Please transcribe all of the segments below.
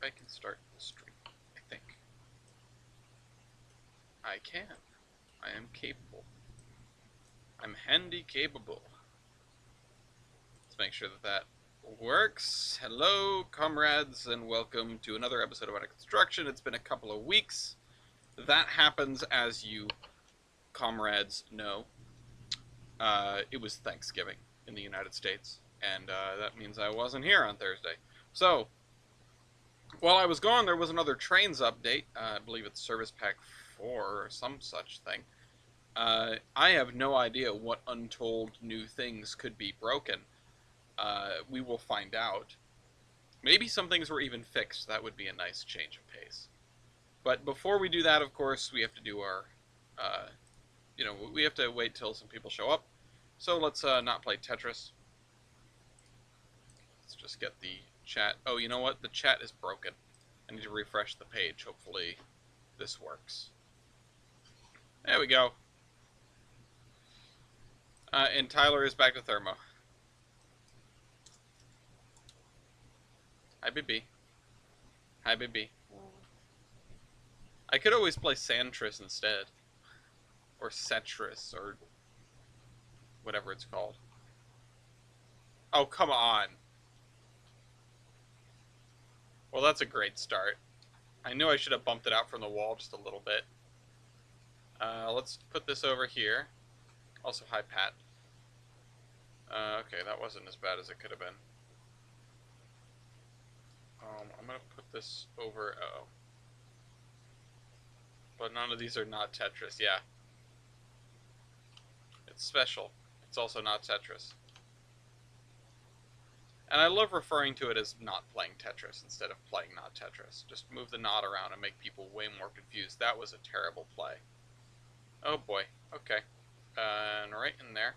I can start the stream, I think. I can. I am capable. I'm handy capable. Let's make sure that that works. Hello, comrades, and welcome to another episode of Under Construction. It's been a couple of weeks. That happens, as you comrades know. It was Thanksgiving in the United States, and that means I wasn't here on Thursday. So, while I was gone, there was another Trainz update. I believe it's Service Pack 4 or some such thing. I have no idea what untold new things could be broken. We will find out. Maybe some things were even fixed. That would be a nice change of pace. But before we do that, of course, we have to do our, we have to wait till some people show up. So let's not play Tetris. Let's just get the chat. Oh, you know what? The chat is broken. I need to refresh the page. Hopefully this works. There we go. And Tyler is back to Thermo. Hi, BB. Hi, BB. I could always play Santris instead. Or Setris, or whatever it's called. Oh, come on. Well, that's a great start. I knew I should have bumped it out from the wall just a little bit. Let's put this over here. Also, hi, Pat. Okay, that wasn't as bad as it could have been. I'm going to put this over... Uh-oh. But none of these are not Tetris, yeah. It's special. It's also not Tetris. And I love referring to it as not playing Tetris instead of playing not Tetris. Just move the not around and make people way more confused. That was a terrible play. Oh boy. Okay. And right in there.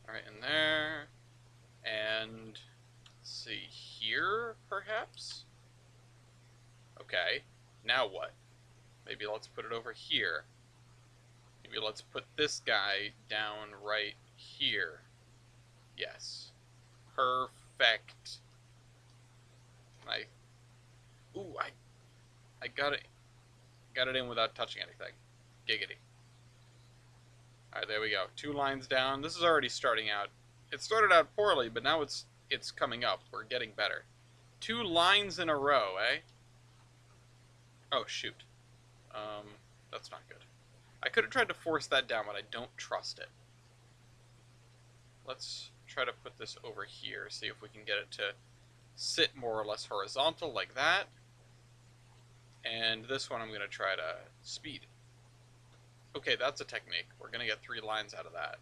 Right in there. And... let's see, here, perhaps? Okay. Now what? Maybe let's put it over here. Maybe let's put this guy down right here. Yes. Perfect. I got it in without touching anything. Giggity. Alright, there we go. 2 lines down. This is already starting out. It started out poorly, but now it's coming up. We're getting better. 2 lines in a row, eh? Oh, shoot. That's not good. I could have tried to force that down, but I don't trust it. Let's try to put this over here, see if we can get it to sit more or less horizontal like that. And this one I'm going to try to speed. Okay, that's a technique. We're going to get 3 lines out of that.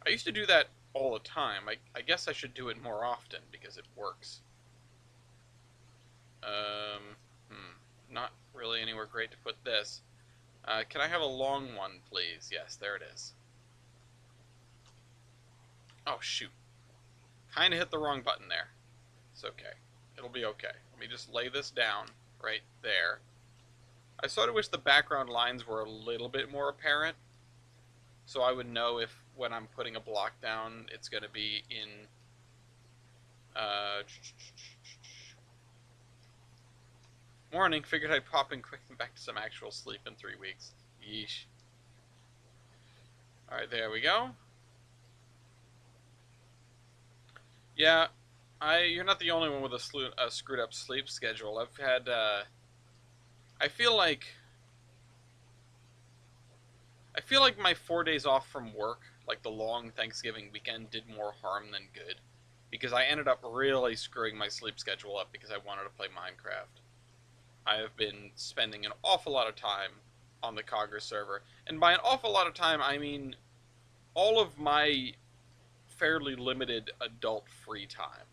I used to do that all the time. I guess I should do it more often because it works. Not really anywhere great to put this. Can I have a long one, please? Yes, there it is. Oh, shoot. Kind of hit the wrong button there. It's okay. It'll be okay. Let me just lay this down right there. I sort of wish the background lines were a little bit more apparent, so I would know if when I'm putting a block down, it's going to be in... Morning, figured I'd pop in quick and back to some actual sleep in 3 weeks. Yeesh. Alright, there we go. Yeah, you're not the only one with a screwed up sleep schedule. I've had, I feel like my 4 days off from work, like the long Thanksgiving weekend, did more harm than good. Because I ended up really screwing my sleep schedule up because I wanted to play Minecraft. I have been spending an awful lot of time on the Cogger server. And by an awful lot of time, I mean all of my fairly limited adult free time.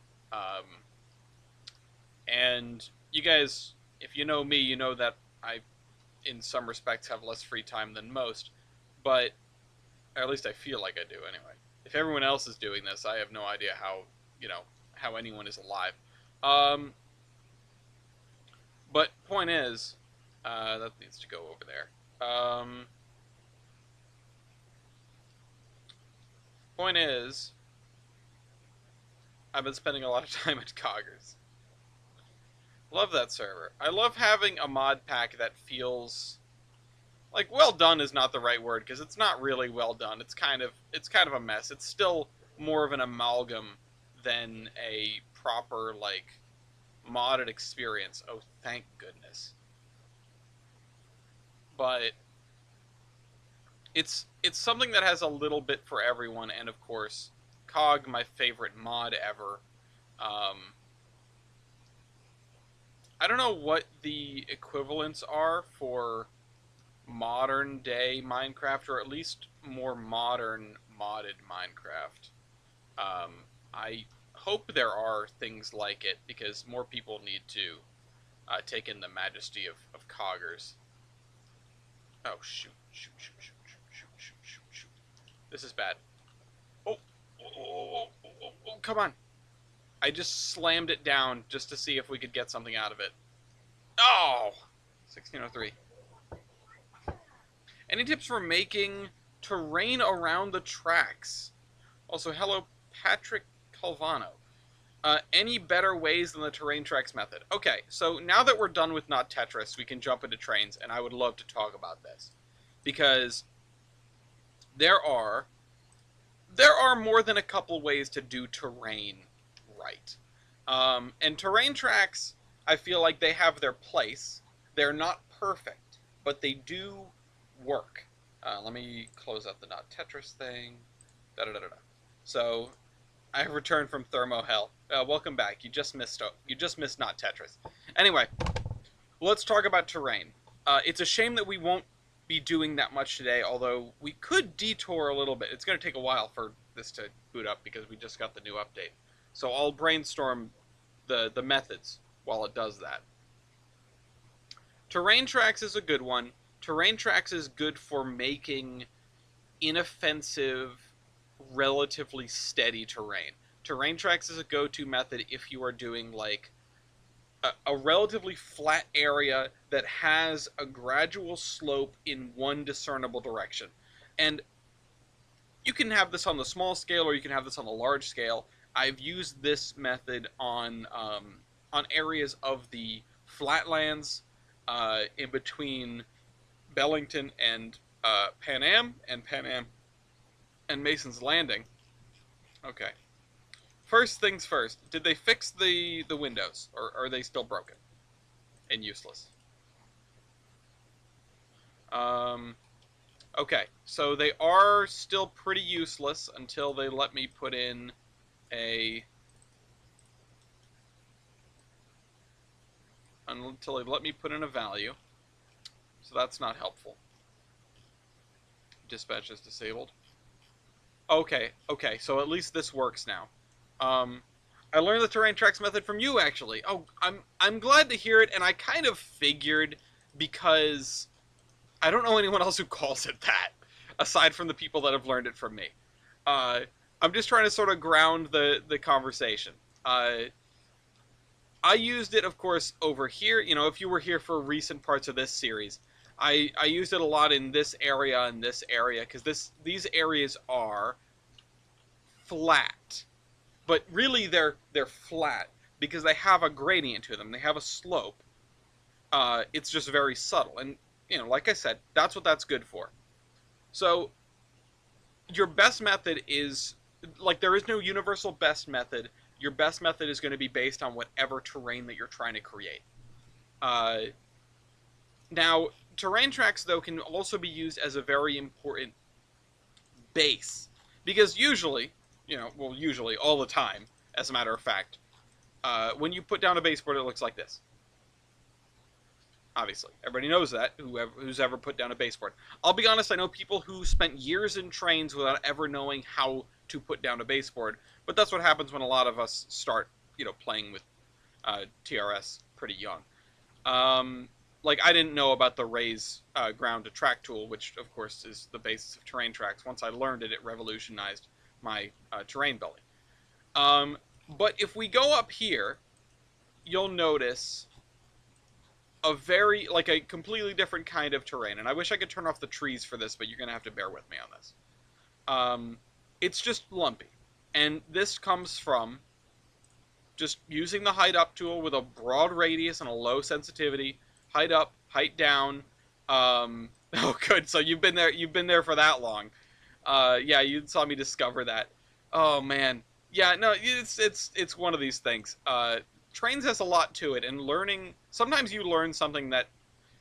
And you guys, if you know me, you know that I, in some respects, have less free time than most. But, or at least I feel like I do anyway. If everyone else is doing this, I have no idea how, how anyone is alive. But point is, that needs to go over there. Point is, I've been spending a lot of time at Coggers. Love that server. I love having a mod pack that feels like well done is not the right word because it's not really well done. It's kind of a mess. It's still more of an amalgam than a proper like modded experience. Oh, thank goodness. But it's something that has a little bit for everyone, and of course, Cog, my favorite mod ever. Um, I don't know what the equivalents are for modern day Minecraft, or at least more modern modded Minecraft. I hope there are things like it because more people need to take in the majesty of Coggers. Oh shoot! Shoot! Shoot! Shoot! Shoot! Shoot! Shoot! Shoot! Shoot! This is bad. Oh! Oh! Oh! Oh! Oh! Oh! Come on! I just slammed it down just to see if we could get something out of it. Oh! 1603. Any tips for making terrain around the tracks? Also, hello, Patrick Calvano. Any better ways than the terrain tracks method? Okay, so now that we're done with not Tetris, we can jump into Trainz, and I would love to talk about this. Because there are more than a couple ways to do terrain right. And terrain tracks, I feel like they have their place. They're not perfect, but they do work. Let me close out the not Tetris thing. Da-da-da-da-da. So, I returned from Thermo Hell. Welcome back. You just missed not Tetris. Anyway, let's talk about terrain. It's a shame that we won't be doing that much today, although we could detour a little bit. It's going to take a while for this to boot up because we just got the new update. So I'll brainstorm the methods while it does that. Terrain tracks is a good one. Terrain tracks is good for making inoffensive, relatively steady terrain. Terrain tracks is a go-to method if you are doing like a relatively flat area that has a gradual slope in one discernible direction. And you can have this on the small scale or you can have this on the large scale. I've used this method on areas of the flatlands in between Bellington and Pan Am and Mason's Landing. Okay. First things first. Did they fix the windows, or are they still broken and useless? Okay, so they are still pretty useless until they let me put in a value. So that's not helpful. Dispatch is disabled. Okay, so at least this works now. I learned the terrain tracks method from you, actually. Oh, I'm glad to hear it, and I kind of figured because I don't know anyone else who calls it that, aside from the people that have learned it from me. I'm just trying to sort of ground the conversation. I used it, of course, over here. You know, if you were here for recent parts of this series, I used it a lot in this area and this area, because these areas are flat. But really, they're flat because they have a gradient to them. They have a slope. It's just very subtle. And, you know, like I said, that's what that's good for. So, your best method is, like, there is no universal best method. Your best method is going to be based on whatever terrain that you're trying to create. Now, terrain tracks, though, can also be used as a very important base. Because usually, usually, all the time, as a matter of fact, when you put down a baseboard, it looks like this. Obviously. Everybody knows that, who's ever put down a baseboard. I'll be honest, I know people who spent years in Trainz without ever knowing how to put down a baseboard, but that's what happens when a lot of us start, playing with TRS pretty young. Like, I didn't know about the raise ground to track tool, which, of course, is the basis of terrain tracks. Once I learned it, it revolutionized my terrain building. But if we go up here, you'll notice a completely different kind of terrain. And I wish I could turn off the trees for this, but you're going to have to bear with me on this. It's just lumpy. And this comes from just using the height up tool with a broad radius and a low sensitivity. Height up, height down. Oh, good. So you've been there. You've been there for that long. Yeah, you saw me discover that. Oh man. Yeah, no, it's one of these things. Trainz has a lot to it, and learning. Sometimes you learn something that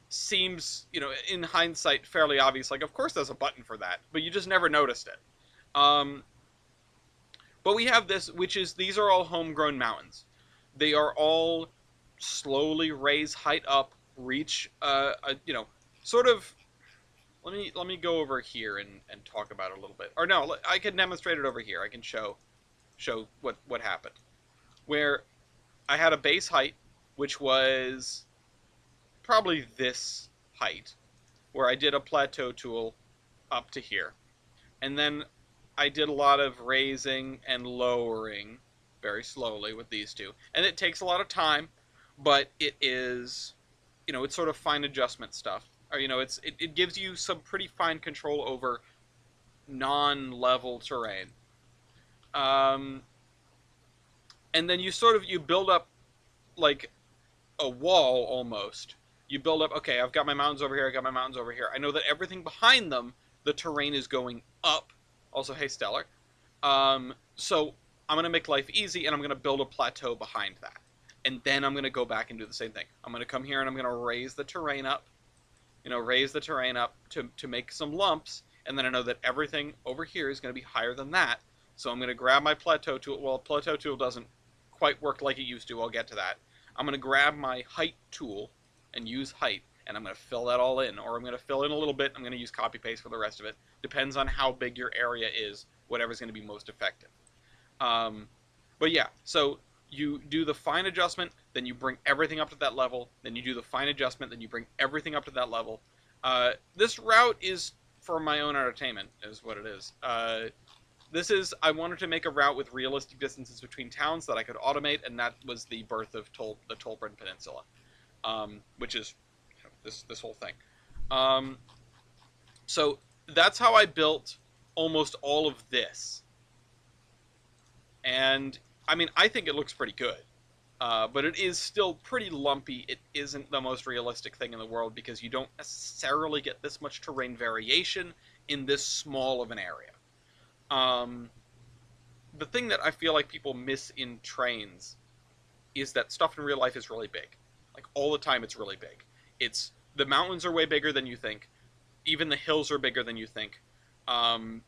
seems, in hindsight, fairly obvious. Like, of course, there's a button for that, but you just never noticed it. But we have this, which is these are all homegrown mountains. They are all slowly raise height up, reach, sort of. Let me go over here and talk about it a little bit. Or no, I can demonstrate it over here. I can show what happened. Where I had a base height, which was probably this height, where I did a plateau tool up to here. And then I did a lot of raising and lowering very slowly with these two. And it takes a lot of time, but it is, it's sort of fine adjustment stuff. Or, it gives you some pretty fine control over non-level terrain. And then you build up like a wall almost. You build up, okay, I've got my mountains over here, I got my mountains over here. I know that everything behind them, the terrain is going up. Also, hey, Stellar. So I'm going to make life easy, and I'm going to build a plateau behind that. And then I'm going to go back and do the same thing. I'm going to come here, and I'm going to raise the terrain up. Raise the terrain up to make some lumps. And then I know that everything over here is going to be higher than that. So I'm going to grab my plateau tool. Well, plateau tool doesn't quite work like it used to. I'll get to that. I'm going to grab my height tool and use height. And I'm going to fill that all in. Or I'm going to fill in a little bit. I'm going to use copy-paste for the rest of it. Depends on how big your area is, whatever's going to be most effective. But yeah, so you do the fine adjustment, then you bring everything up to that level, then you do the fine adjustment, then you bring everything up to that level. This route is for my own entertainment, is what it is. I wanted to make a route with realistic distances between towns that I could automate, and that was the birth of the Tolbrin Peninsula, which is this whole thing. So that's how I built almost all of this. And, I mean, I think it looks pretty good. But it is still pretty lumpy. It isn't the most realistic thing in the world because you don't necessarily get this much terrain variation in this small of an area. The thing that I feel like people miss in Trainz is that stuff in real life is really big. Like, all the time it's really big. The mountains are way bigger than you think. Even the hills are bigger than you think. I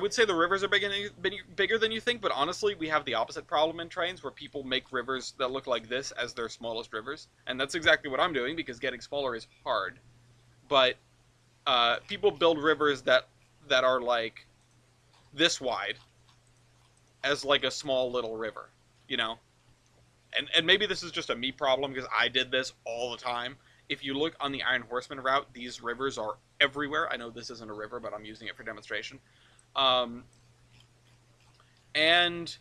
would say the rivers are bigger than you think, but honestly, we have the opposite problem in Trainz, where people make rivers that look like this as their smallest rivers, and that's exactly what I'm doing, because getting smaller is hard. But people build rivers that are like this wide as like a small little river, And maybe this is just a me problem, because I did this all the time. If you look on the Iron Horseman route, these rivers are everywhere. I know this isn't a river, but I'm using it for demonstration. And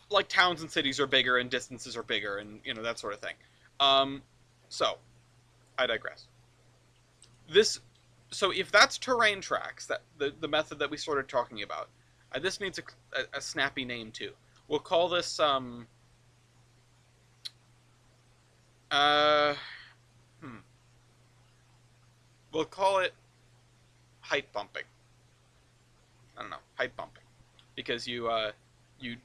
like towns and cities are bigger and distances are bigger and, that sort of thing. So I digress. So if that's terrain tracks, that the method that we started talking about, this needs a snappy name too. We'll call this, we'll call it height bumping. I don't know, height bumping. Because you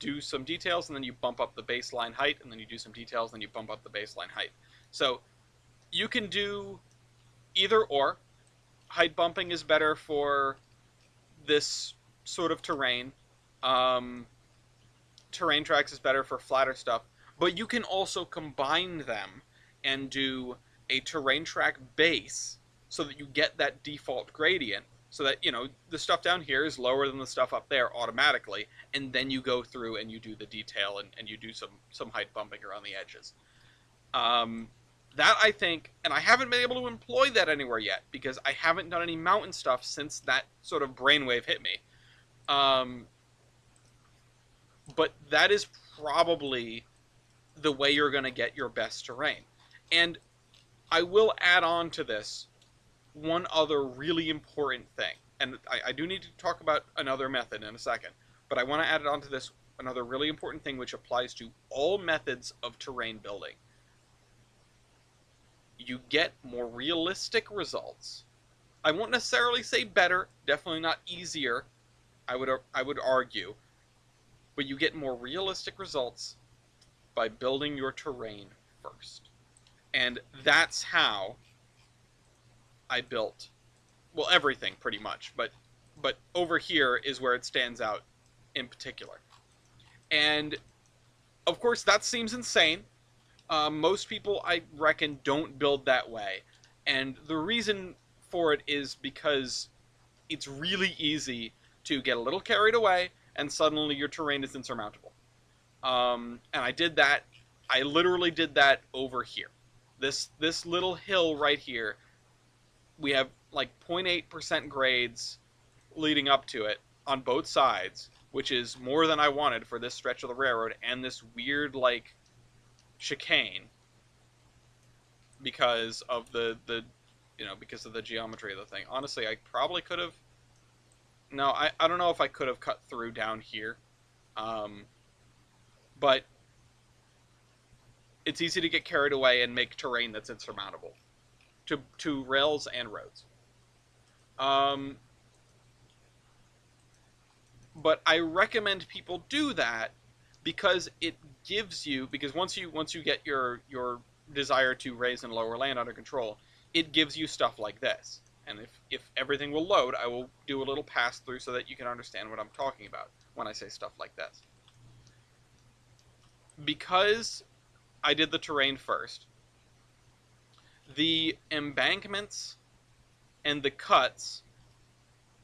do some details, and then you bump up the baseline height, and then you do some details, and then you bump up the baseline height. So you can do either or. Height bumping is better for this sort of terrain. Terrain tracks is better for flatter stuff. But you can also combine them and do a terrain track base so that you get that default gradient, so that, the stuff down here is lower than the stuff up there automatically, and then you go through and you do the detail and you do some height bumping around the edges. That, I think, and I haven't been able to employ that anywhere yet, because I haven't done any mountain stuff since that sort of brainwave hit me. But that is probably the way you're going to get your best terrain. And I will add on to this one other really important thing. and I do need to talk about another method in a second, but I want to add it onto this another really important thing which applies to all methods of terrain building. You get more realistic results. I won't necessarily say better, definitely not easier, I would argue, but you get more realistic results by building your terrain first. And that's how I built, well, everything pretty much, but over here is where it stands out in particular. And of course that seems insane. Most people, I reckon, don't build that way. And the reason for it is because it's really easy to get a little carried away and suddenly your terrain is insurmountable. And I did that. I literally did that over here. This little hill right here, we have like 0.8% grades leading up to it on both sides, which is more than I wanted for this stretch of the railroad, and this weird like chicane because of the because of the geometry of the thing. Honestly, I probably could have. No, I don't know if I could have cut through down here, but it's easy to get carried away and make terrain that's insurmountable to rails and roads. But I recommend people do that because it gives you, because once you get your desire to raise and lower land under control, it gives you stuff like this. And if everything will load, I will do a little pass through so that you can understand what I'm talking about when I say stuff like this. Because I did the terrain first, the embankments and the cuts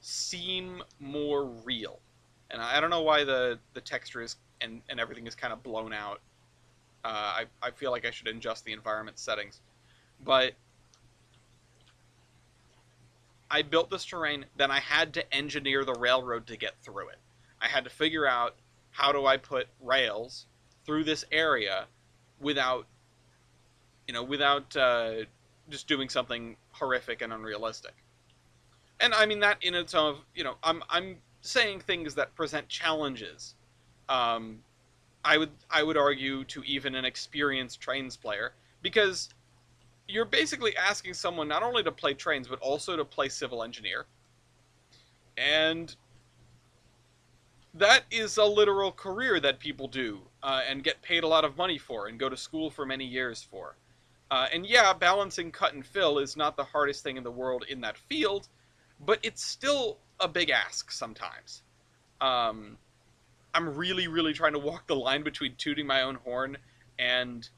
seem more real. And I don't know why the texture is and everything is kind of blown out. I feel like I should adjust the environment settings. But I built this terrain, then I had to engineer the railroad to get through it. I had to figure out how do I put rails through this area without just doing something horrific and unrealistic. And I mean that in its own, I'm saying things that present challenges. I would argue to even an experienced Trainz player, because you're basically asking someone not only to play Trainz but also to play civil engineer, and that is a literal career that people do and get paid a lot of money for and go to school for many years for. And yeah, balancing cut and fill is not the hardest thing in the world in that field, but it's still a big ask sometimes. I'm really, really trying to walk the line between tooting my own horn and,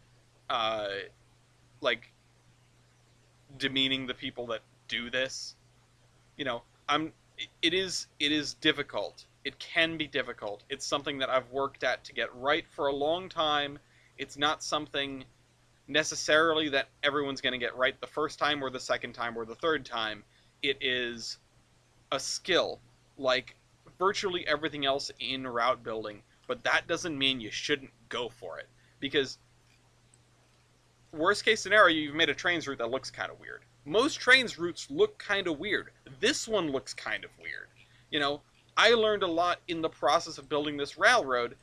demeaning the people that do this. It is difficult. It can be difficult. It's something that I've worked at to get right for a long time. It's not something necessarily that everyone's going to get right the first time or the second time or the third time. It is a skill, like virtually everything else in route building, but that doesn't mean you shouldn't go for it, because worst case scenario, you've made a Trainz route that looks kind of weird. Most Trainz routes look kind of weird. This one looks kind of weird. I learned a lot in the process of building this route,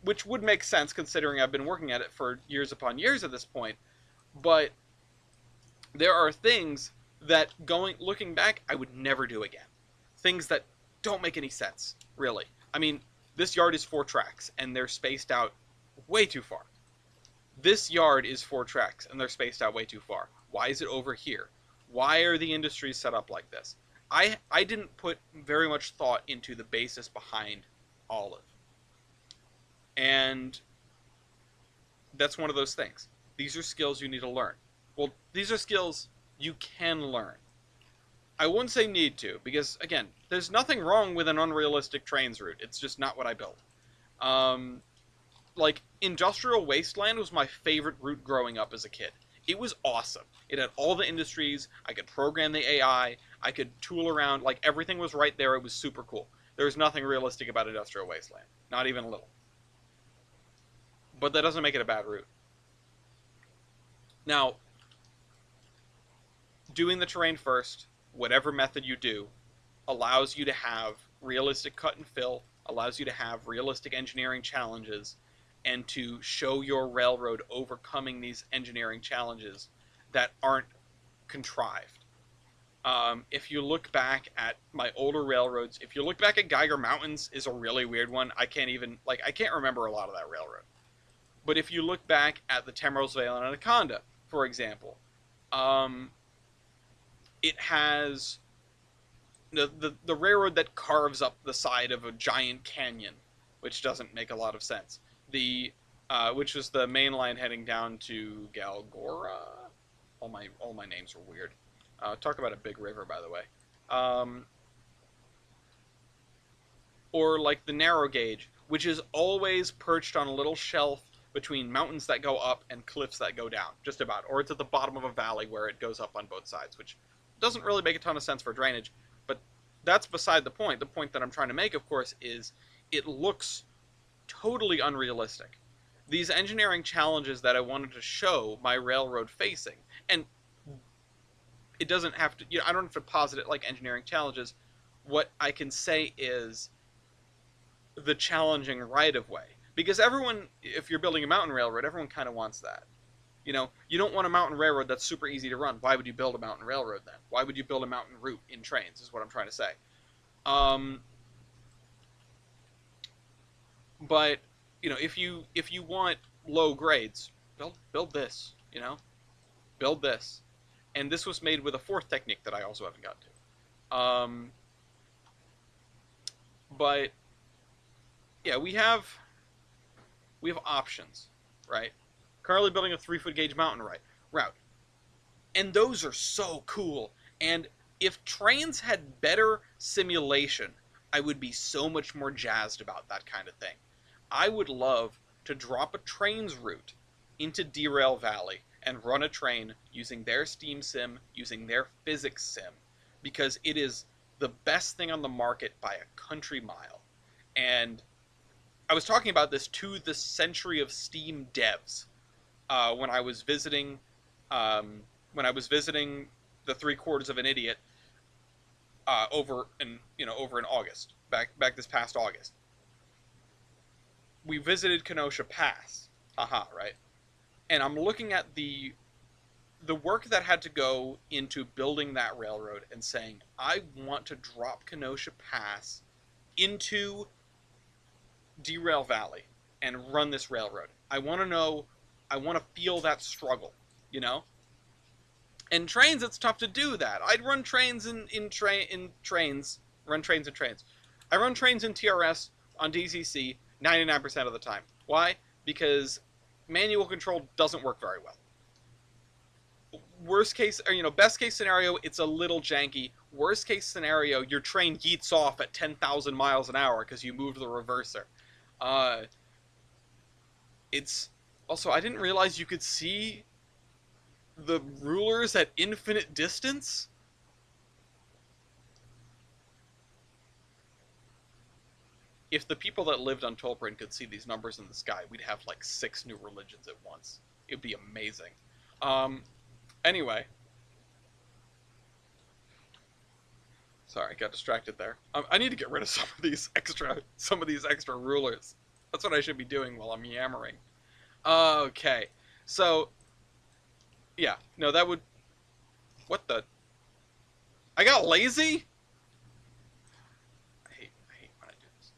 which would make sense considering I've been working at it for years upon years at this point. But there are things that looking back, I would never do again. Things that don't make any sense, really. I mean, this yard is 4 tracks, and they're spaced out way too far. This yard is 4 tracks, and they're spaced out way too far. Why is it over here? Why are the industries set up like this? I didn't put very much thought into the basis behind Olive. And that's one of those things. These are skills you need to learn. Well, these are skills you can learn. I wouldn't say need to, because, again, there's nothing wrong with an unrealistic Trainz route. It's just not what I built. Industrial Wasteland was my favorite route growing up as a kid. It was awesome. It had all the industries. I could program the AI. I could tool around. Everything was right there. It was super cool. There was nothing realistic about Industrial Wasteland. Not even a little. But that doesn't make it a bad route. Now, doing the terrain first, whatever method you do, allows you to have realistic cut and fill, allows you to have realistic engineering challenges, and to show your railroad overcoming these engineering challenges that aren't contrived. If you look back at my older railroads, if you look back at Geiger Mountains is a really weird one. I can't remember a lot of that railroad. But if you look back at the Temrose Vale and Anaconda, for example, it has the railroad that carves up the side of a giant canyon, which doesn't make a lot of sense. Which was the main line heading down to Galgora. All my names are weird. Talk about a big river, by the way. Or like the narrow gauge, which is always perched on a little shelf between mountains that go up and cliffs that go down, just about. Or it's at the bottom of a valley where it goes up on both sides, which doesn't really make a ton of sense for drainage, but that's beside the point. The point that I'm trying to make, of course, is it looks totally unrealistic. These engineering challenges that I wanted to show my railroad facing, and it doesn't have to, I don't have to posit it like engineering challenges. What I can say is the challenging right-of-way. Because everyone, if you're building a mountain railroad, everyone kind of wants that. You don't want a mountain railroad that's super easy to run. Why would you build a mountain railroad then? Why would you build a mountain route in Trainz, is what I'm trying to say. But, if you want low grades, build this, Build this. And this was made with a fourth technique that I also haven't got to. But, yeah, we have options, right? Currently building a 3-foot gauge mountain route. And those are so cool. And if Trainz had better simulation, I would be so much more jazzed about that kind of thing. I would love to drop a Trainz route into Derail Valley and run a train using their steam sim, using their physics sim, because it is the best thing on the market by a country mile. And I was talking about this to the Century of Steam devs when I was visiting the 3/4 of an Idiot over in August, back this past August. We visited Kenosha Pass, right? And I'm looking at the work that had to go into building that railroad and saying, I want to drop Kenosha Pass into Derail Valley and run this railroad. I want to feel that struggle, And Trainz, it's tough to do that. I'd run trains in Trainz. I run trains in TRS on DCC 99% of the time. Why? Because manual control doesn't work very well. Worst case, best case scenario, it's a little janky. Worst case scenario, your train yeets off at 10,000 miles an hour because you moved the reverser. It's also, I didn't realize you could see the rulers at infinite distance. If the people that lived on Tolprin could see these numbers in the sky, we'd have like 6 new religions at once. It'd be amazing. Anyway. Sorry, I got distracted there. I need to get rid of some of these extra rulers. That's what I should be doing while I'm yammering. Okay. So, yeah. No, that would... What the... I got lazy? I hate when I do this.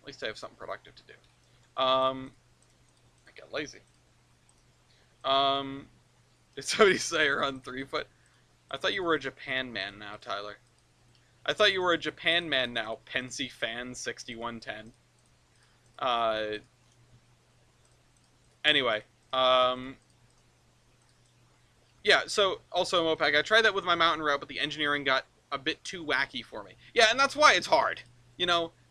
At least I have something productive to do. I got lazy. Did somebody say run 3-foot? I thought you were a Japan man now, Tyler. I thought you were a Japan man now, Pensy Fan 6110. Anyway, yeah, so, also, Mopac, I tried that with my mountain route, but the engineering got a bit too wacky for me. Yeah, and that's why it's hard.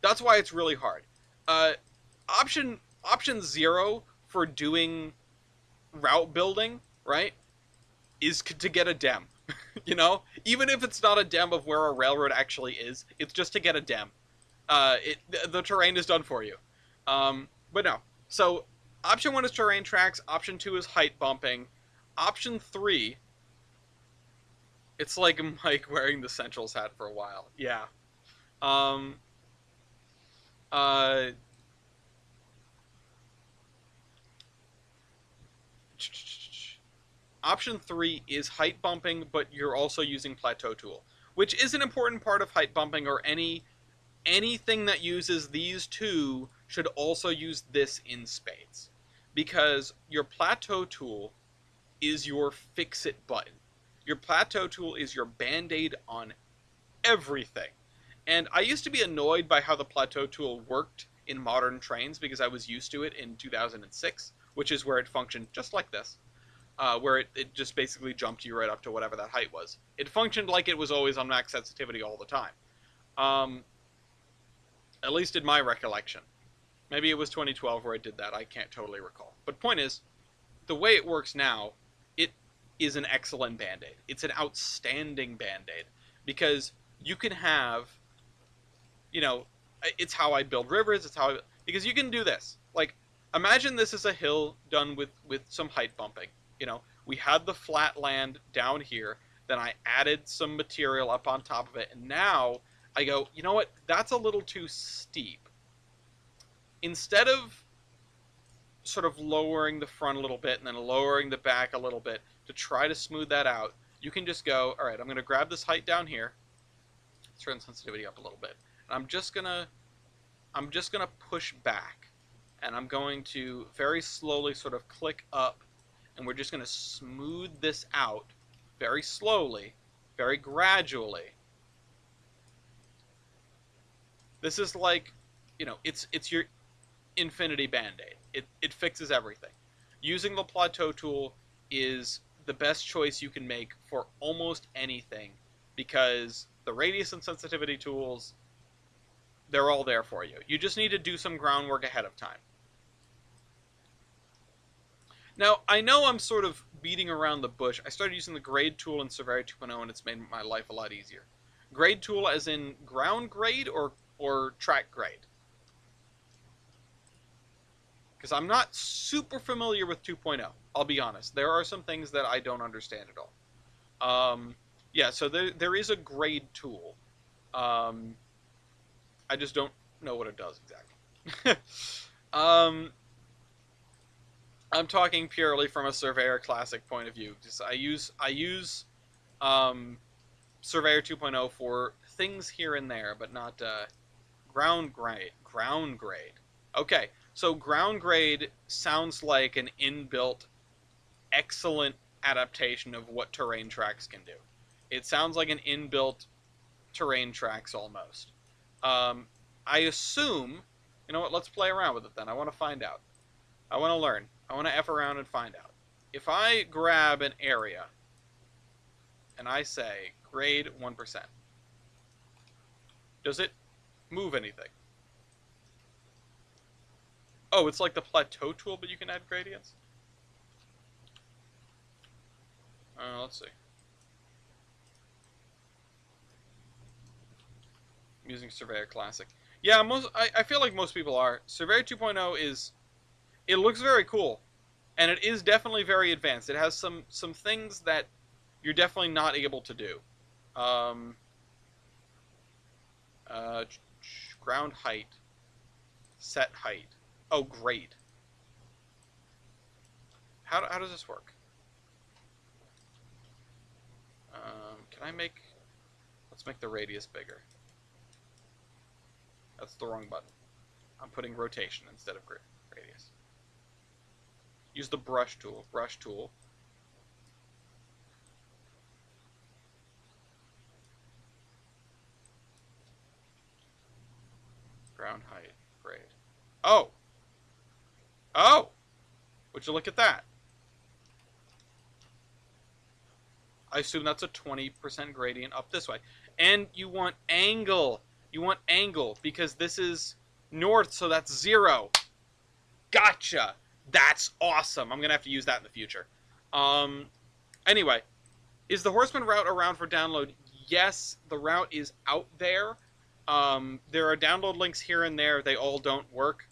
That's why it's really hard. Option 0 for doing route building, right, is to get a dem. Even if it's not a dem of where a railroad actually is, it's just to get a dem. The terrain is done for you. But no. So, option 1 is terrain tracks, option 2 is height bumping, option 3 It's like Mike wearing the Centrals hat for a while. Yeah. Um. Uh. Option 3 is height bumping, but you're also using plateau tool, which is an important part of height bumping, or anything that uses these two should also use this in spades, because your plateau tool is your fix-it button. Your plateau tool is your band-aid on everything. And I used to be annoyed by how the plateau tool worked in modern Trainz because I was used to it in 2006, which is where it functioned just like this, where it just basically jumped you right up to whatever that height was. It functioned like it was always on max sensitivity all the time. At least in my recollection. Maybe it was 2012 where I did that. I can't totally recall. But point is, the way it works now, it is an excellent band-aid. It's an outstanding band-aid. Because you can have, you know, it's how I build rivers, because you can do this. Like, imagine this is a hill done with some height bumping. You know, we had the flat land down here, then I added some material up on top of it, and now I go, you know what, that's a little too steep. Instead of sort of lowering the front a little bit and then lowering the back a little bit to try to smooth that out, you can just go, all right, I'm going to grab this height down here. Let's turn sensitivity up a little bit. And I'm just going to push back. And I'm going to very slowly sort of click up, and we're just going to smooth this out very slowly, very gradually. This is like, you know, it's your infinity band-aid. It fixes everything. Using the plateau tool is the best choice you can make for almost anything, because the radius and sensitivity tools, they're all there for you. You just need to do some groundwork ahead of time. Now, I know I'm sort of beating around the bush. I started using the grade tool in Surveyor 2.0, and it's made my life a lot easier. Grade tool as in ground grade or track grade? Because I'm not super familiar with 2.0, I'll be honest. There are some things that I don't understand at all. Yeah, so there is a grade tool. I just don't know what it does exactly. I'm talking purely from a Surveyor Classic point of view. Just I use Surveyor 2.0 for things here and there, but not ground grade. Ground grade. Okay, so ground grade sounds like an inbuilt, excellent adaptation of what terrain tracks can do. It sounds like an inbuilt terrain tracks almost. I assume, you know what, let's play around with it then. I want to find out. I want to learn. I want to F around and find out. If I grab an area and I say grade 1%, does it move anything? Oh, it's like the plateau tool, but you can add gradients? Let's see. I'm using Surveyor Classic. Yeah, I feel like most people are. Surveyor 2.0 is... It looks very cool. And it is definitely very advanced. It has some things that you're definitely not able to do. Ground height. Set height. Oh, grade. How does this work? Can I make... Let's make the radius bigger. That's the wrong button. I'm putting rotation instead of radius. Use the brush tool. Brush tool. Ground height. Grade. Oh! Oh! Would you look at that? I assume that's a 20% gradient up this way. And you want angle. You want angle because this is north, so that's 0. Gotcha! That's awesome. I'm going to have to use that in the future. Anyway, is the Horseman route around for download? Yes, the route is out there. There are download links here and there. They all don't work.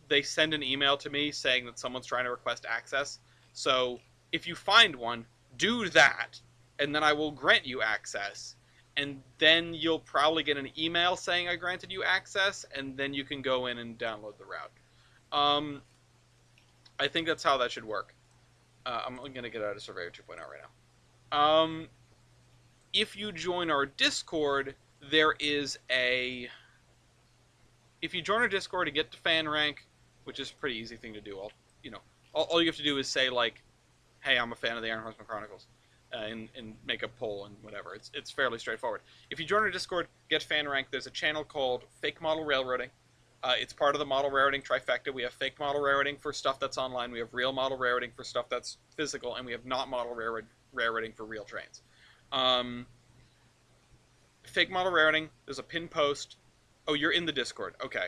They send an email to me saying that someone's trying to request access. So if you find one, do that. and then I will grant you access, and then you'll probably get an email saying I granted you access, and then you can go in and download the route. I think that's how that should work. I'm going to get out of Surveyor 2.0 right now. If you join our Discord, there is a... If you join our Discord to get to fan rank, which is a pretty easy thing to do, all you have to do is say, like, hey, I'm a fan of the Iron Horseman Chronicles, and make a poll and whatever. It's fairly straightforward. If you join our Discord, get fan rank, there's a channel called Fake Model Railroading. It's part of the model railroading trifecta. We have fake model railroading for stuff that's online, we have real model railroading for stuff that's physical, and we have not model railroading for real trains. Fake model railroading, there's a pin post. Oh, you're in the Discord. Okay.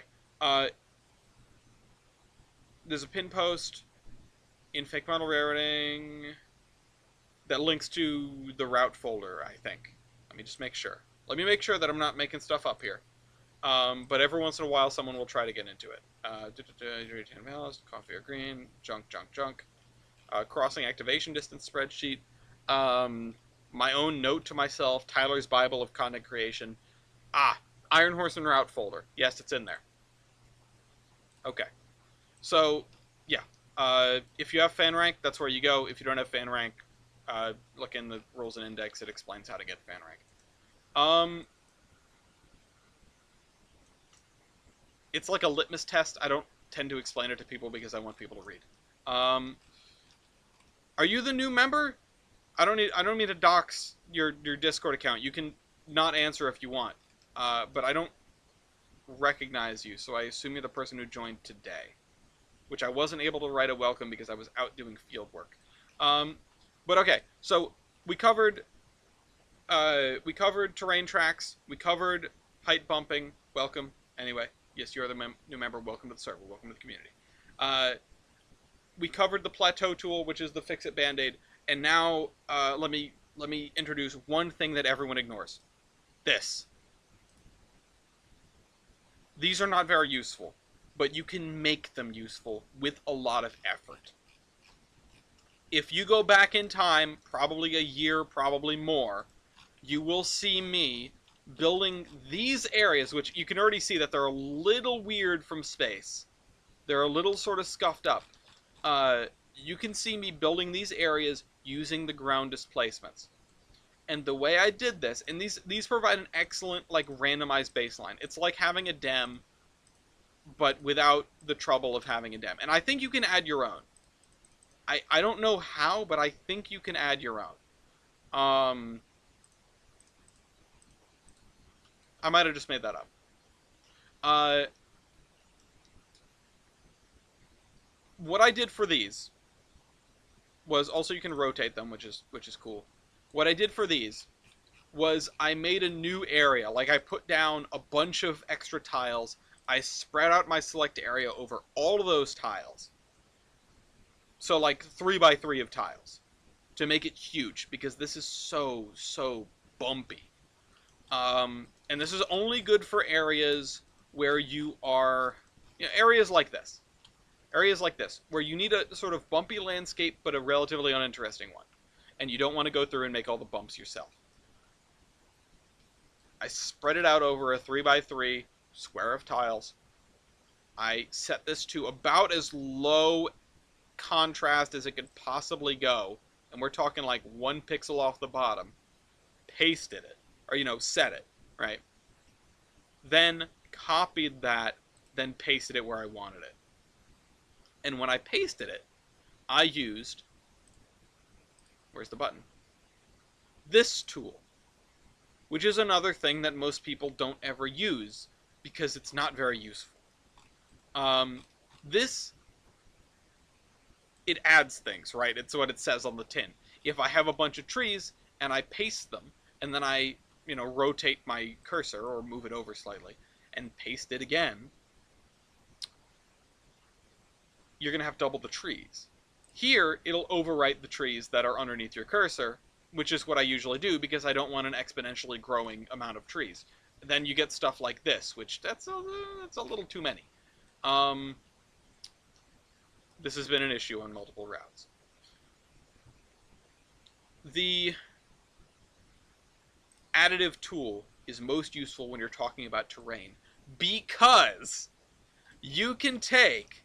There's a pin post in Fake Model Railroading that links to the route folder, I think. Let me just make sure. Let me make sure that I'm not making stuff up here. But every once in a while, someone will try to get into it. Coffee or green, junk. Crossing activation distance spreadsheet. My own note to myself, Tyler's Bible of Content Creation. Iron Horseman route folder. Yes, it's in there. Okay. So, yeah. If you have fan rank, that's where you go. If you don't have fan rank, look in the rules and index. It explains how to get fan rank. It's like a litmus test. I don't tend to explain it to people because I want people to read. Are you the new member? I don't mean to dox your Discord account. You can not answer if you want. But I don't recognize you, so I assume you're the person who joined today. Which I wasn't able to write a welcome because I was out doing field work. But okay, so we covered terrain tracks, we covered height bumping, welcome, anyway. Yes, you're the new member, welcome to the server, welcome to the community. We covered the plateau tool, which is the fix-it band-aid, and now let me introduce one thing that everyone ignores. This. These are not very useful, but you can make them useful with a lot of effort. If you go back in time, probably a year, probably more, you will see me building these areas, which you can already see that they're a little weird from space. They're a little sort of scuffed up. You can see me building these areas using the ground displacements. And the way I did this, and these provide an excellent, like, randomized baseline. It's like having a dem, but without the trouble of having a dem. And I think you can add your own. I don't know how, but I think you can add your own. I might have just made that up. What I did for these was, also you can rotate them, which is cool. What I did for these was I made a new area. Like, I put down a bunch of extra tiles. I spread out my select area over all of those tiles. So, like, 3x3 of tiles. To make it huge, because this is so bumpy. And this is only good for areas where you are... areas like this. Areas like this, where you need a sort of bumpy landscape, but a relatively uninteresting one. And you don't want to go through and make all the bumps yourself. I spread it out over a 3x3 square of tiles. I set this to about as low contrast as it could possibly go. And we're talking like 1 pixel off the bottom. Pasted it. Or, set it. Right? Then copied that. Then pasted it where I wanted it. And when I pasted it, I used... Where's the button? This tool. Which is another thing that most people don't ever use, because it's not very useful. It adds things, right? It's what it says on the tin. If I have a bunch of trees, and I paste them, and then I, rotate my cursor, or move it over slightly, and paste it again, you're going to have double the trees. Here, it'll overwrite the trees that are underneath your cursor, which is what I usually do because I don't want an exponentially growing amount of trees. Then you get stuff like this, which that's a little too many. This has been an issue on multiple routes. additive tool is most useful when you're talking about terrain, because you can take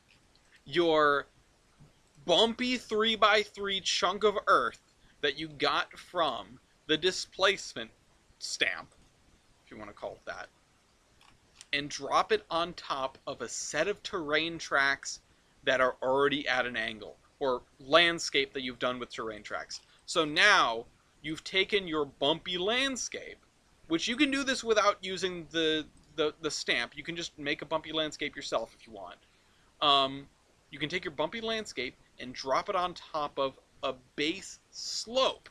your bumpy 3x3 chunk of earth that you got from the displacement stamp, if you want to call it that, and drop it on top of a set of terrain tracks that are already at an angle, or landscape that you've done with terrain tracks. So now you've taken your bumpy landscape, which you can do this without using the stamp. You can just make a bumpy landscape yourself if you want. You can take your bumpy landscape and drop it on top of a base slope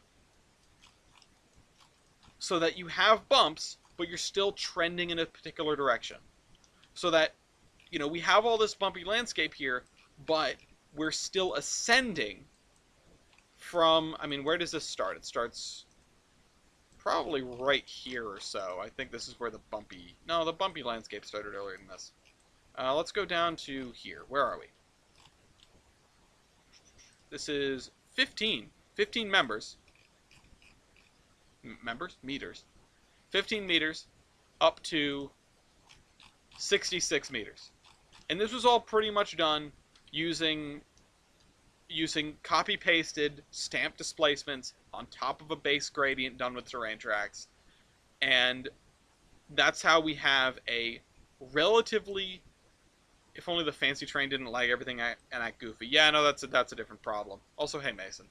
so that you have bumps, but you're still trending in a particular direction. So that, you know, we have all this bumpy landscape here, but we're still ascending from, I mean, where does this start? It starts probably right here or so. I think this is where the bumpy landscape started earlier than this. Let's go down to here. Where are we? This is 15 members. Meters. 15 meters up to 66 meters. And this was all pretty much done using copy-pasted stamp displacements on top of a base gradient done with terrain tracks. And that's how we have a relatively, if only the fancy train didn't lag everything and act goofy. Yeah, no, that's a different problem. Also, hey, Mason.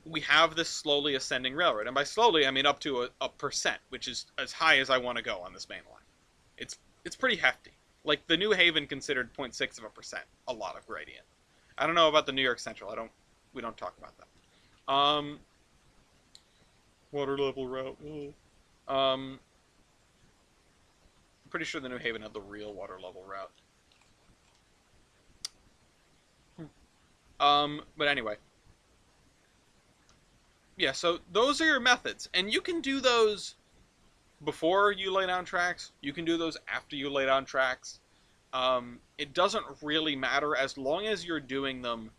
We have this slowly ascending railroad. And by slowly, I mean up to a percent, which is as high as I want to go on this main line. It's pretty hefty. Like, the New Haven considered 0.6%, a lot of gradient. I don't know about the New York Central. We don't talk about that. Water level route. I'm pretty sure the New Haven had the real water level route. But anyway. Yeah, so those are your methods. And you can do those before you lay down tracks. You can do those after you lay down tracks. It doesn't really matter as long as you're doing them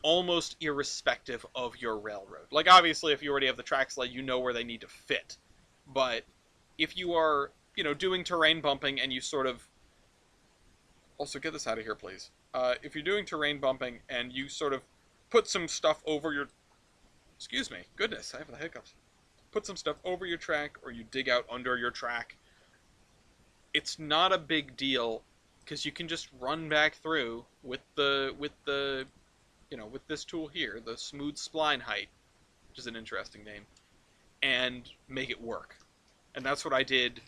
almost irrespective of your railroad. Like, obviously, if you already have the tracks laid, you know where they need to fit. But if you are, you know, doing terrain bumping and you sort of... Also, get this out of here, please. If you're doing terrain bumping and you sort of put some stuff over your... Excuse me. Goodness, I have the hiccups. Put some stuff over your track, or you dig out under your track. It's not a big deal, because you can just run back through with the you know, with this tool here, the smooth spline height, which is an interesting name, and make it work. And that's what I did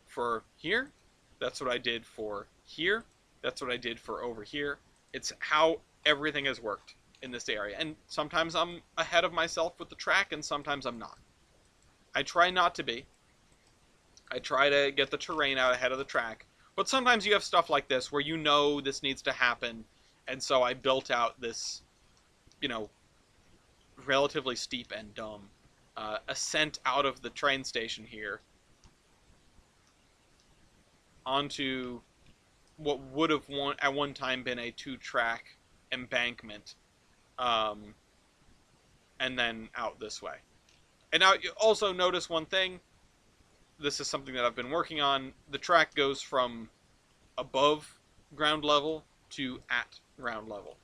for here. That's what I did for here. That's what I did for over here. It's how everything has worked in this area. And sometimes I'm ahead of myself with the track, and sometimes I'm not. I try not to be. I try to get the terrain out ahead of the track. But sometimes you have stuff like this where you know this needs to happen, and so I built out this, you know, relatively steep and dumb ascent out of the train station here onto what would have at one time been a 2-track embankment, and then out this way. And now you also notice one thing. This is something that I've been working on. The track goes from above ground level to at ground level.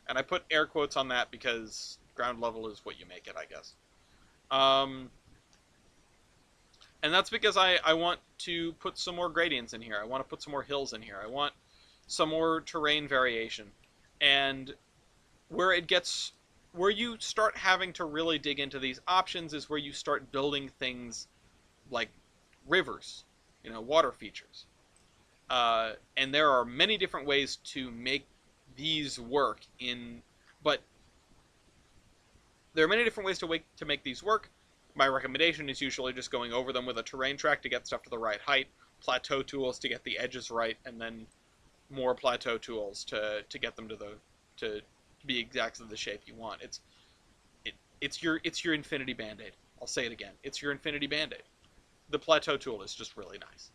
And I put air quotes on that because ground level is what you make it, I guess. And that's because I want to put some more gradients in here. I want to put some more hills in here. I want some more terrain variation. And where you start having to really dig into these options is where you start building things like rivers, you know, water features. And there are many different ways to make these work but there are many different ways to make these work. My recommendation is usually just going over them with a terrain track to get stuff to the right height, plateau tools to get the edges right, and then more plateau tools to get them to be exactly the shape you want. It's your infinity band-aid. I'll say it again. It's your infinity band-aid. The plateau tool is just really nice.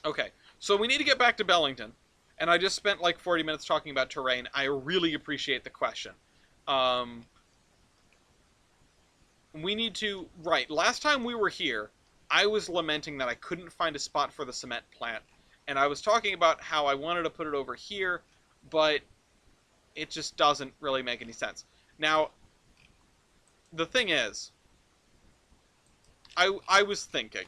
Okay, so we need to get back to Bellington, And I just spent like 40 minutes talking about terrain. I really appreciate the question. Um, we need to... Right, last time we were here, I was lamenting that I couldn't find a spot for the cement plant. And I was talking about how I wanted to put it over here, but it just doesn't really make any sense. Now, the thing is, I was thinking,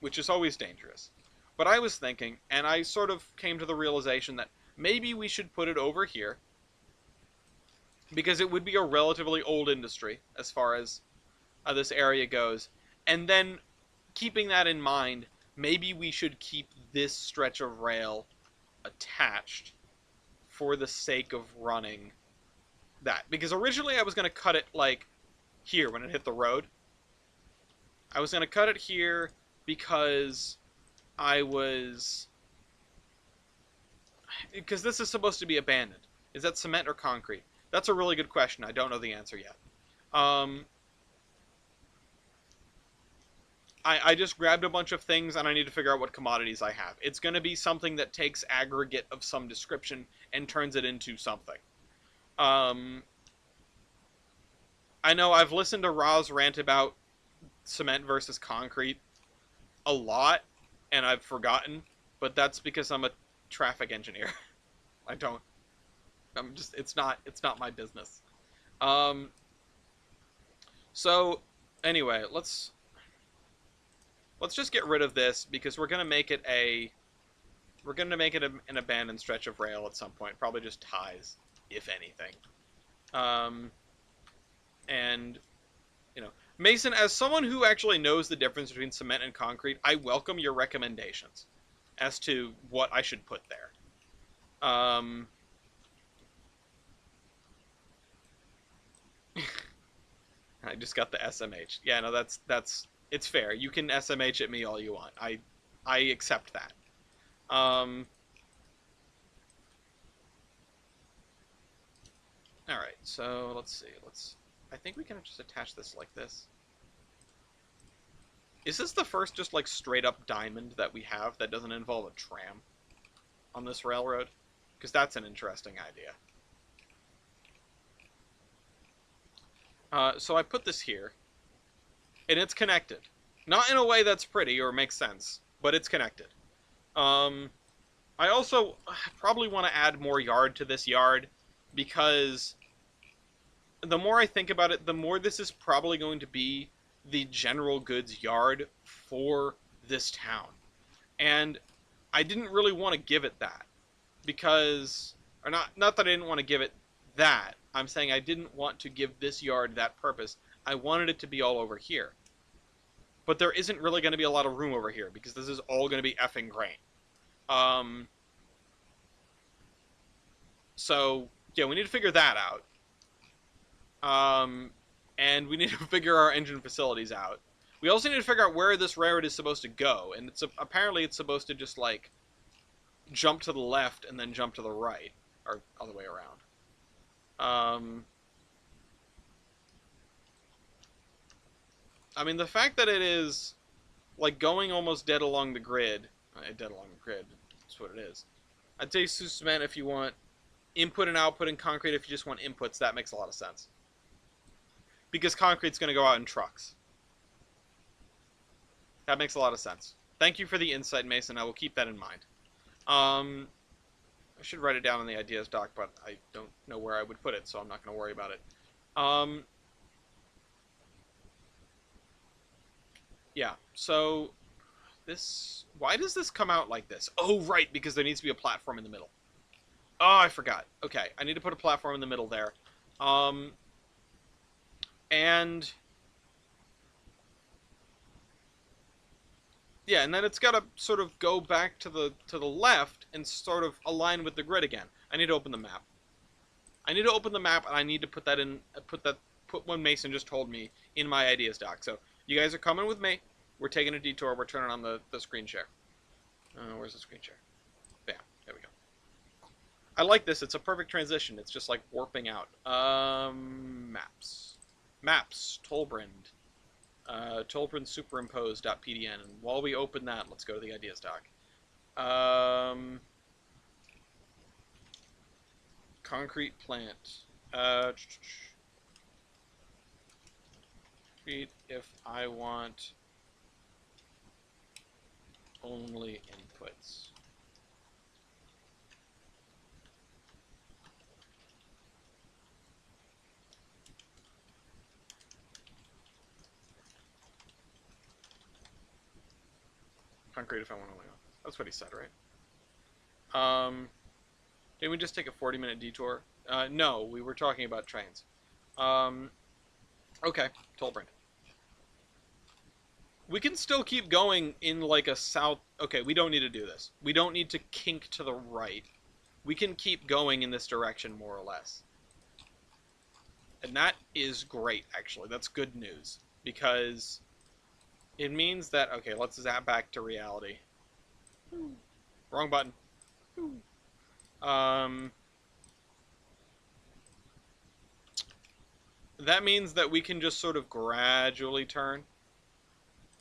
which is always dangerous, but I was thinking, and I sort of came to the realization that maybe we should put it over here, because it would be a relatively old industry as far as this area goes. And then, keeping that in mind, maybe we should keep this stretch of rail attached for the sake of running that. Because originally I was going to cut it, like, here when it hit the road. I was going to cut it here because I was... Because this is supposed to be abandoned. Is that cement or concrete? That's a really good question. I don't know the answer yet. I just grabbed a bunch of things, and I need to figure out what commodities I have. It's going to be something that takes aggregate of some description and turns it into something. I know I've listened to Ra's rant about cement versus concrete a lot, and I've forgotten, but that's because I'm a traffic engineer. It's not my business. So, anyway, let's just get rid of this, because we're gonna make it an abandoned stretch of rail at some point. Probably just ties, if anything. And, you know, Mason, as someone who actually knows the difference between cement and concrete, I welcome your recommendations as to what I should put there. I just got the SMH. Yeah, no, that's it's fair. You can SMH at me all you want. I accept that. All right, so let's see. I think we can just attach this like this. Is this the first just like straight up diamond that we have that doesn't involve a tram on this railroad? Because that's an interesting idea. So I put this here, and it's connected. Not in a way that's pretty or makes sense, but it's connected. I also probably want to add more yard to this yard, because the more I think about it, the more this is probably going to be the general goods yard for this town. And I didn't really want to give it that, because, or not that I didn't want to give it that, I'm saying I didn't want to give this yard that purpose. I wanted it to be all over here. But there isn't really going to be a lot of room over here, because this is all going to be effing grain. So, yeah, we need to figure that out. And we need to figure our engine facilities out. We also need to figure out where this railroad is supposed to go. And apparently it's supposed to just, like, jump to the left and then jump to the right. Or other way around. I mean, the fact that it is, like, going almost dead along the grid. Dead along the grid. That's what it is. I'd say cement if you want input and output, and concrete if you just want inputs. That makes a lot of sense. Because concrete's going to go out in trucks. That makes a lot of sense. Thank you for the insight, Mason. I will keep that in mind. I should write it down in the ideas doc, but I don't know where I would put it, so I'm not going to worry about it. Yeah, so this... Why does this come out like this? Oh, right, because there needs to be a platform in the middle. Oh, I forgot. Okay, I need to put a platform in the middle there. And... yeah, and then it's got to sort of go back to the left and sort of align with the grid again. I need to open the map. I need to open the map, and I need to put that in, put what Mason just told me in my ideas doc. So you guys are coming with me. We're taking a detour. We're turning on the screen share. Where's the screen share? Bam. There we go. I like this. It's a perfect transition. It's just like warping out. Maps. Tolbrand. Tolbrand superimposed.pdn. And while we open that, let's go to the ideas doc. Concrete plant. If I want only inputs. Concrete if I want only inputs. That's what he said, right? Didn't we just take a 40-minute detour? No, we were talking about trains. Okay, toll Brandon. We can still keep going in like a south... Okay, we don't need to do this. We don't need to kink to the right. We can keep going in this direction, more or less. And that is great, actually. That's good news. Because it means that... Okay, let's zap back to reality. Wrong button. That means that we can just sort of gradually turn.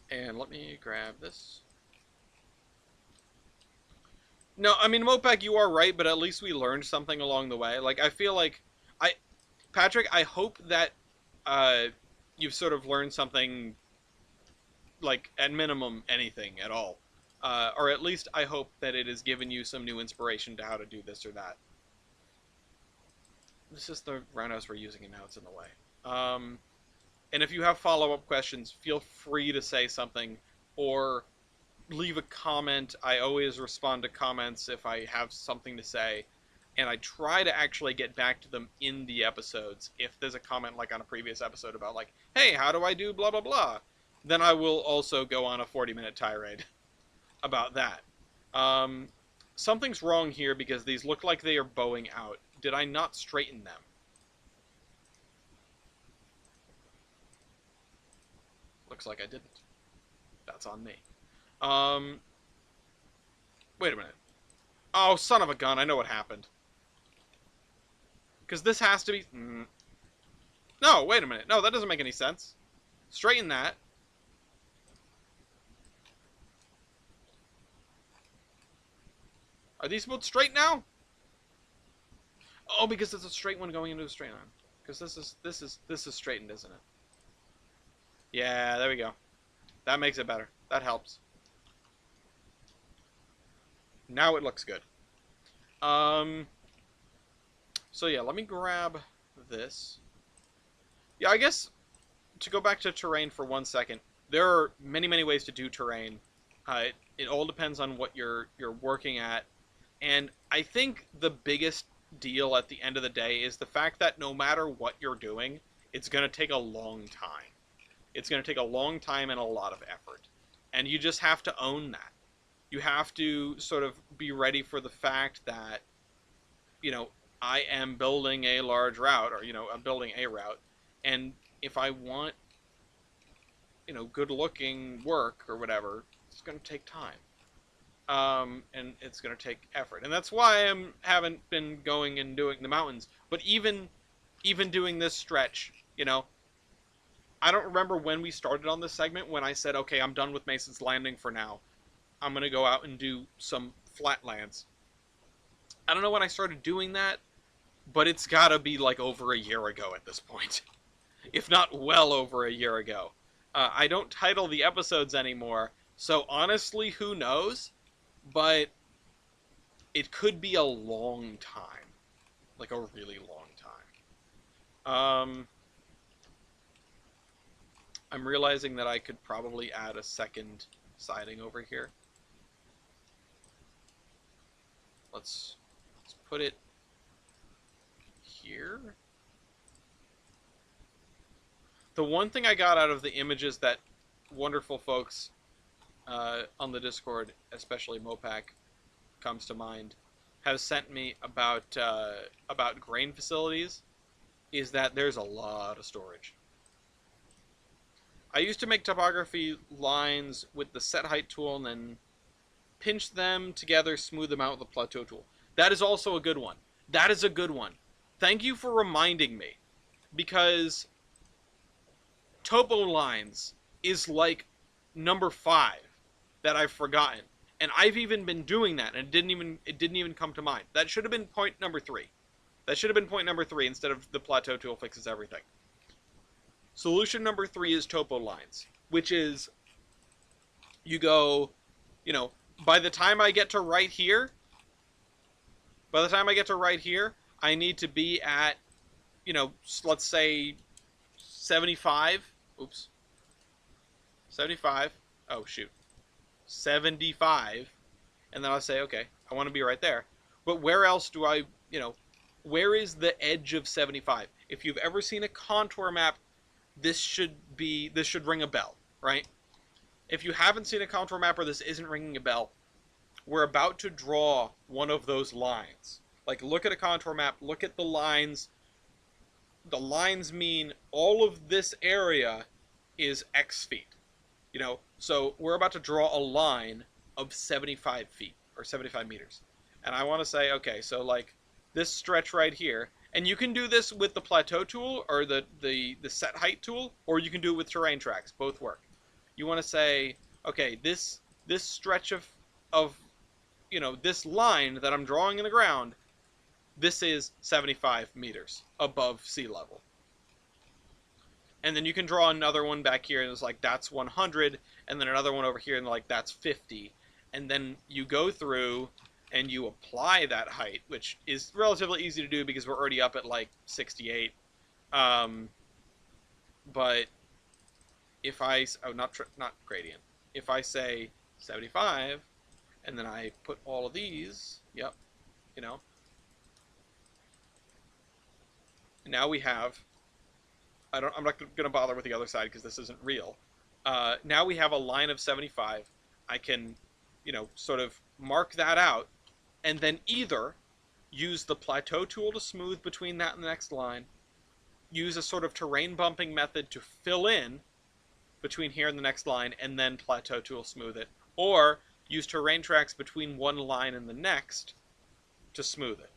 And let me grab this. No, I mean, Mopac, you are right, but at least we learned something along the way. Like, I feel like... Patrick, I hope that you've sort of learned something, like, at minimum, anything at all. Or at least I hope that it has given you some new inspiration to how to do this or that. This is the roundhouse we're using, and now it's in the way. And if you have follow-up questions, feel free to say something, or leave a comment. I always respond to comments if I have something to say, and I try to actually get back to them in the episodes. If there's a comment, like on a previous episode, about like, hey, how do I do blah blah blah, then I will also go on a 40-minute tirade about that. Something's wrong here because these look like they are bowing out. Did I not straighten them? Looks like I didn't. That's on me. Wait a minute. Oh, son of a gun, I know what happened. Because this has to be... No, wait a minute. No, that doesn't make any sense. Straighten that. Are these both straight now? Oh, because it's a straight one going into a straight line. Because this is straightened, isn't it? Yeah, there we go. That makes it better. That helps. Now it looks good. So yeah, let me grab this. Yeah, I guess to go back to terrain for 1 second, there are many, many ways to do terrain. It all depends on what you're working at. And I think the biggest deal at the end of the day is the fact that no matter what you're doing, it's going to take a long time. It's going to take a long time and a lot of effort. And you just have to own that. You have to sort of be ready for the fact that, you know, I am building a large route, or, you know, I'm building a route. And if I want, you know, good looking work or whatever, it's going to take time. And it's going to take effort. And that's why I haven't been going and doing the mountains. But even doing this stretch, you know, I don't remember when we started on this segment when I said, okay, I'm done with Mason's Landing for now. I'm going to go out and do some flatlands. I don't know when I started doing that, but it's got to be like over a year ago at this point. If not well over a year ago. I don't title the episodes anymore, so honestly, who knows? But it could be a long time. Like a really long time. I'm realizing that I could probably add a second siding over here. Let's put it here. The one thing I got out of the images that wonderful folks on the Discord, especially Mopac, comes to mind, have sent me about grain facilities, is that there's a lot of storage. I used to make topography lines with the set height tool and then pinch them together, smooth them out with the plateau tool. That is also a good one. That is a good one. Thank you for reminding me, because topo lines is like number 5 that I've forgotten, and I've even been doing that, and it didn't even come to mind. That should have been point number 3. That should have been point number 3 instead of the plateau tool fixes everything. Solution number 3 is topo lines, which is you go, you know, by the time I get to right here, I need to be at, you know, let's say 75. Oops. 75. Oh, shoot. 75. And then I'll say, okay, I want to be right there. But where else do I, you know, where is the edge of 75? If you've ever seen a contour map, this should ring a bell, right? If you haven't seen a contour map or this isn't ringing a bell, we're about to draw one of those lines. Like, look at a contour map, look at the lines. The lines mean all of this area is X feet. You know, so we're about to draw a line of 75 feet or 75 meters. And I want to say, okay, so like this stretch right here, and you can do this with the plateau tool or the set height tool, or you can do it with terrain tracks. Both work. You want to say, okay, this stretch of you know, this line that I'm drawing in the ground, this is 75 meters above sea level. And then you can draw another one back here, and it's like, that's 100, and then another one over here, and like, that's 50. And then you go through, and you apply that height, which is relatively easy to do because we're already up at, like, 68. But if I... Oh, not gradient. If I say 75, and then I put all of these, yep, you know. And now we have... I'm not going to bother with the other side because this isn't real. Now we have a line of 75. I can, you know, sort of mark that out, and then either use the plateau tool to smooth between that and the next line, use a sort of terrain bumping method to fill in between here and the next line, and then plateau tool smooth it, or use terrain tracks between one line and the next to smooth it.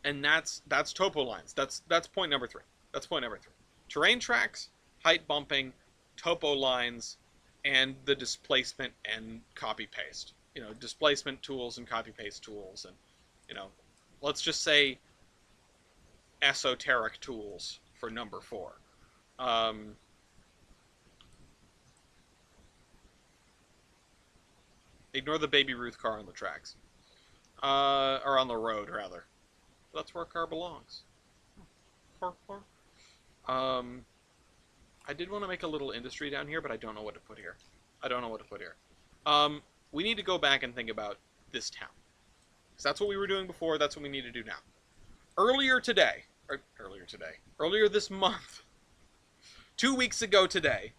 And that's topo lines. That's point number 3. That's point number 3. Terrain tracks, height bumping, topo lines, and the displacement and copy paste. You know, displacement tools and copy paste tools, and, you know, let's just say esoteric tools for number 4. Ignore the Baby Ruth car on the tracks. Or on the road, rather. That's where a car belongs. I did want to make a little industry down here, but I don't know what to put here. We need to go back and think about this town. Because that's what we were doing before, that's what we need to do now. Earlier this month, 2 weeks ago today,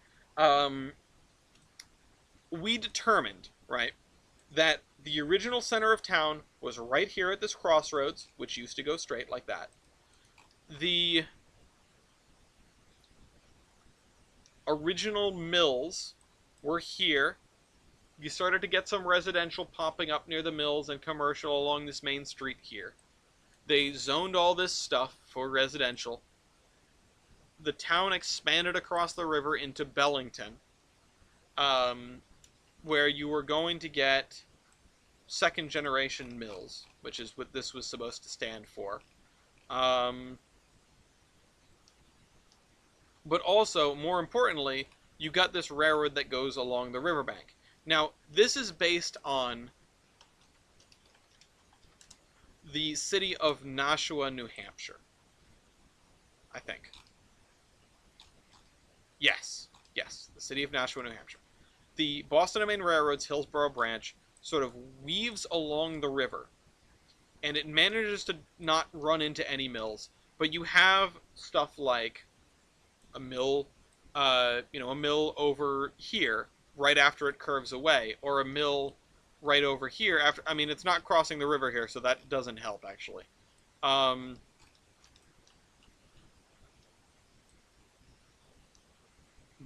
we determined, right, that the original center of town was right here at this crossroads, which used to go straight like that. The original mills were here. You started to get some residential popping up near the mills and commercial along this main street here. They zoned all this stuff for residential. The town expanded across the river into Bellington, where you were going to get second generation mills, which is what this was supposed to stand for. But also, more importantly, you got this railroad that goes along the riverbank. Now, this is based on the city of Nashua, New Hampshire. I think. Yes, the city of Nashua, New Hampshire. The Boston and Maine Railroad's Hillsborough branch sort of weaves along the river, and it manages to not run into any mills, but you have stuff like a mill, a mill over here right after it curves away, or a mill right over here after. I mean, it's not crossing the river here, so that doesn't help actually.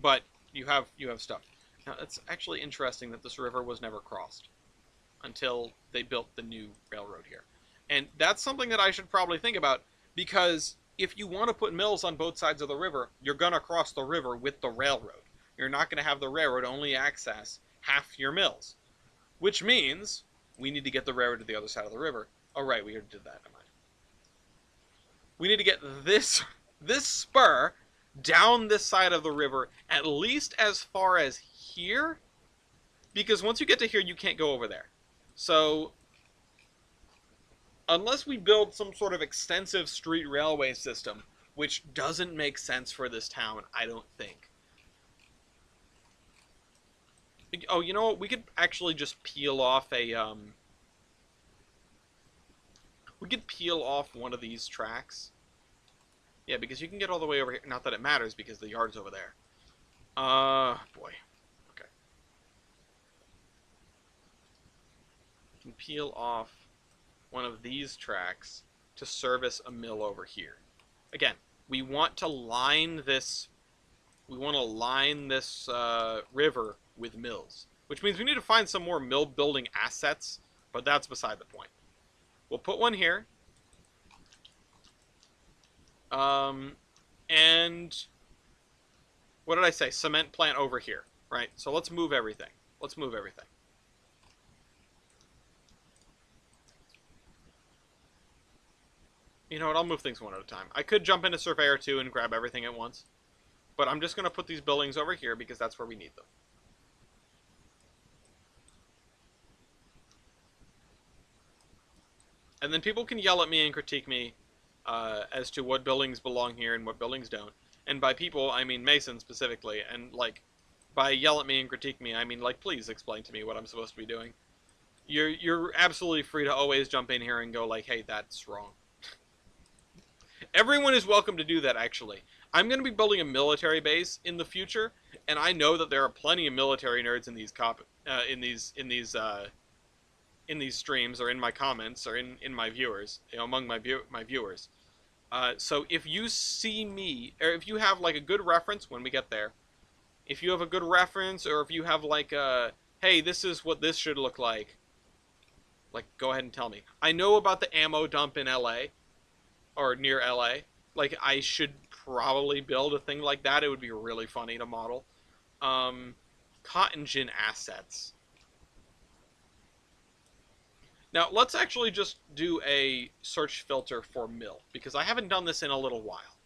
But you have stuff. Now, it's actually interesting that this river was never crossed until they built the new railroad here. And that's something that I should probably think about, because if you want to put mills on both sides of the river, you're going to cross the river with the railroad. You're not going to have the railroad only access half your mills. Which means we need to get the railroad to the other side of the river. Oh, right, we already did that. Never mind. We need to get this spur down this side of the river at least as far as here, because once you get to here, you can't go over there. So, unless we build some sort of extensive street railway system, which doesn't make sense for this town, I don't think. Oh, you know what? We could actually just peel off we could peel off one of these tracks. Yeah, because you can get all the way over here. Not that it matters, because the yard's over there. Boy. Okay. You can peel off one of these tracks to service a mill over here. Again, we want to line this. We want to line this river with mills, which means we need to find some more mill building assets. But that's beside the point. We'll put one here. And what did I say? Cement plant over here, right? So let's move everything. Let's move everything. You know what? I'll move things one at a time. I could jump into Surveyor 2 and grab everything at once. But I'm just going to put these buildings over here because that's where we need them. And then people can yell at me and critique me as to what buildings belong here and what buildings don't. And by people, I mean Mason specifically. And, like, by yell at me and critique me, I mean, like, please explain to me what I'm supposed to be doing. You're absolutely free to always jump in here and go, like, hey, that's wrong. Everyone is welcome to do that, actually. I'm going to be building a military base in the future, and I know that there are plenty of military nerds in these streams, or in my comments, or in my viewers, you know, among my viewers. So if you see me, or if you have like a good reference when we get there, if you have a good reference, or if you have like a, hey, this is what this should look like, go ahead and tell me. I know about the ammo dump in LA, or near LA. Like, I should probably build a thing like that. It would be really funny to model. Cotton gin assets. Now, let's actually just do a search filter for mill, because I haven't done this in a little while.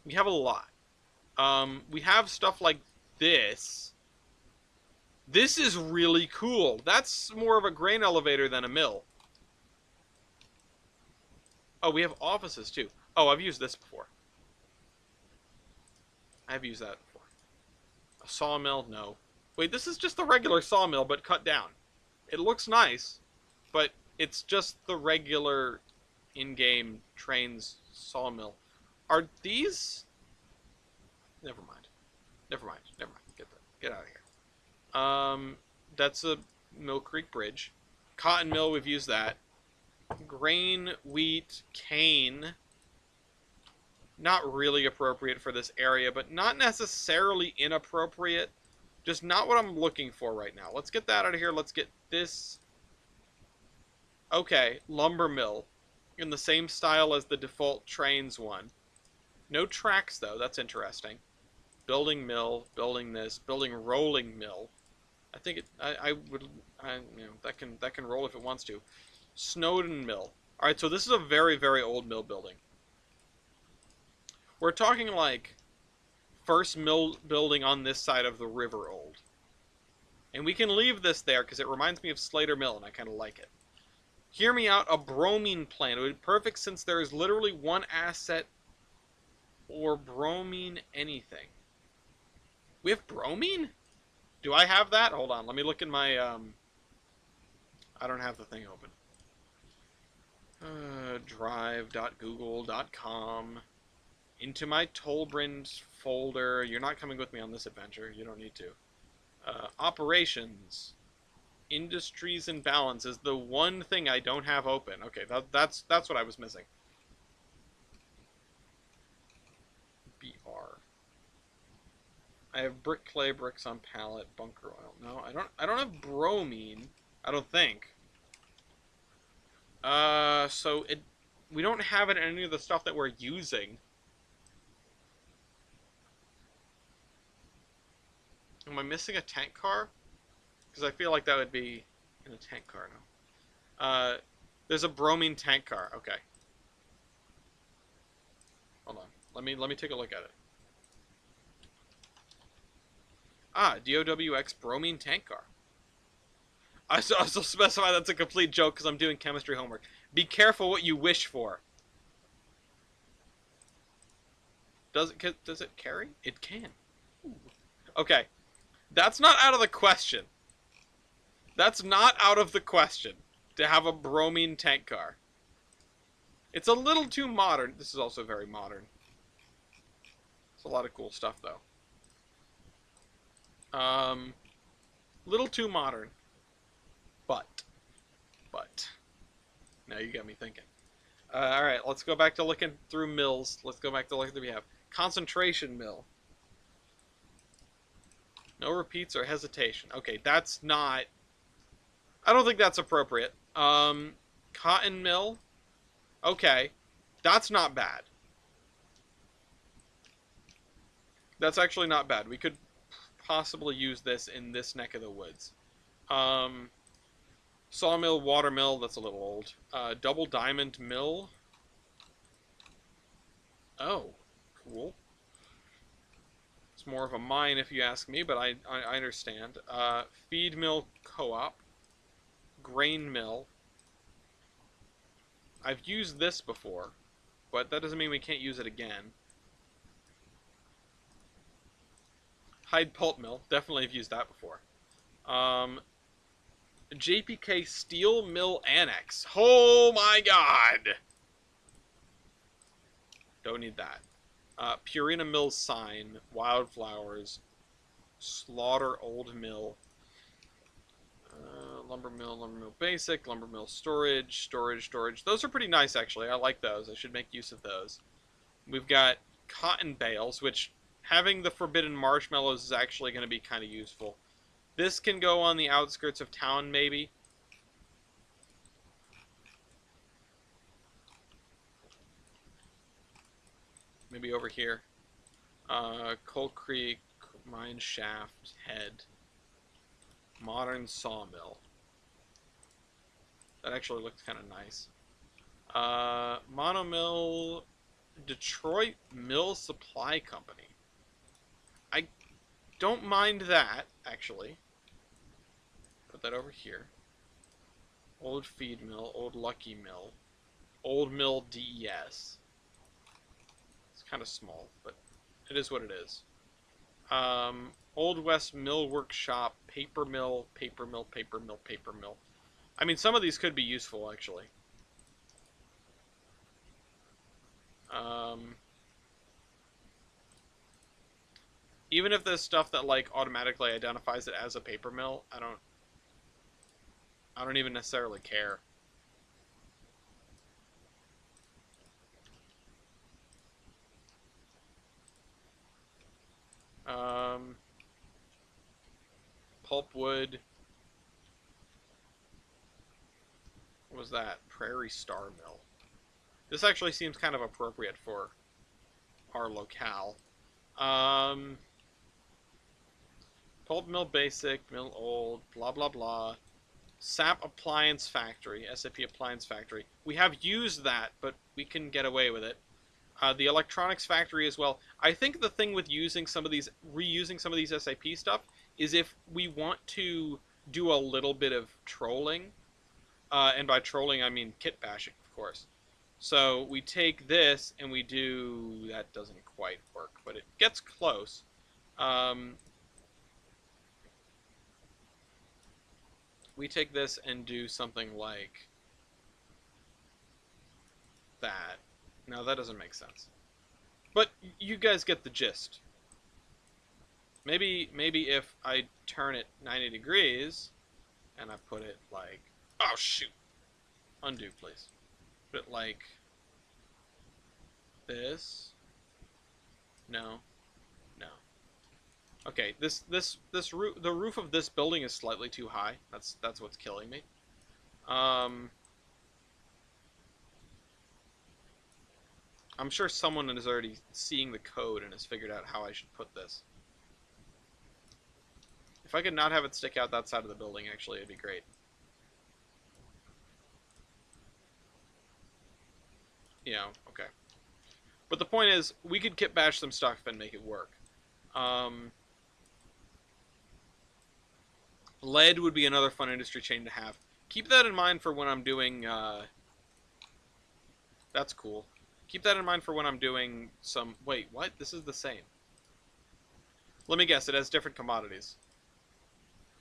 We have a lot. We have stuff like this. This is really cool. That's more of a grain elevator than a mill. Oh, we have offices, too. Oh, I've used this before. I've used that before. A sawmill? No. Wait, this is just the regular sawmill, but cut down. It looks nice, but it's just the regular in-game Trainz sawmill. Are these... Never mind. Never mind. Never mind. Get out of here. That's a Mill Creek Bridge. Cotton mill, we've used that. Grain, wheat, cane. Not really appropriate for this area, but not necessarily inappropriate. Just not what I'm looking for right now. Let's get that out of here. Let's get this. Okay, lumber mill. In the same style as the default Trainz one. No tracks, though. That's interesting. Building mill, building this, building rolling mill. I think it. You know, that can roll if it wants to. Snowden mill. All right, so this is a very, very old mill building. We're talking like first mill building on this side of the river old. And we can leave this there because it reminds me of Slater Mill and I kind of like it. Hear me out, a bromine plant. It would be perfect since there is literally one asset or bromine anything. We have bromine? Do I have that? Hold on, let me look in my, I don't have the thing open. Drive.google.com. Into my Tolbrand folder. You're not coming with me on this adventure. You don't need to. Operations. Industries and balance is the one thing I don't have open. Okay, that's what I was missing. BR. I have brick, clay, bricks on pallet, bunker oil. No, I don't have bromine. I don't think. So we don't have it in any of the stuff that we're using. Am I missing a tank car? Because I feel like that would be in a tank car now. There's a bromine tank car. Okay. Hold on. Let me take a look at it. Ah, DOWX bromine tank car. I also specify that's a complete joke because I'm doing chemistry homework. Be careful what you wish for. Does it carry? It can. Ooh. Okay. That's not out of the question. That's not out of the question to have a bromine tank car. It's a little too modern. This is also very modern. It's a lot of cool stuff, though. Little too modern. But. Now you got me thinking. Alright, let's go back to looking through mills. Let's go back to looking through we have. Concentration mill. No repeats or hesitation. Okay, that's not... I don't think that's appropriate. Cotton mill. Okay. That's not bad. That's actually not bad. We could possibly use this in this neck of the woods. Sawmill, watermill, that's a little old. Double diamond mill. Oh, cool. It's more of a mine if you ask me, but I understand. Feed mill co-op. Grain mill. I've used this before, but that doesn't mean we can't use it again. Hide pulp mill. Definitely have used that before. JPK Steel Mill Annex. Oh my god! Don't need that. Purina Mill Sign. Wildflowers. Slaughter Old Mill. Lumber Mill Basic. Lumber Mill Storage. Storage. Those are pretty nice, actually. I like those. I should make use of those. We've got cotton bales, which having the forbidden marshmallows is actually going to be kind of useful. This can go on the outskirts of town, maybe. Maybe over here. Coal Creek, mine shaft, head. Modern sawmill. That actually looks kind of nice. Monomill, Detroit Mill Supply Company. I don't mind that, actually. Put that over here. Old Feed Mill, Old Lucky Mill, Old Mill DES. It's kind of small, but it is what it is. Old West Mill Workshop, Paper Mill. I mean, some of these could be useful, actually. Even if there's stuff that, like, automatically identifies it as a paper mill, I don't even necessarily care. Pulpwood. What was that? Prairie Star Mill. This actually seems kind of appropriate for our locale. Pulp Mill Basic, Mill Old, blah blah blah. SAP Appliance Factory, SAP Appliance Factory. We have used that, but we can get away with it. The Electronics Factory as well. I think the thing with using some of these, reusing some of these SAP stuff, is if we want to do a little bit of trolling, and by trolling I mean kitbashing, of course. So we take this and we do, that doesn't quite work, but it gets close. We take this and do something like that. No, that doesn't make sense. But you guys get the gist. Maybe if I turn it 90 degrees and I put it like, oh shoot, undo please. Put it like this. No. Okay, the roof of this building is slightly too high. That's what's killing me. I'm sure someone is already seeing the code and has figured out how I should put this. If I could not have it stick out that side of the building, actually, it'd be great. okay. But the point is, we could kit bash some stuff and make it work. Lead would be another fun industry chain to have. Keep that in mind for when I'm doing, that's cool. Keep that in mind for when I'm doing some, wait, what? This is the same. Let me guess, it has different commodities.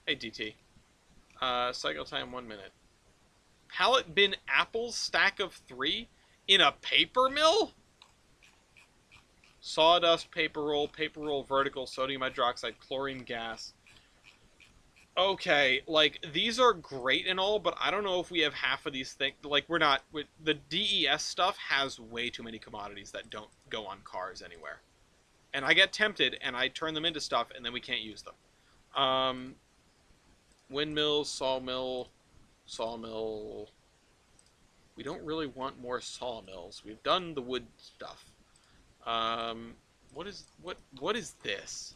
Hey, DT. Cycle time 1 minute. Pallet bin apples, stack of 3 in a paper mill? Sawdust, paper roll, vertical, sodium hydroxide, chlorine gas. Okay, like, these are great and all, but I don't know if we have half of these things. Like, we're not... The DES stuff has way too many commodities that don't go on cars anywhere. And I get tempted, and I turn them into stuff, and then we can't use them. Windmills, sawmill... We don't really want more sawmills. We've done the wood stuff. What is this?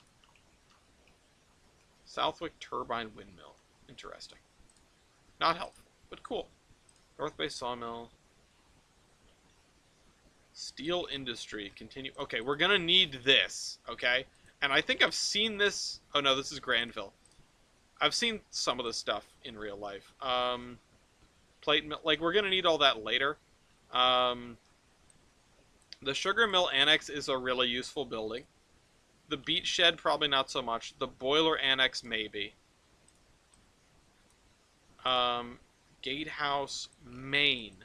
Southwick turbine windmill. Interesting. Not helpful, but cool. North Bay sawmill. Steel industry. Continue. Okay, we're gonna need this, okay? And I think I've seen this... Oh no, this is Granville. I've seen some of this stuff in real life. Plate mill... Like, we're gonna need all that later. The sugar mill annex is a really useful building. The beet shed, probably not so much. The boiler annex, maybe. Gatehouse, Maine.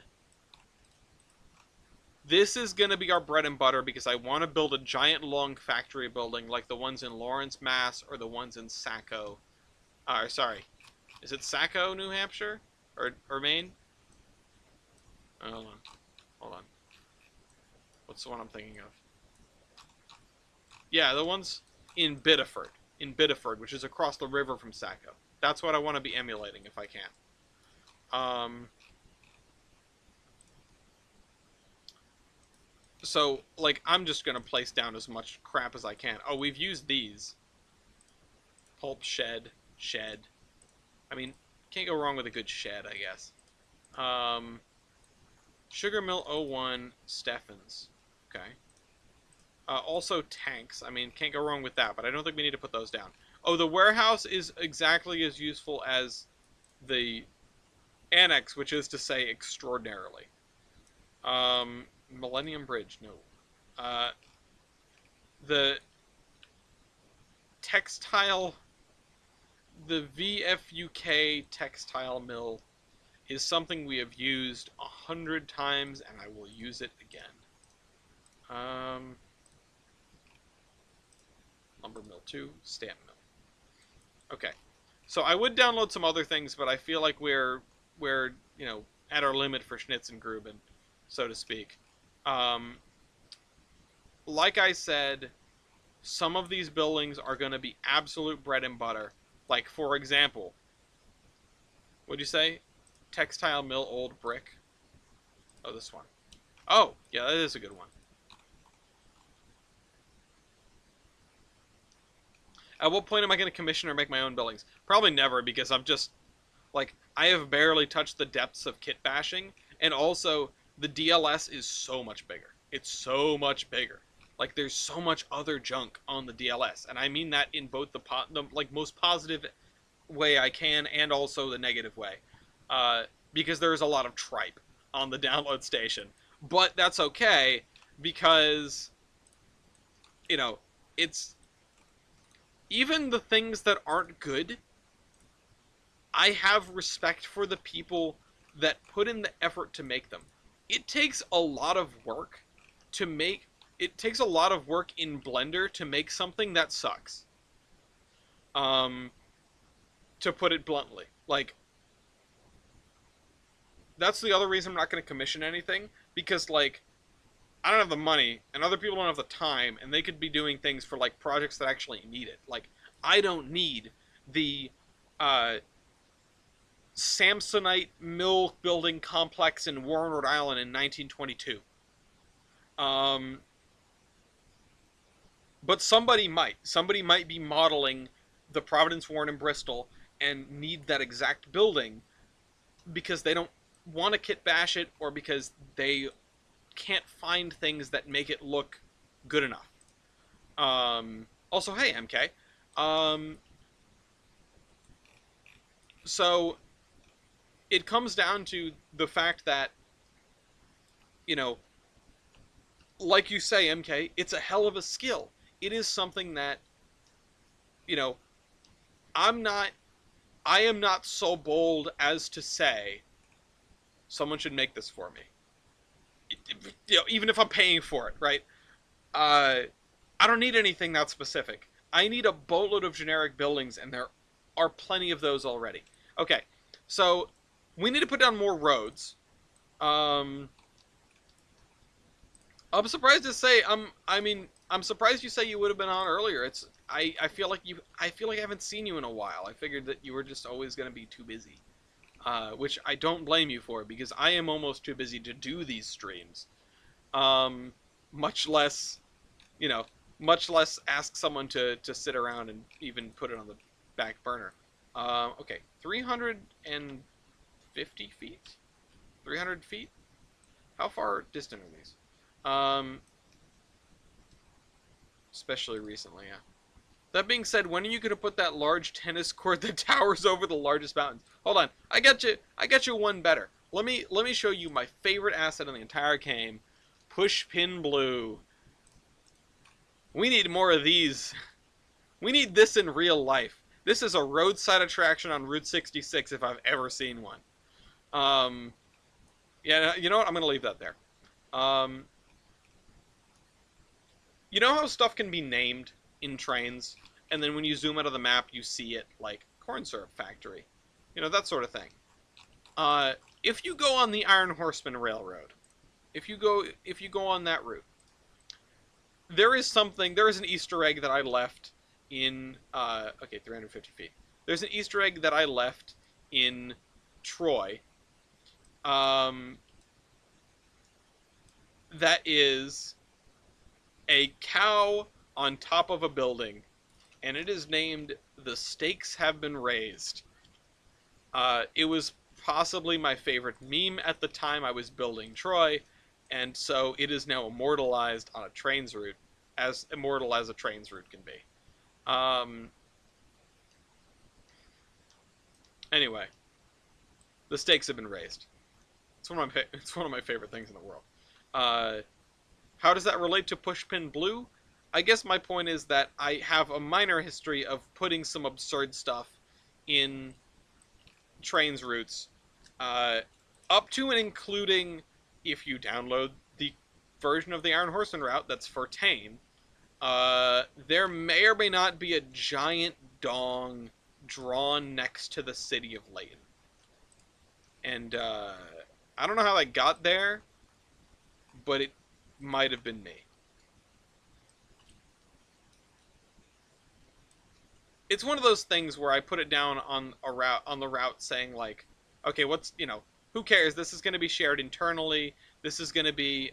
This is going to be our bread and butter because I want to build a giant long factory building like the ones in Lawrence, Mass, or the ones in Saco. Sorry. Is it Saco, New Hampshire? Or Maine? Oh, hold on. What's the one I'm thinking of? Yeah, the ones in Biddeford. In Biddeford, which is across the river from Saco. That's what I want to be emulating if I can. So, like, I'm just going to place down as much crap as I can. Oh, we've used these. Pulp shed. I mean, can't go wrong with a good shed, I guess. Sugar Mill 01, Steffens. Okay. Also tanks. I mean, can't go wrong with that, but I don't think we need to put those down. Oh, the warehouse is exactly as useful as the annex, which is to say extraordinarily. Millennium Bridge, no. The textile, the VFUK textile mill is something we have used 100 times, and I will use it again. Lumber mill 2, stamp mill. Okay, so I would download some other things, but I feel like we're you know, at our limit for Schnitzengruben, so to speak. Like I said, some of these buildings are going to be absolute bread and butter. Like, for example, what'd you say? Textile mill old brick. Oh, this one. Oh, yeah, that is a good one. At what point am I going to commission or make my own buildings? Probably never, because I'm just, like, I have barely touched the depths of kitbashing, and also, the DLS is so much bigger. It's so much bigger. Like, there's so much other junk on the DLS, and I mean that in both the like, most positive way I can, and also the negative way. Because there's a lot of tripe on the download station. But that's okay, because, you know, it's... Even the things that aren't good, I have respect for the people that put in the effort to make them. It takes a lot of work to make... It takes a lot of work in Blender to make something that sucks. To put it bluntly. Like, that's the other reason I'm not going to commission anything. Because, like, I don't have the money, and other people don't have the time, and they could be doing things for, like, projects that actually need it. Like, I don't need the Samsonite mill building complex in Warren, Rhode Island in 1922. But somebody might. Somebody might be modeling the Providence, Warren, and Bristol and need that exact building because they don't want to kit bash it or because they can't find things that make it look good enough. Also, hey, MK. So it comes down to the fact that, you know, like you say, MK, it's a hell of a skill. It is something that, you know, I'm not, I am not so bold as to say someone should make this for me. You know, even if I'm paying for it, right? I don't need anything that specific. I need a boatload of generic buildings, and there are plenty of those already. Okay, so we need to put down more roads. I'm surprised to say I'm surprised you say you would have been on earlier. I feel like I haven't seen you in a while. I figured that you were just always going to be too busy. Which I don't blame you for, because I am almost too busy to do these streams. Much less, you know, much less ask someone to sit around and even put it on the back burner. Okay, 350 feet? 300 feet? How far distant are these? Especially recently, yeah. That being said, when are you going to put that large tennis court that towers over the largest mountains? Hold on, I got you one better. Let me show you my favorite asset in the entire game, Pushpin Blue. We need more of these. We need this in real life. This is a roadside attraction on Route 66 if I've ever seen one. Yeah, you know what? I'm going to leave that there. You know how stuff can be named in Trainz, and then when you zoom out of the map, you see it like corn syrup factory. You know, that sort of thing. If you go on the Iron Horseman Railroad, if you go on that route, there is an Easter egg that I left in, okay, 350 feet. There's an Easter egg that I left in Troy, that is a cow on top of a building, and it is named "The Stakes Have Been Raised." It was possibly my favorite meme at the time I was building Troy, and so it is now immortalized on a Trainz route, as immortal as a Trainz route can be. Anyway, the stakes have been raised. It's one of my favorite things in the world. How does that relate to Pushpin Blue? I guess my point is that I have a minor history of putting some absurd stuff in Trainz routes, up to and including, if you download the version of the Iron Horseman route that's for Tane, there may or may not be a giant dong drawn next to the city of Layton. And I don't know how that got there, but it might have been me. It's one of those things where I put it down on the route saying like, okay, what's, you know, who cares? This is going to be shared internally. This is going to be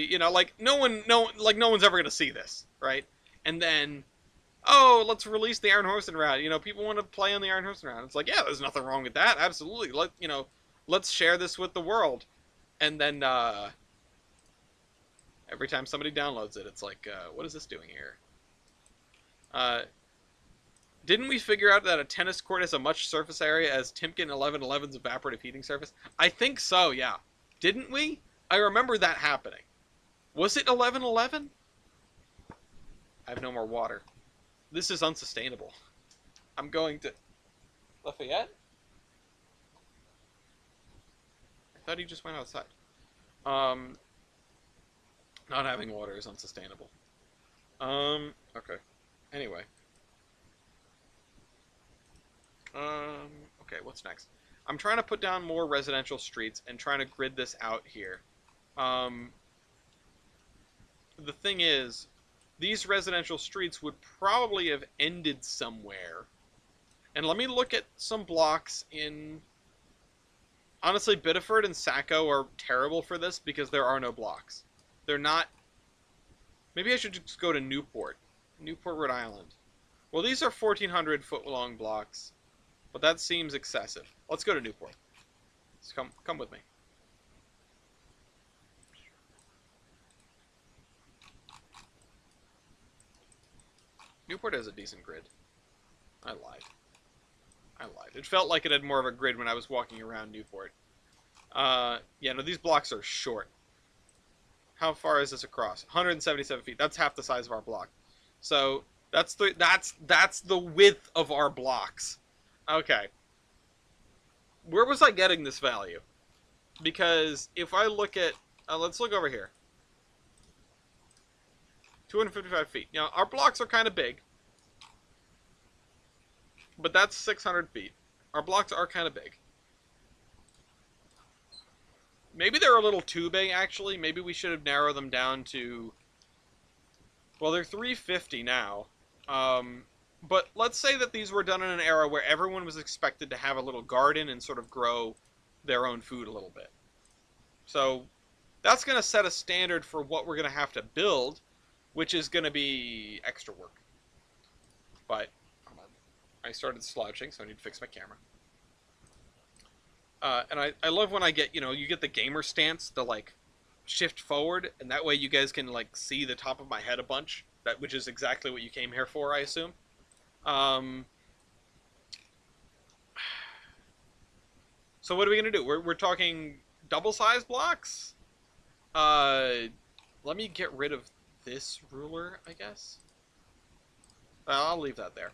you know, like no one's ever going to see this, right? And then, oh, let's release the Iron Horseman route. You know, people want to play on the Iron Horseman route. It's like, yeah, there's nothing wrong with that. Absolutely. Let's share this with the world. And then every time somebody downloads it, it's like, what is this doing here? Didn't we figure out that a tennis court has a much surface area as Timken 1111's evaporative heating surface? I think so, yeah. Didn't we? I remember that happening. Was it 1111? I have no more water. This is unsustainable. I'm going to... Lafayette? I thought he just went outside. Not having water is unsustainable. Okay. Anyway. Okay, what's next? I'm trying to put down more residential streets and trying to grid this out here. The thing is, these residential streets would probably have ended somewhere. And let me look at some blocks in... Honestly, Biddeford and Saco are terrible for this because there are no blocks. They're not... Maybe I should just go to Newport. Newport, Rhode Island. Well, these are 1,400 foot long blocks, but that seems excessive. Let's go to Newport. Come with me. Newport has a decent grid. I lied. I lied. It felt like it had more of a grid when I was walking around Newport. Yeah, no, these blocks are short. How far is this across? 177 feet. That's half the size of our block. So that's the width of our blocks. Okay. Where was I getting this value? Because if I look at, let's look over here. 255 feet. Now our blocks are kind of big, but that's 600 feet. Our blocks are kind of big. Maybe they're a little too big, actually. Maybe we should have narrowed them down to... Well, they're 350 now. But let's say that these were done in an era where everyone was expected to have a little garden and sort of grow their own food a little bit. So that's going to set a standard for what we're going to have to build, which is going to be extra work. But hold on. I started slouching, so I need to fix my camera. And I love when I get, you get the gamer stance, the, like, shift forward, and that way you guys can, like, see the top of my head a bunch, which is exactly what you came here for, I assume. So what are we going to do? We're talking double-sized blocks? Let me get rid of this ruler, I guess. I'll leave that there.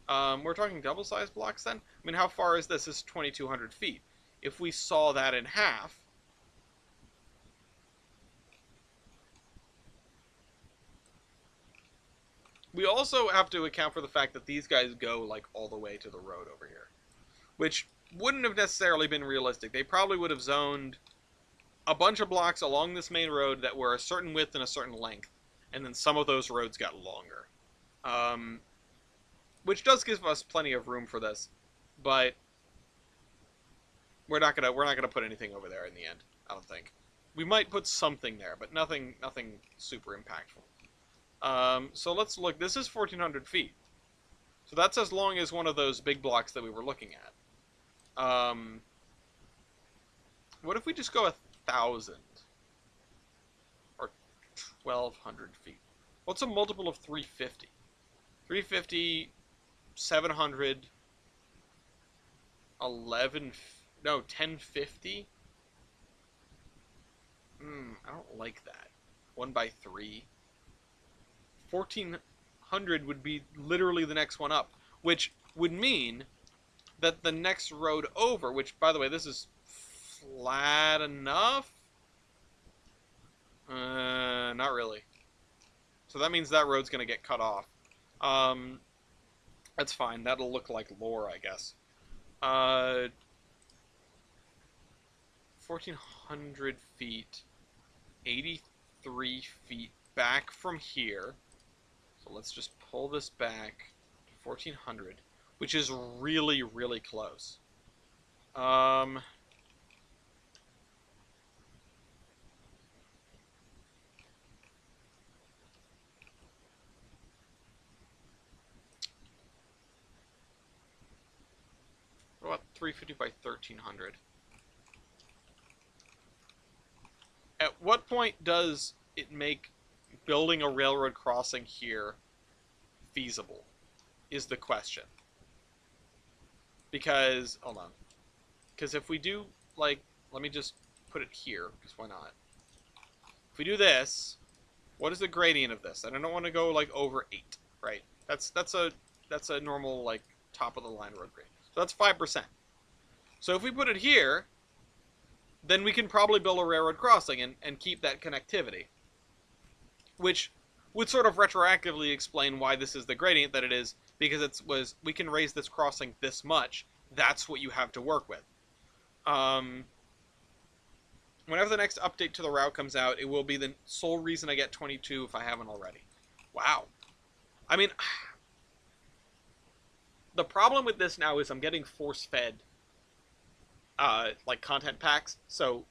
We're talking double-sized blocks, then? I mean, how far is this? This is 2,200 feet. If we saw that in half, we also have to account for the fact that these guys go, like, all the way to the road over here, which wouldn't have necessarily been realistic. They probably would have zoned a bunch of blocks along this main road that were a certain width and a certain length, and then some of those roads got longer, which does give us plenty of room for this, but we're not gonna put anything over there in the end. I don't think. We might put something there, but nothing super impactful. So let's look. This is 1,400 feet, so that's as long as one of those big blocks that we were looking at. What if we just go 1,000 or 1,200 feet? What's a multiple of 350? 350, 700, 1050. I don't like that. 1 by 3. 1,400 would be literally the next one up, which would mean that the next road over, which, by the way, this is flat enough? Not really. So that means that road's going to get cut off. That's fine. That'll look like lore, I guess. 1,400 feet, 83 feet back from here. So let's just pull this back to 1,400, which is really, really close. What about 350 by 1,300? At what point does it make building a railroad crossing here feasible, is the question. Because, hold on. Because if we do, like, let me just put it here, because why not? If we do this, what is the gradient of this? And I don't want to go, like, over 8, right? That's a normal, like, top-of-the-line road grade. So that's 5%. So if we put it here, then we can probably build a railroad crossing and keep that connectivity. Which would sort of retroactively explain why this is the gradient that it is, because we can raise this crossing this much. That's what you have to work with. Whenever the next update to the route comes out, it will be the sole reason I get 22 if I haven't already. Wow. I mean, the problem with this now is I'm getting force-fed, like, content packs, so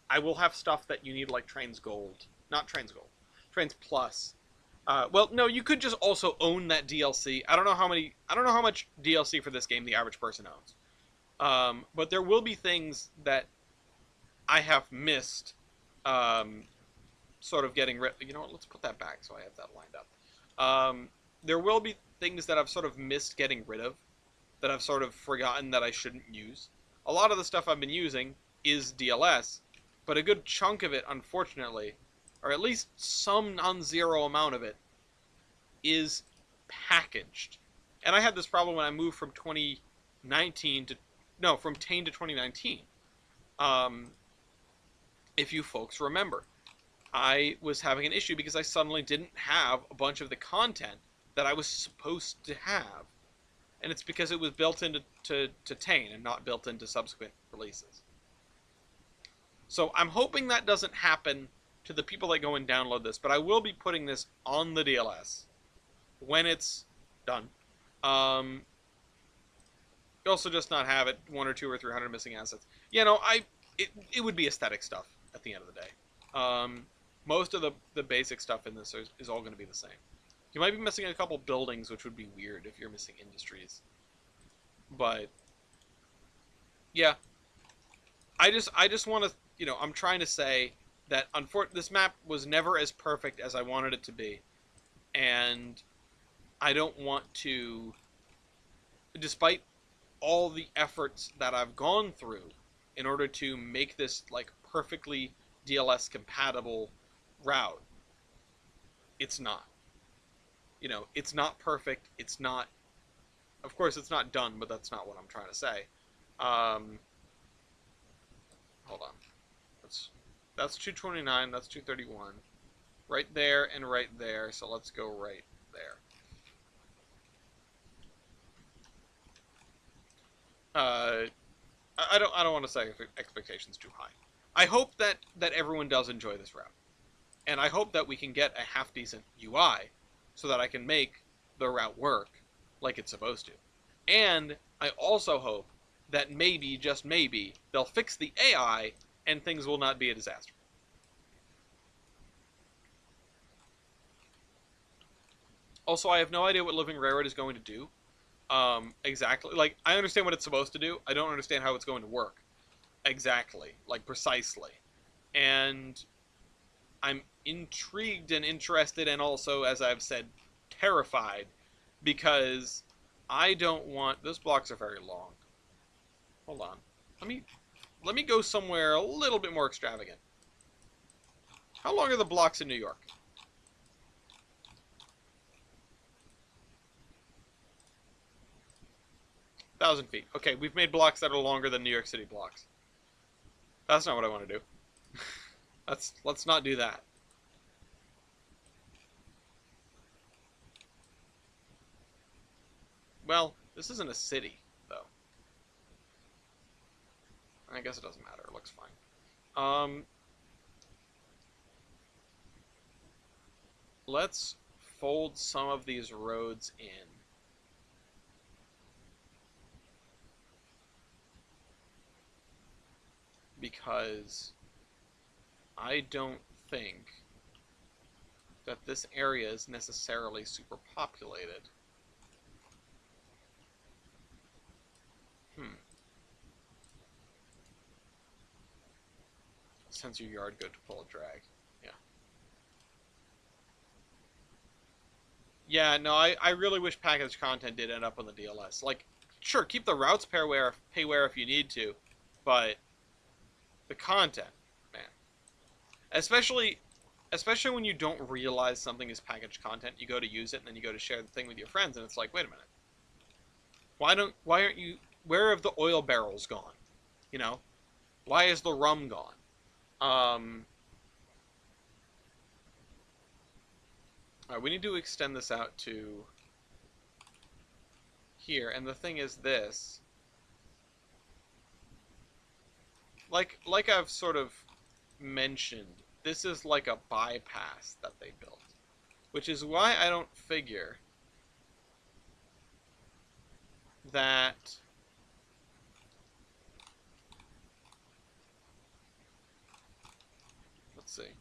I will have stuff that you need, like Trainz Gold. Not Trainz Gold. Trainz Plus. Well, no, you could just also own that DLC. I don't know how much DLC for this game the average person owns. But there will be things that I have missed, sort of getting rid... You know what, let's put that back so I have that lined up. there will be things that I've sort of missed getting rid of, that I've sort of forgotten that I shouldn't use. A lot of the stuff I've been using is DLS, but a good chunk of it, unfortunately, or at least some non-zero amount of it, is packaged. And I had this problem when I moved from 2019 to, no, from Tane to 2019. If you folks remember, I was having an issue because I suddenly didn't have a bunch of the content that I was supposed to have. And it's because it was built into Tane and not built into subsequent releases. So I'm hoping that doesn't happen to the people that go and download this, but I will be putting this on the DLS when it's done. You also just not have it 1 or 2 or 300 missing assets. You know, it would be aesthetic stuff at the end of the day. Most of the basic stuff in this is all going to be the same. You might be missing a couple buildings, which would be weird if you're missing industries. But yeah, I just want to, you know, I'm trying to say that this map was never as perfect as I wanted it to be, and I don't want to, despite all the efforts that I've gone through in order to make this like perfectly DLS compatible route, it's not. You know, it's not perfect. It's not, of course, it's not done, but that's not what I'm trying to say. Hold on. That's 229. That's 231. Right there and right there. So let's go right there. I don't want to say expectations too high. I hope that everyone does enjoy this route, and I hope that we can get a half decent UI so that I can make the route work like it's supposed to. And I also hope that maybe, just maybe, they'll fix the AI and things will not be a disaster. Also, I have no idea what Living Railroad is going to do. Exactly. Like, I understand what it's supposed to do. I don't understand how it's going to work. Exactly. Like, precisely. And I'm intrigued and interested and also, as I've said, terrified, because I don't want... Those blocks are very long. Hold on. Let me go somewhere a little bit more extravagant. How long are the blocks in New York? 1,000 feet. Okay, we've made blocks that are longer than New York City blocks. That's not what I want to do. Let's not do that. Well, this isn't a city, though. I guess it doesn't matter. It looks fine. Let's fold some of these roads in. Because I don't think that this area is necessarily super populated. Sensor yard good to pull a drag. Yeah. Yeah, no, I really wish package content did end up on the DLS. Like, sure, keep the routes payware if you need to, but the content, man. Especially when you don't realize something is packaged content, you go to use it and then you go to share the thing with your friends and it's like, wait a minute. Why aren't you, where have the oil barrels gone? You know? Why is the rum gone? Alright, we need to extend this out to here, and the thing is this. Like I've sort of mentioned, this is like a bypass that they built. Which is why I don't figure that let's see.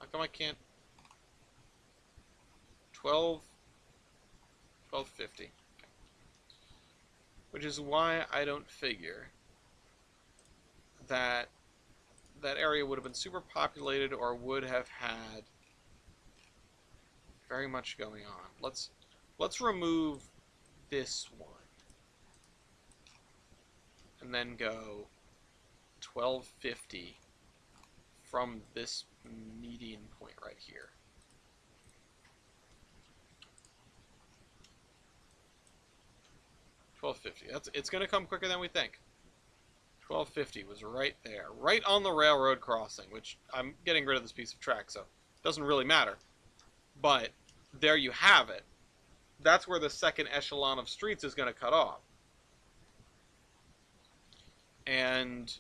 How come I can't 1250. Okay. Which is why I don't figure that area would have been super populated or would have had very much going on. Let's remove this one. And then go 1250 from this median point right here. It's going to come quicker than we think. 1250 was right there, right on the railroad crossing, which I'm getting rid of this piece of track, so it doesn't really matter. But there you have it. That's where the second echelon of streets is going to cut off. And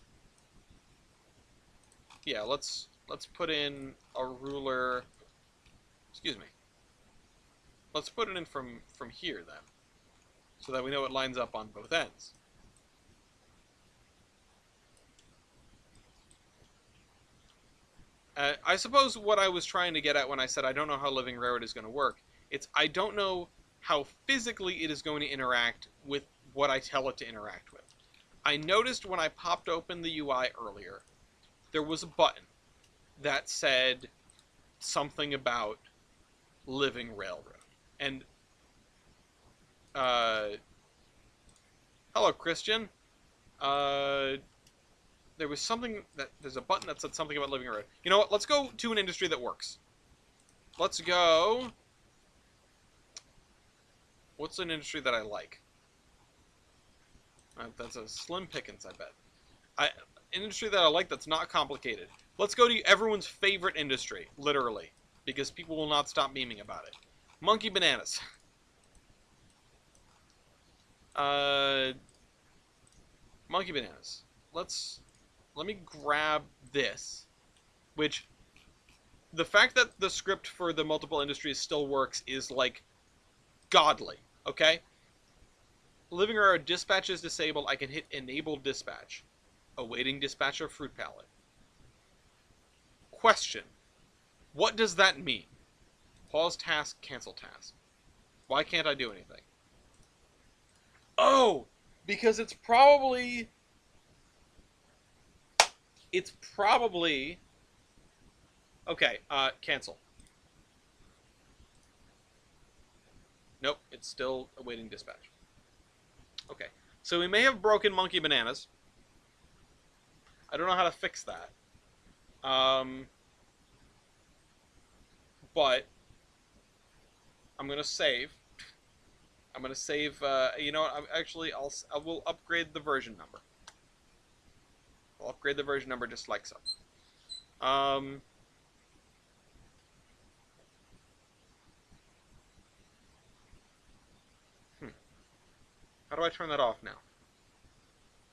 yeah, let's put in a ruler. Excuse me. Let's put it in from here then, so that we know it lines up on both ends. I suppose what I was trying to get at when I said I don't know how Living Railroad is going to work, it's I don't know how physically it is going to interact with what I tell it to interact with. I noticed when I popped open the UI earlier, there was a button that said something about Living Railroad. And, hello, Christian. There was something there's a button that said something about Living Railroad. You know what? Let's go to an industry that works. Let's go. What's an industry that I like? That's a slim pickings, I bet. An industry that I like that's not complicated. Let's go to everyone's favorite industry, literally, because people will not stop memeing about it. Monkey bananas. Monkey bananas. Let me grab this, which the fact that the script for the multiple industries still works is like godly, okay? Living Railroad dispatch is disabled. I can hit enable dispatch. Awaiting dispatch of fruit pallet. Question. What does that mean? Pause task, cancel task. Why can't I do anything? Oh, because it's probably... Okay, cancel. Nope, it's still awaiting dispatch. Okay, so we may have broken Monkey Bananas. I don't know how to fix that. But I'm gonna save. I'm gonna save. You know what? I will upgrade the version number. I'll upgrade the version number just like so. How do I turn that off now?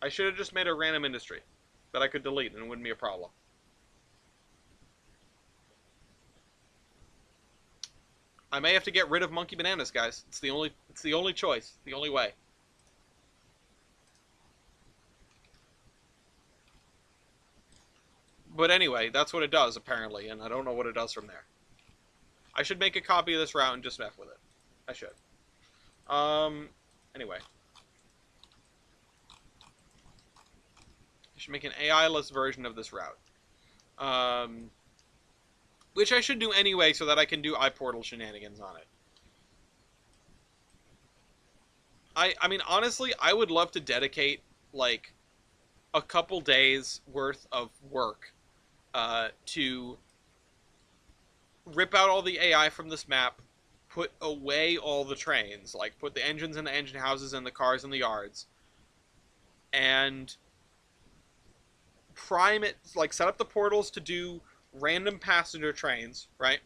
I should have just made a random industry that I could delete and it wouldn't be a problem. I may have to get rid of Monkey Bananas, guys. It's the only choice, the only way. But anyway, that's what it does, apparently, and I don't know what it does from there. I should make a copy of this route and just mess with it. I should. Anyway. I should make an AI-less version of this route. Which I should do anyway, so that I can do iPortal shenanigans on it. I mean, honestly, I would love to dedicate, like, a couple days worth of work to rip out all the AI from this map, put away all the trains, like put the engines in the engine houses and the cars in the yards, and prime it, like set up the portals to do random passenger trains, right?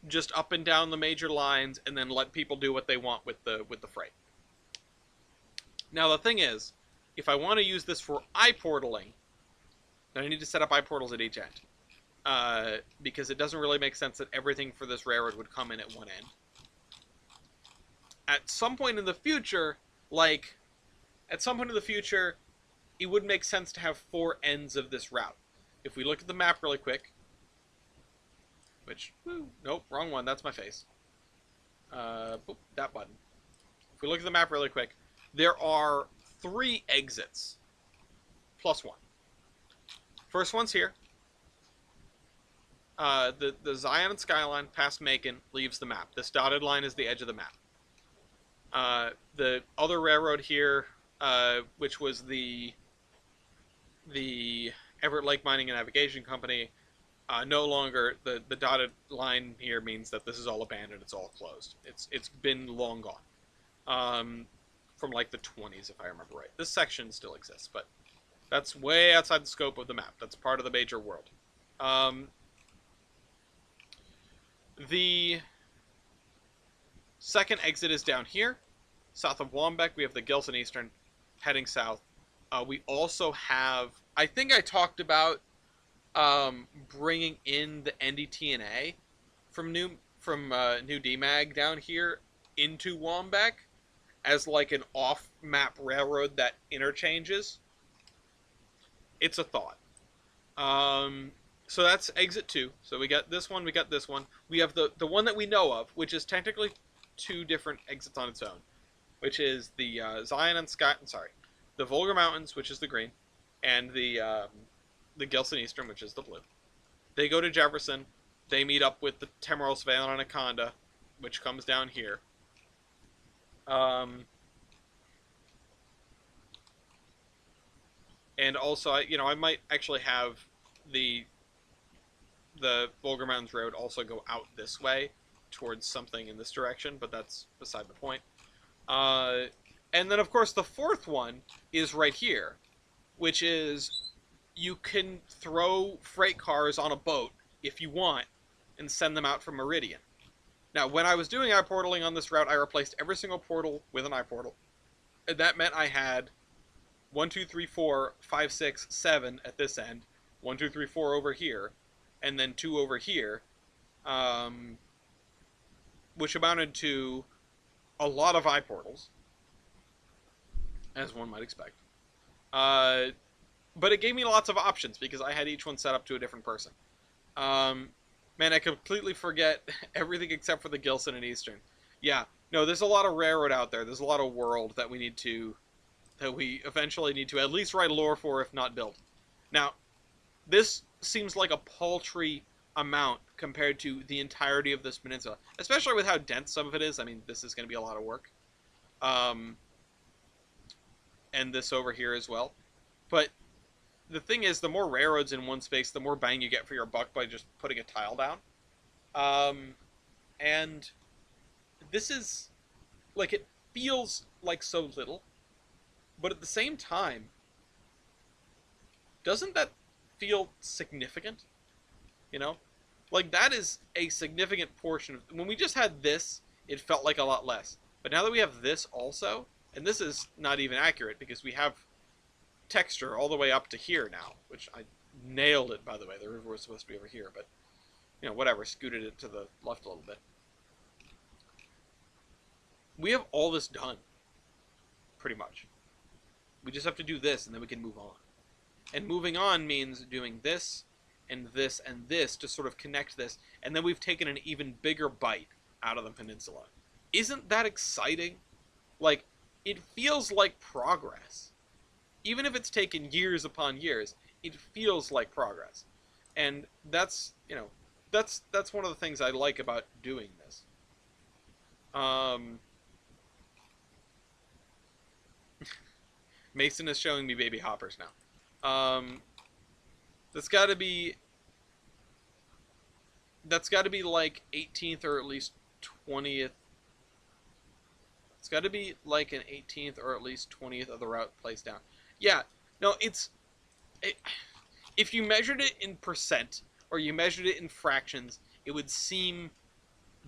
Just up and down the major lines, and then let people do what they want with the freight. Now the thing is, if I want to use this for iPortaling, then I need to set up iPortals at each end. Because it doesn't really make sense that everything for this railroad would come in at one end. At some point in the future, it would make sense to have 4 ends of this route. If we look at the map really quick, nope, wrong one, that's my face. That button. If we look at the map really quick, there are 3 exits, plus 1. First one's here. the Zion skyline past Macon leaves the map. This dotted line is the edge of the map. The other railroad here, which was the Everett Lake Mining and Navigation Company, no longer the dotted line here means that this is all abandoned. It's all closed. It's been long gone. From like the 20s, if I remember right. This section still exists, but that's way outside the scope of the map. That's part of the major world. The second exit is down here, south of Wambeck. We have the Gilson Eastern heading south. We also have, I think I talked about bringing in the NDTNA from New DMAG down here into Wambeck as like an off-map railroad that interchanges. It's a thought. So that's exit 2. So we got this one, we got this one. We have the one that we know of, which is technically 2 different exits on its own, which is the Zion and the Volga Mountains, which is the green, and the Gilson Eastern, which is the blue. They go to Jefferson. They meet up with the Temporal Surveillance Anaconda, which comes down here. And also, I might actually have the Volga Mountains Road also go out this way towards something in this direction, but that's beside the point. And then, of course, the fourth one is right here, which is you can throw freight cars on a boat if you want and send them out from Meridian. Now, when I was doing iPortaling on this route, I replaced every single portal with an iPortal. And that meant I had 1, 2, 3, 4, 5, 6, 7 at this end, 1, 2, 3, 4 over here, and then 2 over here, which amounted to a lot of iPortals, as one might expect. But it gave me lots of options because I had each one set up to a different person. Man, I completely forget everything except for the Gilson and Eastern. Yeah, no, there's a lot of railroad out there. There's a lot of world that we eventually need to at least write lore for, if not build. Now, this seems like a paltry amount compared to the entirety of this peninsula, especially with how dense some of it is. I mean, this is going to be a lot of work. And this over here as well. But the thing is, the more railroads in one space, the more bang you get for your buck by just putting a tile down. And this is, like, it feels like so little, but at the same time, doesn't that feel significant? You know? Like, that is a significant portion of... When we just had this, it felt like a lot less. But now that we have this also, and this is not even accurate because we have texture all the way up to here now, which I nailed it, by the way. The river was supposed to be over here, but, whatever, scooted it to the left a little bit. We have all this done, pretty much. We just have to do this, and then we can move on. And moving on means doing this, and this, and this to sort of connect this, and then we've taken an even bigger bite out of the peninsula. Isn't that exciting? Like, it feels like progress. Even if it's taken years upon years, it feels like progress. And that's, that's one of the things I like about doing this. Mason is showing me baby hoppers now. That's got to be like 18th or at least 20th. It's got to be like an 18th or at least 20th of the route placed down. Yeah, no, if you measured it in percent or you measured it in fractions, it would seem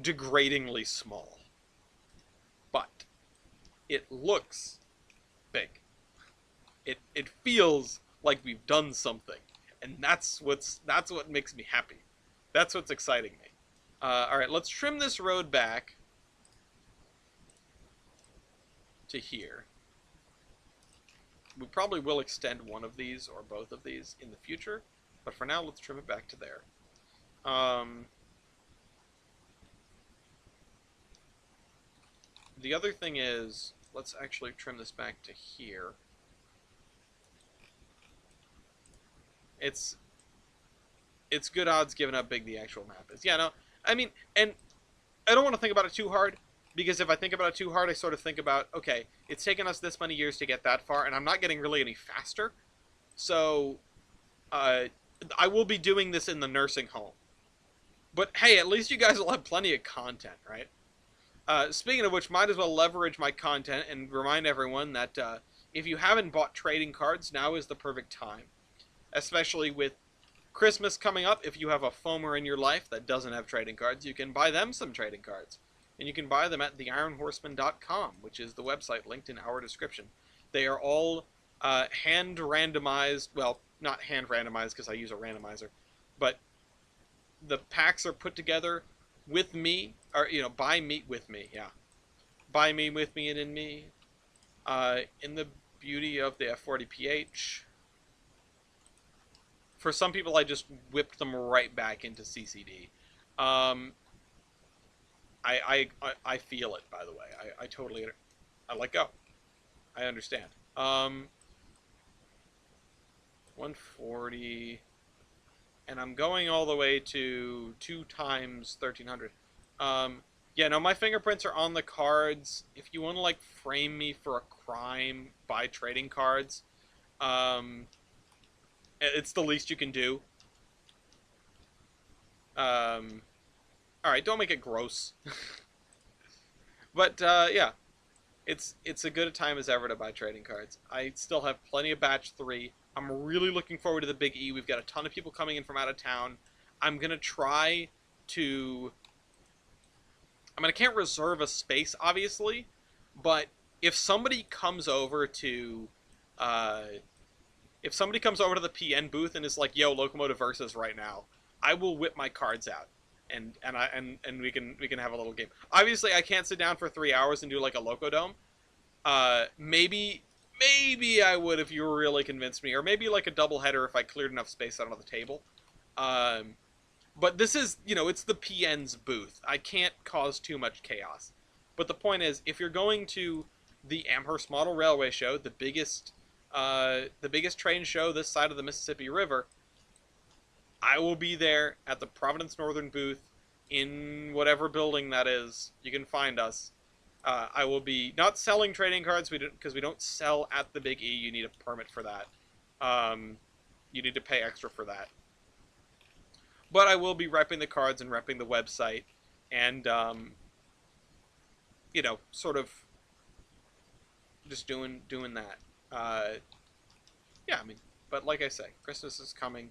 degradingly small. But it looks big. It feels like we've done something, and that's what makes me happy. That's what's exciting me. All right, let's trim this road back to here. We probably will extend one of these or both of these in the future, but for now, let's trim it back to there. The other thing is, let's actually trim this back to here. it's good odds given how big the actual map is. Yeah, no, I mean, and I don't want to think about it too hard, because if I think about it too hard, I sort of think about, okay, it's taken us this many years to get that far, and I'm not getting really any faster. So, I will be doing this in the nursing home. But hey, at least you guys will have plenty of content, right? Speaking of which, might as well leverage my content and remind everyone that if you haven't bought trading cards, now is the perfect time. Especially with Christmas coming up, if you have a foamer in your life that doesn't have trading cards, you can buy them some trading cards. And you can buy them at theironhorseman.com, which is the website linked in our description. They are all hand randomized, well, not hand randomized because I use a randomizer, but the packs are put together with me, or, by me, with me, yeah. By me, with me, and in me. In the beauty of the F40PH. For some people, I just whipped them right back into CCD. I feel it, by the way. I totally, I let go. I understand. 140, and I'm going all the way to 2 times 1300. Yeah, no, my fingerprints are on the cards. If you want to, like, frame me for a crime by trading cards, it's the least you can do. Alright, don't make it gross. But, yeah. It's a good a time as ever to buy trading cards. I still have plenty of batch 3. I'm really looking forward to the Big E. We've got a ton of people coming in from out of town. I'm going to try to... I mean, I can't reserve a space, obviously, but if somebody comes over to... if somebody comes over to the PN booth and is like, yo, Locomotive Versus right now, I will whip my cards out. And we can have a little game. Obviously, I can't sit down for 3 hours and do like a Locodome. Maybe I would if you really convinced me, or maybe like a doubleheader if I cleared enough space out on the table. But this is, it's the PN's booth. I can't cause too much chaos. But the point is, if you're going to the Amherst Model Railway Show, the biggest train show this side of the Mississippi River, I will be there at the Providence Northern booth in whatever building that is. You can find us. I will be not selling trading cards because we don't sell at the Big E. You need a permit for that. You need to pay extra for that. But I will be repping the cards and repping the website and, sort of just doing that. Yeah, I mean, but like I say, Christmas is coming.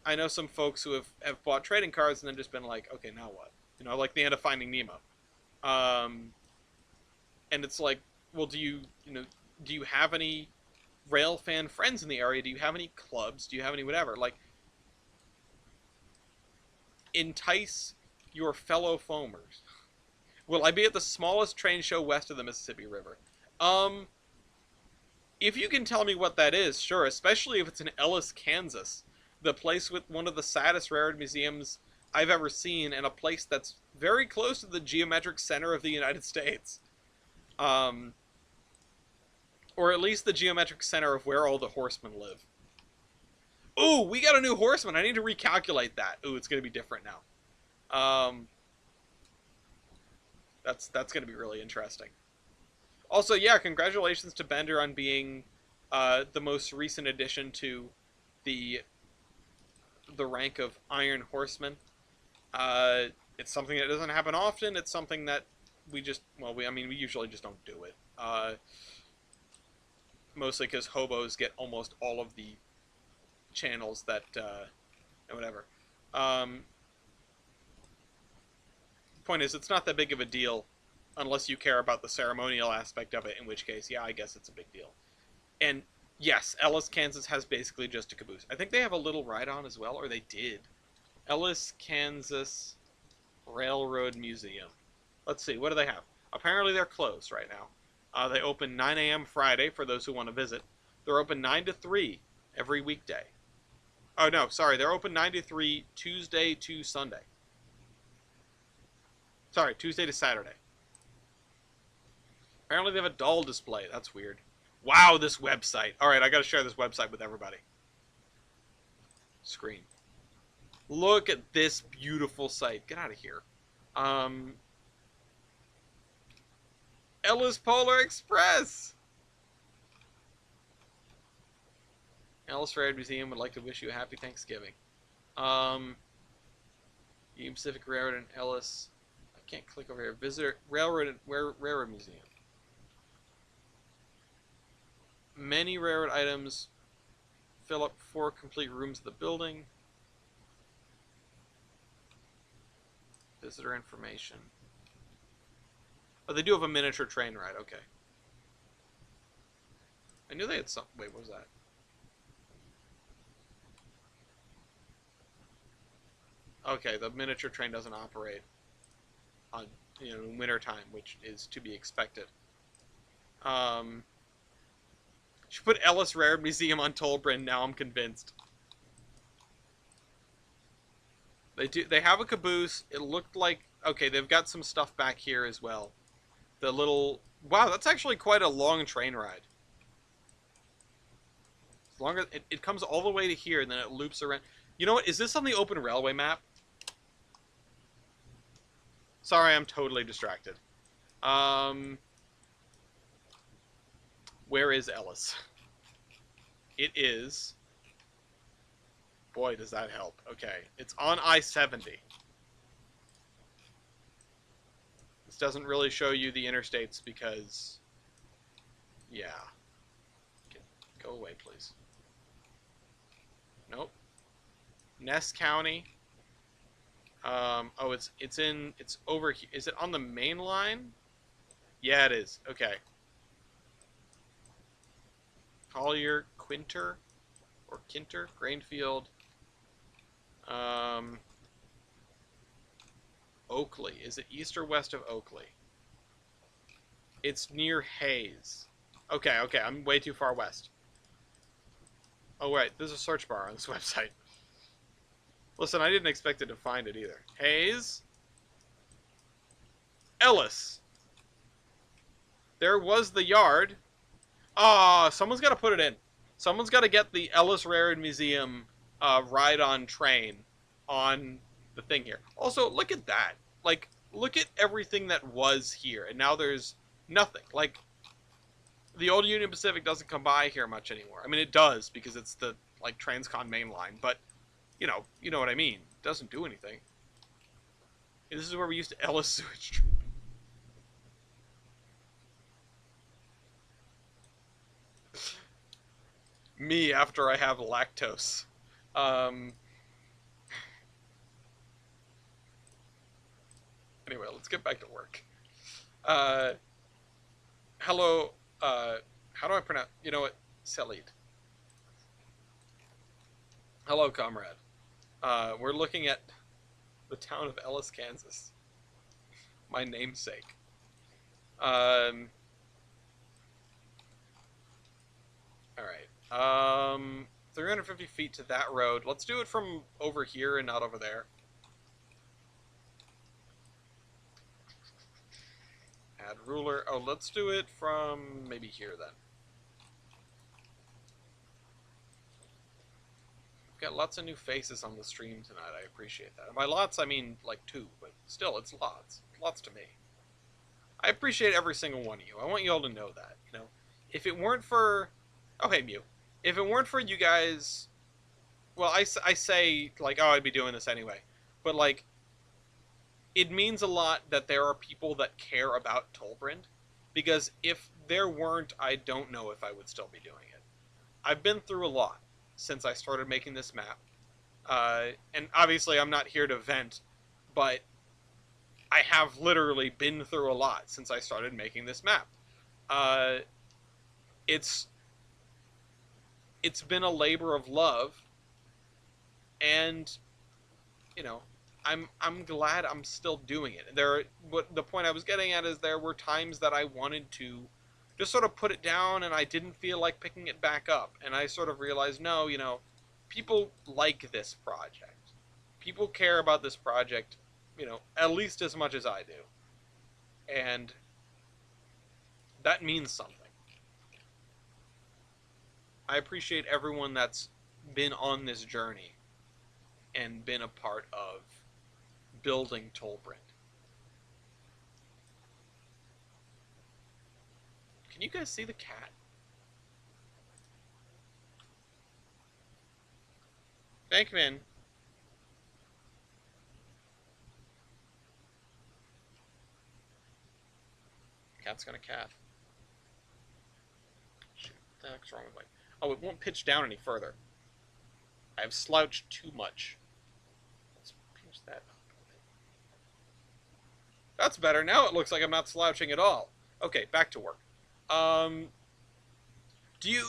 I know some folks who have bought trading cards and then just been like, okay, now what? Like the end of Finding Nemo. And it's like, well, do you have any rail fan friends in the area? Do you have any clubs? Do you have any whatever? Like, entice your fellow foamers. Will I be at the smallest train show west of the Mississippi River? If you can tell me what that is, sure, especially if it's in Ellis, Kansas. The place with one of the saddest rarity museums I've ever seen, and a place that's very close to the geometric center of the United States. Or at least the geometric center of where all the horsemen live. Ooh, we got a new horseman. I need to recalculate that. Ooh, it's going to be different now. That's going to be really interesting. Also, yeah, congratulations to Bender on being the most recent addition to the rank of Iron Horseman. It's something that doesn't happen often. It's something that we just, we usually just don't do it. Mostly because hobos get almost all of the channels that, and whatever. Point is, it's not that big of a deal unless you care about the ceremonial aspect of it, in which case, yeah, I guess it's a big deal. And yes, Ellis, Kansas has basically just a caboose. I think they have a little ride-on as well, or they did. Ellis, Kansas Railroad Museum. Let's see, what do they have? Apparently they're closed right now. They open 9 a.m. Friday for those who want to visit. They're open 9 to 3 every weekday. Oh, no, sorry, they're open 9 to 3 Tuesday to Sunday. Sorry, Tuesday to Saturday. Apparently they have a doll display. That's weird. Wow, this website. Alright, I gotta share this website with everybody. screen. Look at this beautiful sight. Get out of here. Ellis Polar Express! Ellis Railroad Museum would like to wish you a happy Thanksgiving. Union Pacific Railroad and Ellis. I can't click over here. Visitor Railroad Museum. Many railroad items fill up 4 complete rooms of the building. Visitor information. Oh, they do have a miniature train ride. Okay. I knew they had some. Wait, what was that? Okay, the miniature train doesn't operate on, winter time, which is to be expected. Should put Ellis Railroad Museum on Tolbrin. Now I'm convinced. They have a caboose. It looked like, okay, they've got some stuff back here as well. The little, wow, that's actually quite a long train ride. As long as it comes all the way to here and then it loops around. You know what? Is this on the open railway map? Sorry, I'm totally distracted. Where is Ellis? It is... Boy, does that help. Okay, it's on I-70. This doesn't really show you the interstates because... Yeah. Go away, please. Nope. Ness County. Oh, it's over here. Is it on the main line? Yeah, it is. Okay. Collier, Quinter, or Kinter, Grainfield. Oakley. Is it east or west of Oakley? It's near Hayes. Okay, I'm way too far west. Oh, wait, there's a search bar on this website. Listen, I didn't expect it to find it either. Hayes. Ellis. There was the yard. Ah, someone's got to put it in. Someone's got to get the Ellis Railroad Museum ride-on train on the thing here. Also, look at that. Like, look at everything that was here, and now there's nothing. Like, the old Union Pacific doesn't come by here much anymore. I mean, it does, because it's the, like, Transcon main line, but, you know what I mean. It doesn't do anything. And this is where we used to Ellis sewage treatment. Me after I have lactose. Anyway, let's get back to work. Hello, how do I pronounce, you know what, Selid. Hello, comrade. We're looking at the town of Ellis, Kansas. My namesake. Alright. 350 feet to that road. Let's do it from over here and not over there. Add ruler. Oh, let's do it from maybe here then. We've got lots of new faces on the stream tonight. I appreciate that. And by lots, I mean like 2, but still, it's lots. Lots to me. I appreciate every single one of you. I want you all to know that, you know. If it weren't for... Oh, hey, Mew. If it weren't for you guys... Well, I say, like, oh, I'd be doing this anyway. But, like, it means a lot that there are people that care about Tolbrand. Because if there weren't, I don't know if I would still be doing it. I've been through a lot since I started making this map. And obviously I'm not here to vent, but I have literally been through a lot since I started making this map. It's been a labor of love, and you know, I'm glad I'm still doing it. What the point I was getting at is there were times that I wanted to just sort of put it down, and I didn't feel like picking it back up, and I sort of realized, no, you know, people like this project. People care about this project, you know, at least as much as I do. And that means something. I appreciate everyone that's been on this journey and been a part of building Tolbrand. Can you guys see the cat? Thank you, man. Cat's gonna cat. Shoot, what the heck's wrong with my... Oh, it won't pitch down any further. I've slouched too much. Let's pinch that up. That's better. Now it looks like I'm not slouching at all. Okay, back to work. Do you...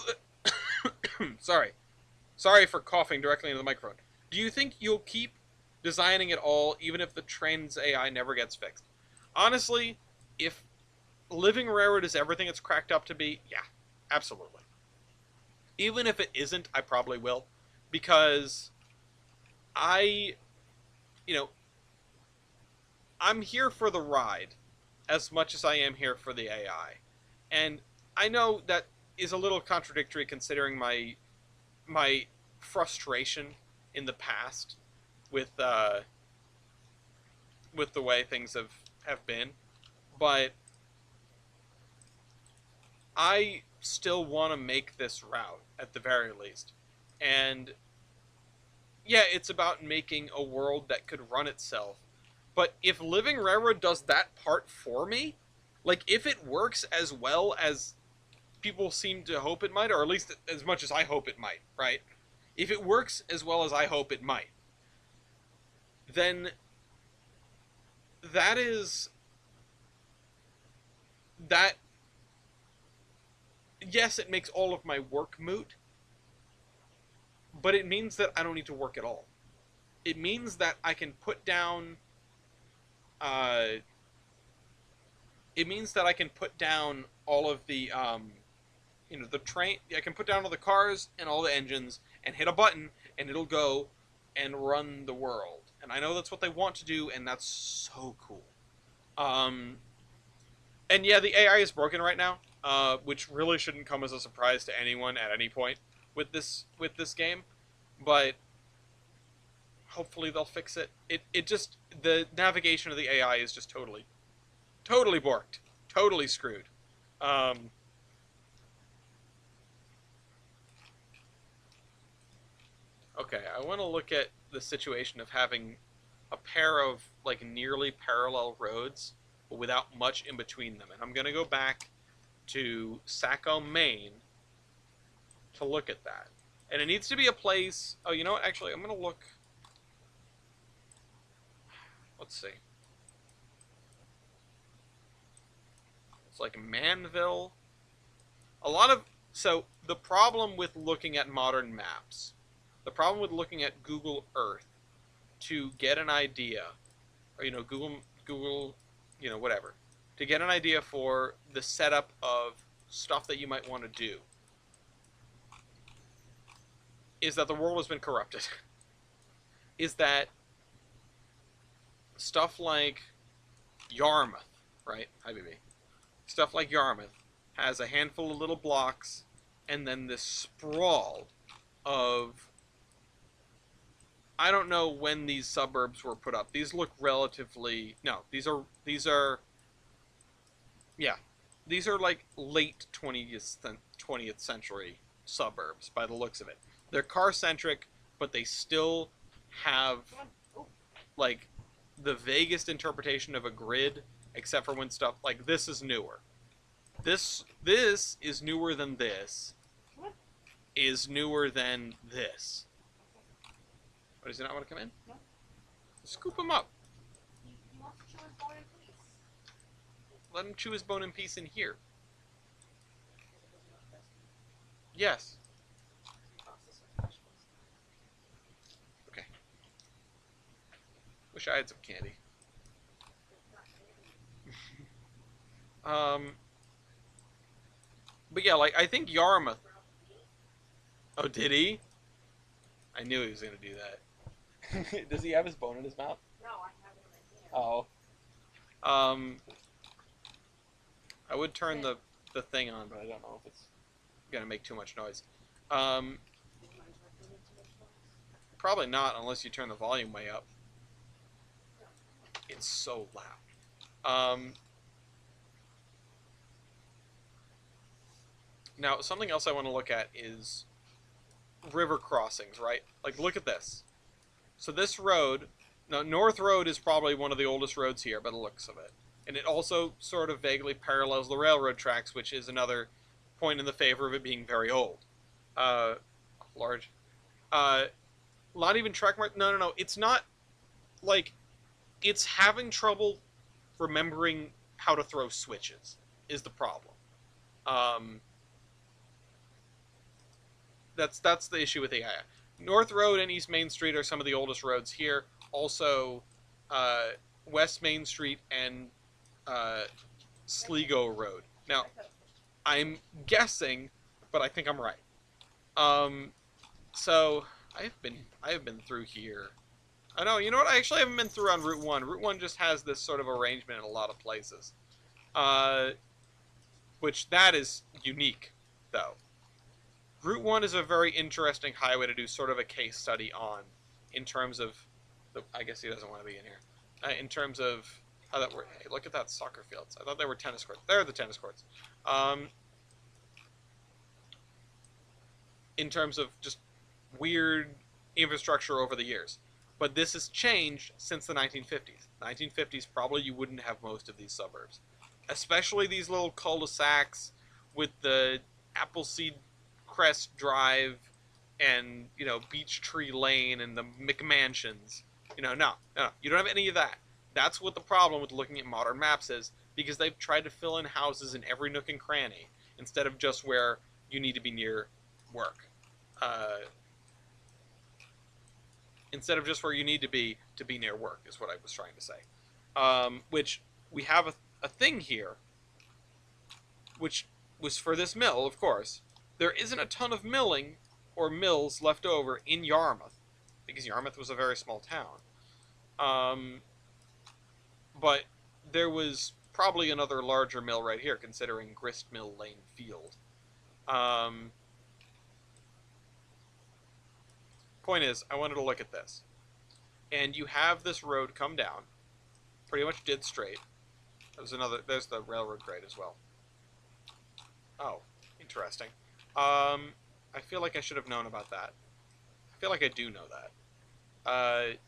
Sorry for coughing directly into the microphone. Do you think you'll keep designing it all, even if the Trainz AI never gets fixed? Honestly, if Living Railroad is everything it's cracked up to be, yeah, absolutely. Even if it isn't, I probably will. Because I'm here for the ride as much as I am here for the AI. And I know that is a little contradictory considering my frustration in the past with the way things have been. But I still want to make this route at the very least. And yeah, it's about making a world that could run itself. But if Living Railroad does that part for me, like if it works as well as people seem to hope it might, or at least as much as I hope it might, right? If it works as well as I hope it might, then that yes, it makes all of my work moot, but it means that I don't need to work at all. It means that I can put down all of the the train. I can put down all the cars and all the engines and hit a button and it'll go and run the world. And I know that's what they want to do, and that's so cool. And yeah, the AI is broken right now, which really shouldn't come as a surprise to anyone at any point with this game, but hopefully they'll fix it. It just, the navigation of the AI is just totally borked, totally screwed. Okay, I want to look at the situation of having a pair of like nearly parallel roads, but without much in between them. And I'm gonna go back to Saco, Maine, to look at that. And it needs to be a place. Oh, you know what? Actually, I'm gonna look. Let's see. It's like Manville. So the problem with looking at modern maps, the problem with looking at Google Earth to get an idea, or Google, whatever, to get an idea for the setup of stuff that you might want to do, is that the world has been corrupted. Is that stuff like Yarmouth, right? Hi, baby. Stuff like Yarmouth has a handful of little blocks, and then this sprawl of... I don't know when these suburbs were put up. These look relatively... No, these are... Yeah. These are like late 20th century suburbs, by the looks of it. They're car-centric, but they still have, like, the vaguest interpretation of a grid, except for when stuff... Like, this is newer. This is newer than this. Is newer than this. Oh, does he not want to come in? No. Scoop him up. He wants to chew his bone in peace. Let him chew his bone in peace in here. Yes. Okay. Wish I had some candy. But yeah, like, I think Yarmouth... Oh, did he? I knew he was going to do that. Does he have his bone in his mouth? No, I have it in my hand. Oh. I would turn the thing on, but I don't know if it's going to make too much noise. Probably not unless you turn the volume way up. It's so loud. Now, something else I want to look at is river crossings, right? Like, look at this. So this road, now North Road is probably one of the oldest roads here by the looks of it. And it also sort of vaguely parallels the railroad tracks, which is another point in the favor of it being very old. Large. Not even track mark. No. It's not like it's having trouble remembering how to throw switches is the problem. That's the issue with AI. North Road and East Main Street are some of the oldest roads here. Also, West Main Street and Sligo Road. Now, I'm guessing, but I think I'm right. So I have been through here. I know, you know what? I actually haven't been through on Route 1. Route 1 just has this sort of arrangement in a lot of places. Which that is unique, though. Route 1 is a very interesting highway to do sort of a case study on, in terms of, I guess he doesn't want to be in here, in terms of how that works. Hey, look at that soccer fields. I thought they were tennis courts. They're the tennis courts. In terms of just weird infrastructure over the years. But this has changed since the 1950s. 1950s, probably you wouldn't have most of these suburbs. Especially these little cul-de-sacs with the Appleseed Crest Drive and, you know, Beech Tree Lane and the McMansions. You know, no. You don't have any of that. That's what the problem with looking at modern maps is, because they've tried to fill in houses in every nook and cranny instead of just where you need to be near work. Instead of just where you need to be near work, is what I was trying to say. Which, we have a thing here, which was for this mill, of course. There isn't a ton of milling or mills left over in Yarmouth, because Yarmouth was a very small town. But there was probably another larger mill right here, considering Gristmill Lane Field. Point is, I wanted to look at this. And you have this road come down, pretty much dead straight. There's the railroad grade as well. Oh, interesting. I feel like I should have known about that. I feel like I do know that.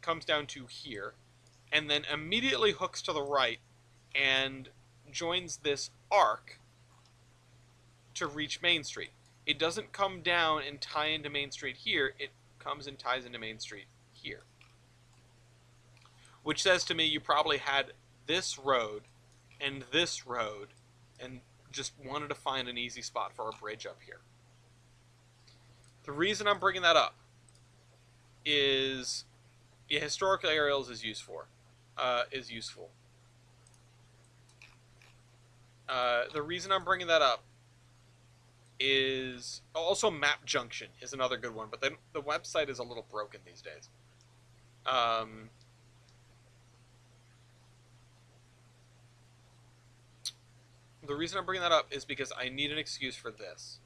Comes down to here, and then immediately hooks to the right, and joins this arc to reach Main Street. It doesn't come down and tie into Main Street here, it comes and ties into Main Street here. Which says to me you probably had this road and just wanted to find an easy spot for a bridge up here. The reason I'm bringing that up is, yeah, historical aerials is useful. The reason I'm bringing that up is also Map Junction is another good one, but then the website is a little broken these days. The reason I'm bringing that up is because I need an excuse for this.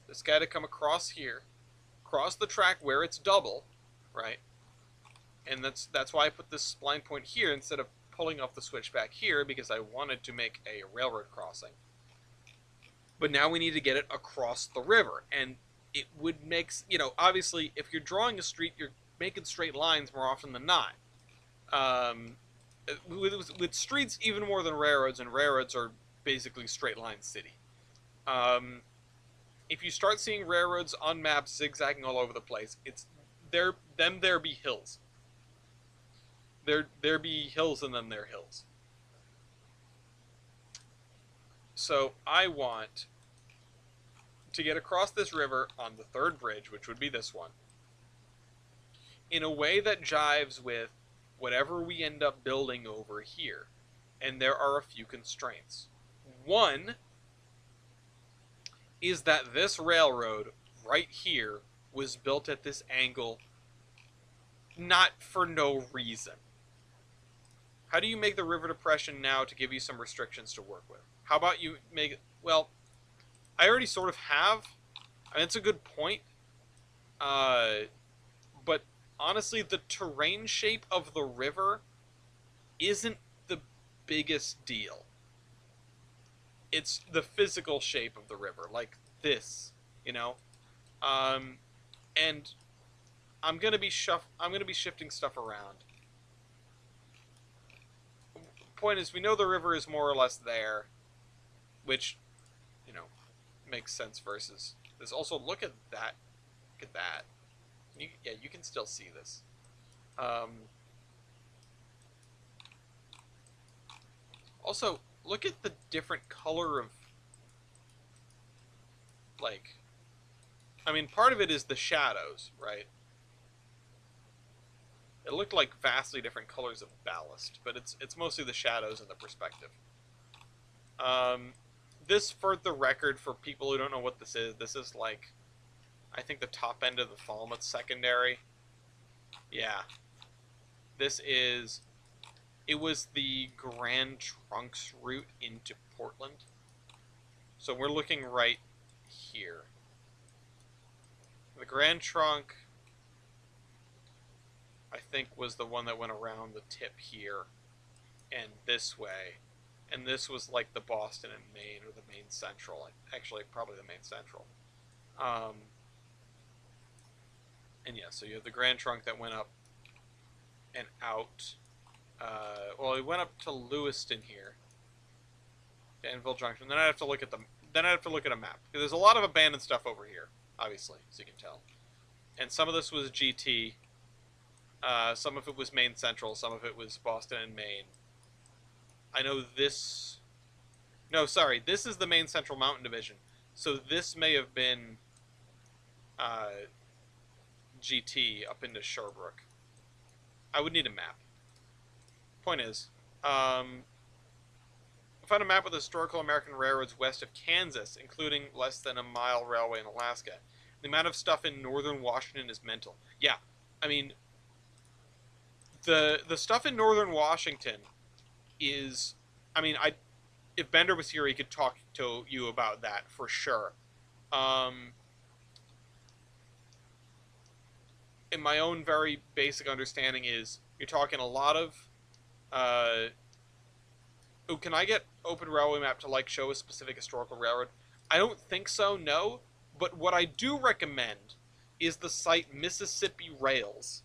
This guy to come across here, cross the track where it's double, right? And that's why I put this spline point here instead of pulling off the switch back here, because I wanted to make a railroad crossing. But now we need to get it across the river, and it would make, you know, obviously if you're drawing a street, you're making straight lines more often than not. With streets even more than railroads, and railroads are basically straight line city. If you start seeing railroads on maps zigzagging all over the place, it's there be hills. There be hills and then there hills. So I want to get across this river on the third bridge, which would be this one, in a way that jives with whatever we end up building over here. And there are a few constraints. One is that this railroad right here was built at this angle not for no reason. How do you make the river depression now to give you some restrictions to work with? How about you make it, well, I already sort of have. I mean, it's a good point. But honestly, the terrain shape of the river isn't the biggest deal. It's the physical shape of the river, like this, you know. Um, and I'm gonna be shifting stuff around. Point is, we know the river is more or less there, which, you know, makes sense versus this. Also, look at that. Look at that. Yeah, you can still see this. Also, look at the different color of, like, I mean, part of it is the shadows, right? It looked like vastly different colors of ballast, but it's mostly the shadows and the perspective. Um, this, for the record, for people who don't know what this is like, I think the top end of the Falmouth secondary. Yeah. This is, it was the Grand Trunks route into Portland. So we're looking right here. The Grand Trunk, I think, was the one that went around the tip here and this way. And this was like the Boston and Maine, or the Maine Central. Actually, probably the Maine Central. And yeah, so you have the Grand Trunk that went up and out. Well, it went up to Lewiston here, Danville Junction. Then I'd have to look at a map, because there's a lot of abandoned stuff over here, obviously, as you can tell. And some of this was GT. Some of it was Maine Central. Some of it was Boston and Maine. I know this. No, sorry, this is the Maine Central Mountain Division. So this may have been GT up into Sherbrooke. I would need a map. Point is, I found a map with historical American railroads west of Kansas, including less than a mile railway in Alaska. The amount of stuff in northern Washington is mental. Yeah, I mean, the stuff in northern Washington is, I mean, if Bender was here, he could talk to you about that for sure. In my own very basic understanding is, you're talking a lot of, oh, can I get Open Railway Map to, like, show a specific historical railroad? I don't think so, no. But what I do recommend is the site Mississippi Rails,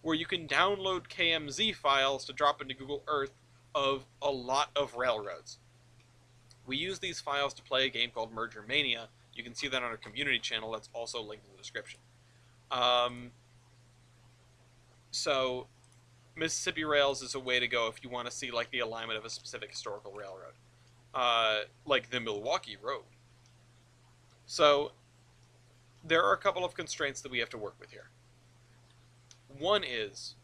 where you can download KMZ files to drop into Google Earth of a lot of railroads. We use these files to play a game called Merger Mania. You can see that on our community channel. That's also linked in the description. So Mississippi Rails is a way to go if you want to see, like, the alignment of a specific historical railroad, like the Milwaukee Road. So there are a couple of constraints that we have to work with here. One is,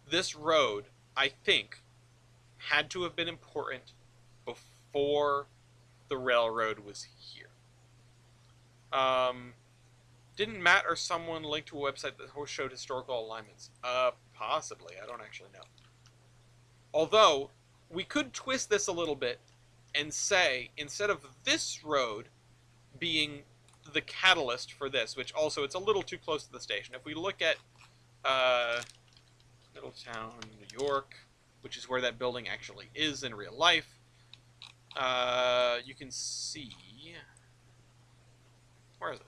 this road, I think, had to have been important before the railroad was here. Didn't Matt or someone link to a website that showed historical alignments? Possibly. I don't actually know. Although, we could twist this a little bit and say, instead of this road being the catalyst for this, which also, it's a little too close to the station. If we look at Middletown, New York, which is where that building actually is in real life, you can see... Where is it?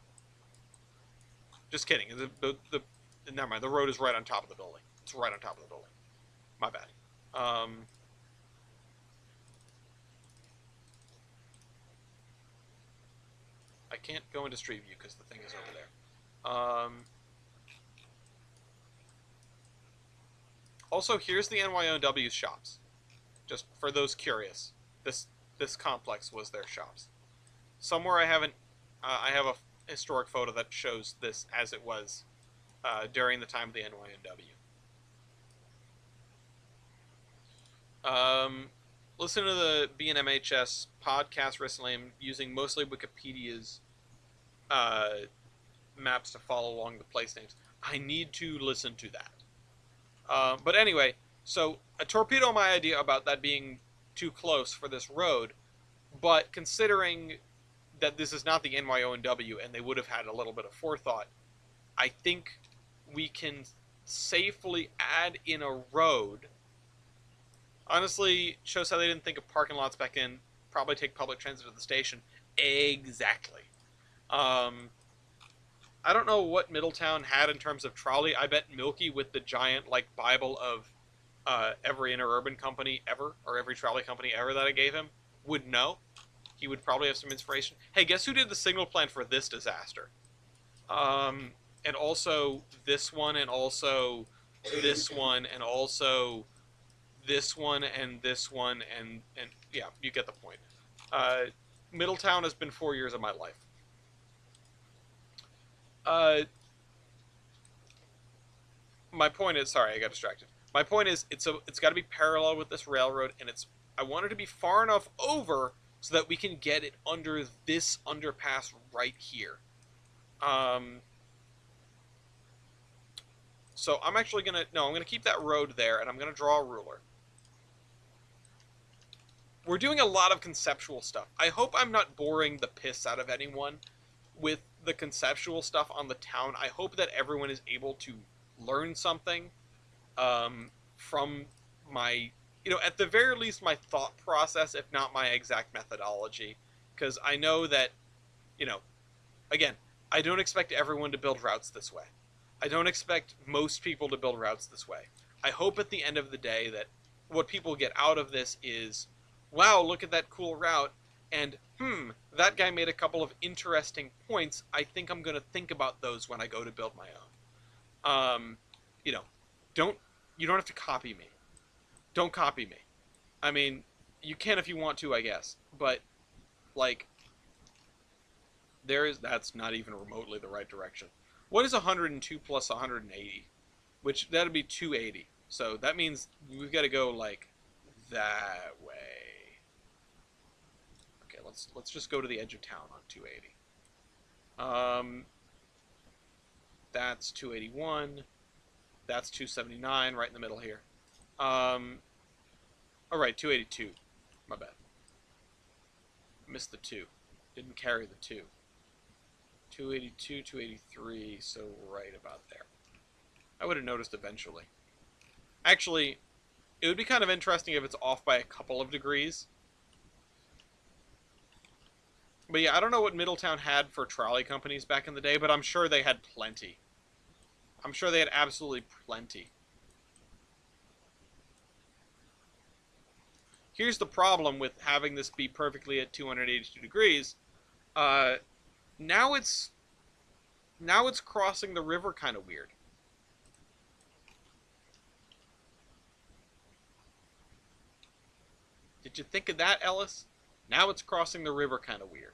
Just kidding. Never mind. The road is right on top of the building. It's right on top of the building. My bad. I can't go into Street View because the thing is over there. Also, here's the NYOW shops. Just for those curious, this complex was their shops. Somewhere I have a historic photo that shows this as it was during the time of the NYOW. Listen to the BNMHS podcast recently. I'm using mostly Wikipedia's maps to follow along the place names. I need to listen to that. But anyway, so a torpedo my idea about that being too close for this road, but considering that this is not the NYOW and they would have had a little bit of forethought, I think we can safely add in a road. Honestly, shows how they didn't think of parking lots back in. Probably take public transit to the station. Exactly. I don't know what Middletown had in terms of trolley. I bet Milky, with the giant like Bible of every interurban company ever, or every trolley company ever that I gave him, would know. He would probably have some inspiration. Hey, guess who did the signal plan for this disaster? And also this one, and also this one, and also this one, and this one, and yeah, you get the point. Uh, Middletown has been 4 years of my life. Uh, my point is, sorry, I got distracted. My point is, it's got to be parallel with this railroad, and I want it to be far enough over so that we can get it under this underpass right here. So I'm actually gonna I'm gonna keep that road there, and I'm gonna draw a ruler. We're doing a lot of conceptual stuff. I hope I'm not boring the piss out of anyone with the conceptual stuff on the town. I hope that everyone is able to learn something from my, at the very least, my thought process, if not my exact methodology. Because I know that, again, I don't expect everyone to build routes this way. I don't expect most people to build routes this way. I hope at the end of the day that what people get out of this is, wow, look at that cool route, and that guy made a couple of interesting points. I think I'm going to think about those when I go to build my own. You don't have to copy me. Don't copy me. I mean, you can if you want to, I guess, but like, that's not even remotely the right direction. What is 102 plus 180? Which that'd be 280. So that means we've got to go like that way. Okay, let's just go to the edge of town on 280. That's 281. That's 279, right in the middle here. All right, 282. My bad. Missed the 2. Didn't carry the 2. 282, 283, so right about there. I would have noticed eventually. Actually, it would be kind of interesting if it's off by a couple of degrees. But yeah, I don't know what Middletown had for trolley companies back in the day, but I'm sure they had plenty. I'm sure they had absolutely plenty. Here's the problem with having this be perfectly at 282 degrees. Now it's crossing the river kind of weird. Did you think of that, Ellis? Now it's crossing the river kind of weird.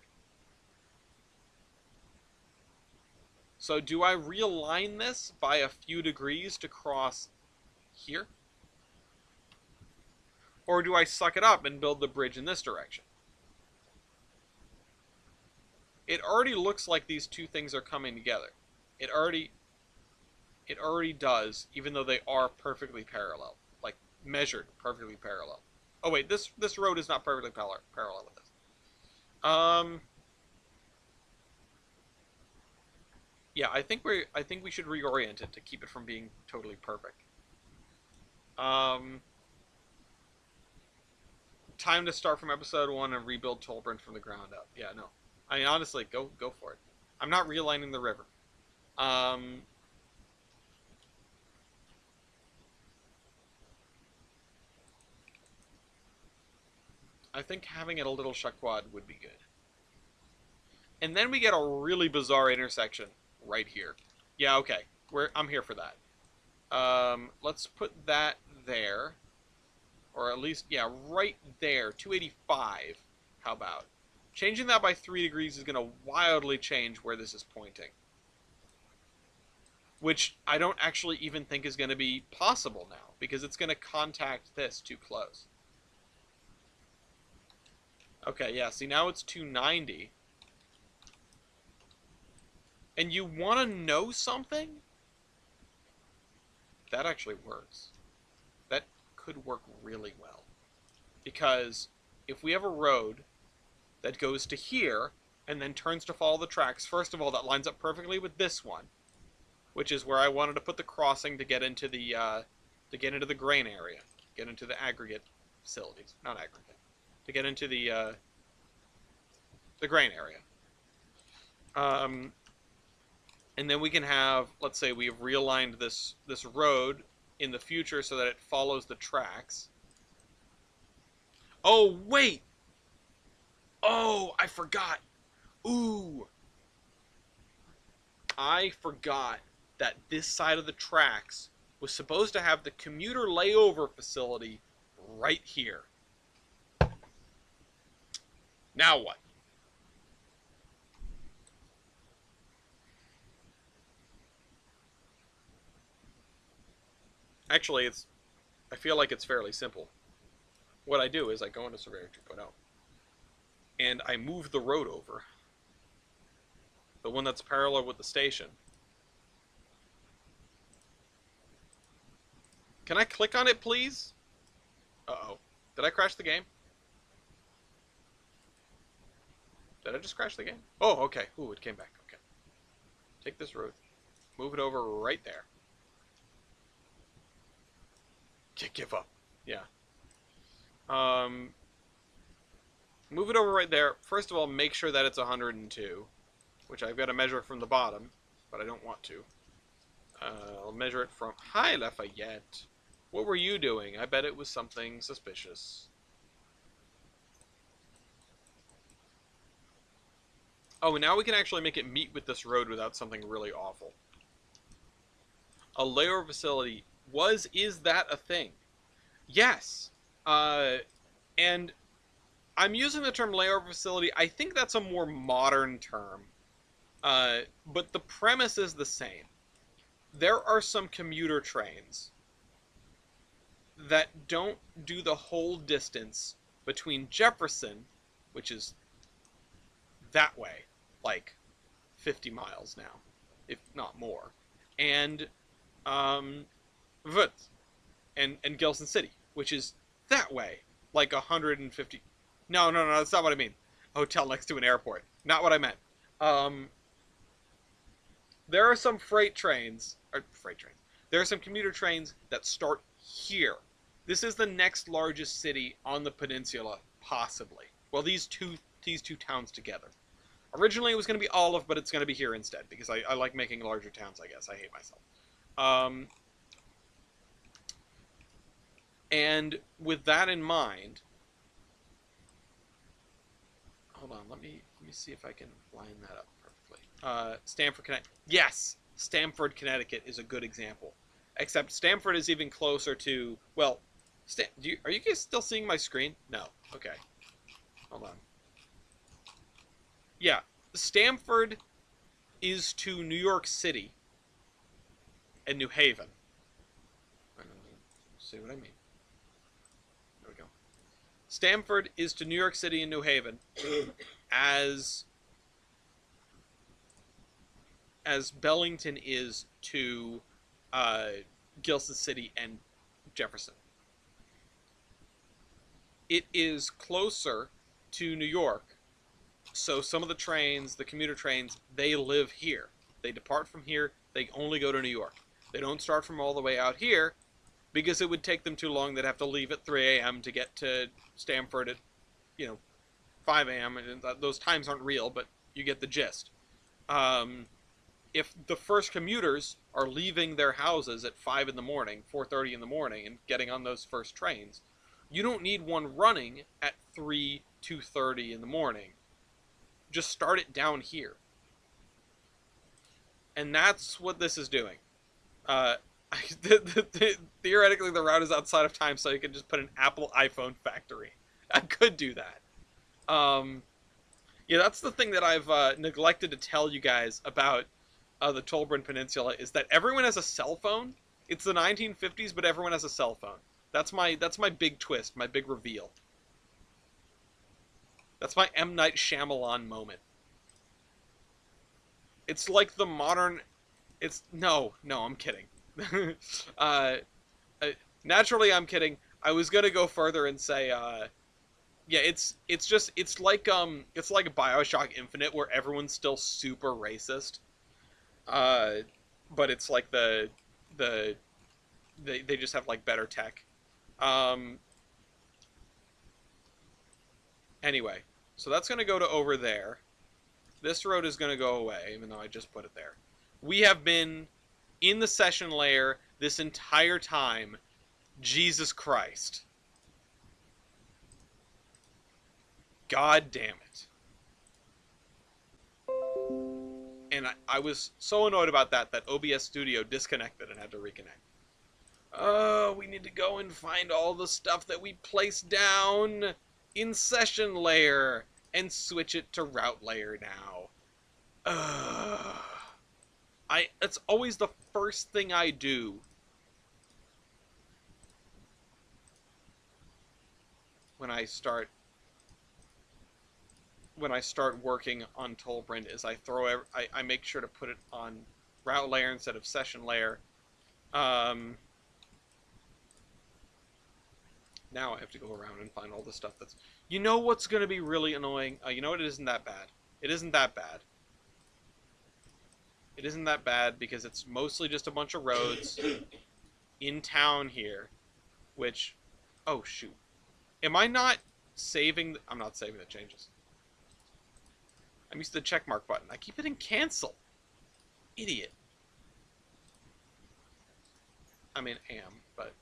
So do I realign this by a few degrees to cross here? Or do I suck it up and build the bridge in this direction? It already looks like these two things are coming together. It already does, even though they are perfectly parallel. Like, measured perfectly parallel. Oh wait, this road is not perfectly parallel with this. Yeah, I think we should reorient it to keep it from being totally perfect. Time to start from episode 1 and rebuild Tolbrun from the ground up. Yeah, no. I mean, honestly, go for it. I'm not realigning the river. I think having it a little shaquad would be good. And then we get a really bizarre intersection right here. Yeah, okay. I'm here for that. Let's put that there. Or at least, yeah, right there. 285. How about? Changing that by 3 degrees is going to wildly change where this is pointing. Which I don't actually even think is going to be possible now, because it's going to contact this too close. Okay, yeah, see, now it's 290. And you want to know something? That actually works. That could work really well. Because if we have a road that goes to here and then turns to follow the tracks, first of all, that lines up perfectly with this one. which is where I wanted to put the crossing to get into the grain area, get into the aggregate facilities, not aggregate, to get into the grain area. And then we can have, let's say we have realigned this road in the future so that it follows the tracks. Oh, wait! Oh, I forgot. Ooh. I forgot that this side of the tracks was supposed to have the commuter layover facility right here. Now what? Actually, I feel like it's fairly simple. What I do is I go into Surveyor 2.0 and I move the road over, the one that's parallel with the station. Can I click on it, please? Uh-oh. Did I crash the game? Did I just crash the game? Oh, okay. Ooh, it came back. Okay. Take this road. Move it over right there. Give up. Yeah. Move it over right there. First of all, make sure that it's 102, which I've got to measure from the bottom, but I don't want to. I'll measure it from... Hi, Lafayette. What were you doing? I bet it was something suspicious. Oh, and now we can actually make it meet with this road without something really awful. A layover facility is that a thing? Yes. And I'm using the term layover facility. I think that's a more modern term. But the premise is the same. There are some commuter trains that don't do the whole distance between Jefferson, which is that way, like 50 miles now, if not more, and Vut and Gilson City, which is that way, like 150. No, that's not what I mean. A hotel next to an airport. Not what I meant. There are some there are some commuter trains that start here. This is the next largest city on the peninsula, possibly. Well, these two towns together. Originally, it was going to be Olive, but it's going to be here instead, because I like making larger towns, I guess. I hate myself. And with that in mind... Hold on, let me see if I can line that up perfectly. Stamford, Connecticut. Yes! Stamford, Connecticut is a good example. Except Stamford is even closer to... Well, are you guys still seeing my screen? No. Okay. Hold on. Yeah. Stamford is to New York City and New Haven. See what I mean? There we go. Stamford is to New York City and New Haven as Bellington is to Gilson City and Jefferson. It is closer to New York, so some of the trains, the commuter trains, they live here. They depart from here, they only go to New York. They don't start from all the way out here, because it would take them too long. They'd have to leave at 3 a.m. to get to Stamford at, 5 a.m. And those times aren't real, but you get the gist. If the first commuters are leaving their houses at 5 in the morning, 4:30 in the morning, and getting on those first trains, you don't need one running at 2:30 in the morning. Just start it down here. And that's what this is doing. Theoretically, the route is outside of time, so you can just put an Apple iPhone factory. I could do that. Yeah, that's the thing that I've neglected to tell you guys about the Tolbrin Peninsula, is that everyone has a cell phone. It's the 1950s, but everyone has a cell phone. That's my big twist, my big reveal. That's my M. Night Shyamalan moment. It's like the modern... No, I'm kidding. Naturally, I'm kidding. I was gonna go further and say, yeah, it's like BioShock Infinite, where everyone's still super racist. but it's like the they just have like better tech. Um, anyway, so that's gonna go to over there. This road is gonna go away, even though I just put it there. We have been in the session layer this entire time. Jesus Christ. God damn it. And I was so annoyed about that OBS Studio disconnected and had to reconnect. Oh, we need to go and find all the stuff that we placed down in session layer and switch it to route layer now. It's always the first thing I do when I start working on Tollbrand is I make sure to put it on route layer instead of session layer. Now I have to go around and find all the stuff that's... You know what's going to be really annoying? You know what? It isn't that bad. It isn't that bad. It isn't that bad because it's mostly just a bunch of roads in town here, which... Oh, shoot. Am I not saving... I'm not saving the changes. I'm used to the checkmark button. I keep hitting cancel. Idiot. I mean, am, but...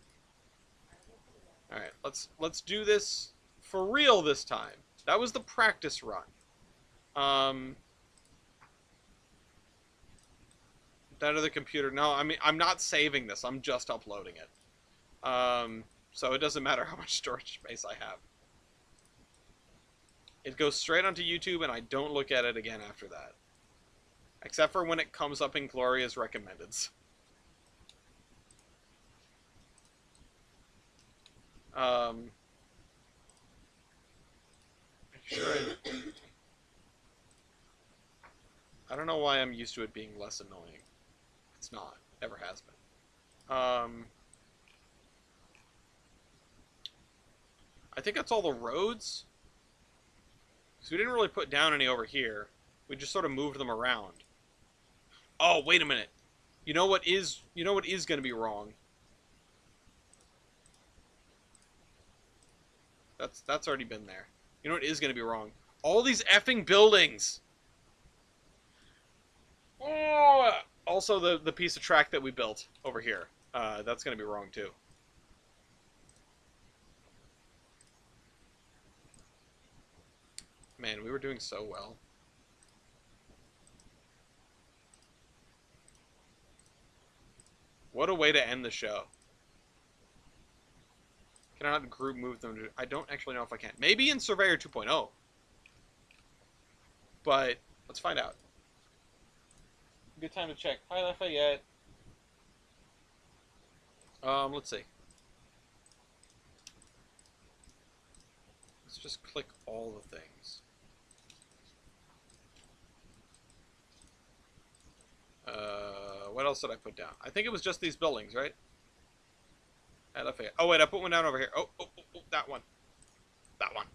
Alright, let's do this for real this time. That was the practice run. That other computer... No, I mean, I'm not saving this. I'm just uploading it. So it doesn't matter how much storage space I have. It goes straight onto YouTube, and I don't look at it again after that. Except for when it comes up in Gloria's recommendeds. Sure. I don't know why I'm used to it being less annoying. It's not. Never has been. I think that's all the roads. Because we didn't really put down any over here. We just sort of moved them around. Oh, wait a minute. You know what is going to be wrong? That's already been there. You know what is going to be wrong? All these effing buildings. Oh, also the piece of track that we built over here. That's going to be wrong too. Man, we were doing so well. What a way to end the show. Can I not group move them? I don't actually know if I can. Maybe in Surveyor 2.0. But let's find out. Good time to check. Hi, Lafayette. Let's see. Let's just click all the things. What else did I put down? I think it was just these buildings, right? Hi, Lafayette. Oh, wait, I put one down over here. Oh, that one. That one.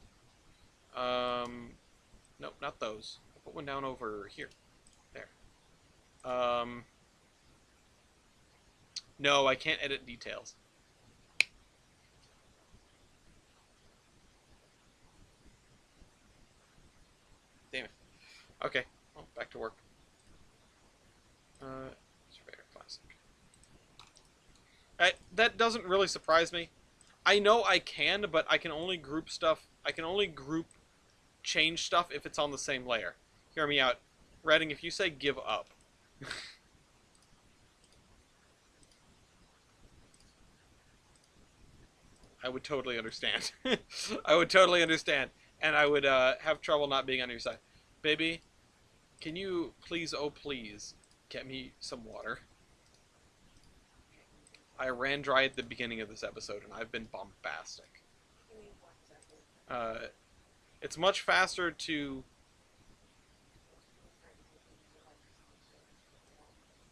Nope, not those. I put one down over here. There. No, I can't edit details. Damn it. Okay, well, back to work. Surveyor Classic. That doesn't really surprise me. I know I can, but I can only group stuff. I can only group change stuff if it's on the same layer. Hear me out. Redding, if you say give up. I would totally understand. I would totally understand. And I would have trouble not being on your side. Baby, can you please, oh please, get me some water? I ran dry at the beginning of this episode, and I've been bombastic. It's much faster to...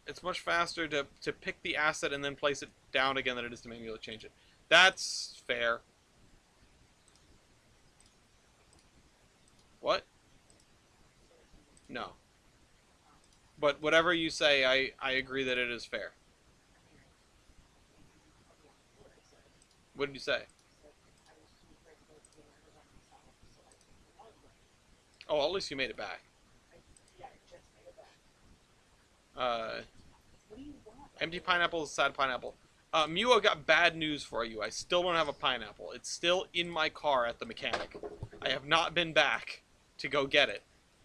It's much faster to pick the asset and then place it down again than it is to manually change it. That's fair. What? No. But whatever you say, I agree that it is fair. What did you say? Oh, at least you made it back. Uh, Empty pineapple is sad pineapple. Mew, I got bad news for you. I still don't have a pineapple. It's still in my car at the mechanic. I have not been back to go get it.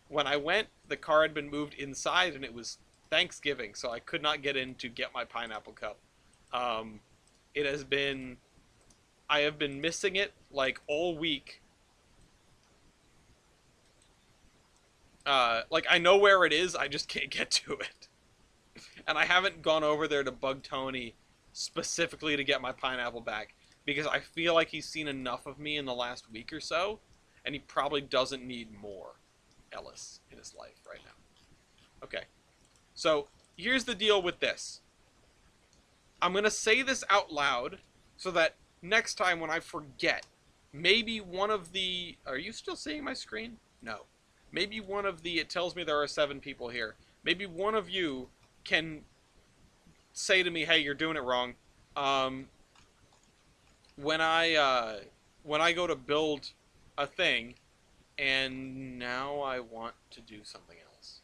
When I went, the car had been moved inside, and it was Thanksgiving, so I could not get in to get my pineapple cup. Um, it has been... I have been missing it, like, all week. Like, I know where it is, I just can't get to it. And I haven't gone over there to bug Tony specifically to get my pineapple back because I feel like he's seen enough of me in the last week or so, and he probably doesn't need more Ellis in his life right now. Okay, so here's the deal with this. I'm going to say this out loud so that next time when I forget, maybe one of the... Are you still seeing my screen? No. Maybe one of the... It tells me there are 7 people here. Maybe one of you can say to me, hey, you're doing it wrong. When I go to build a thing, and now I want to do something else.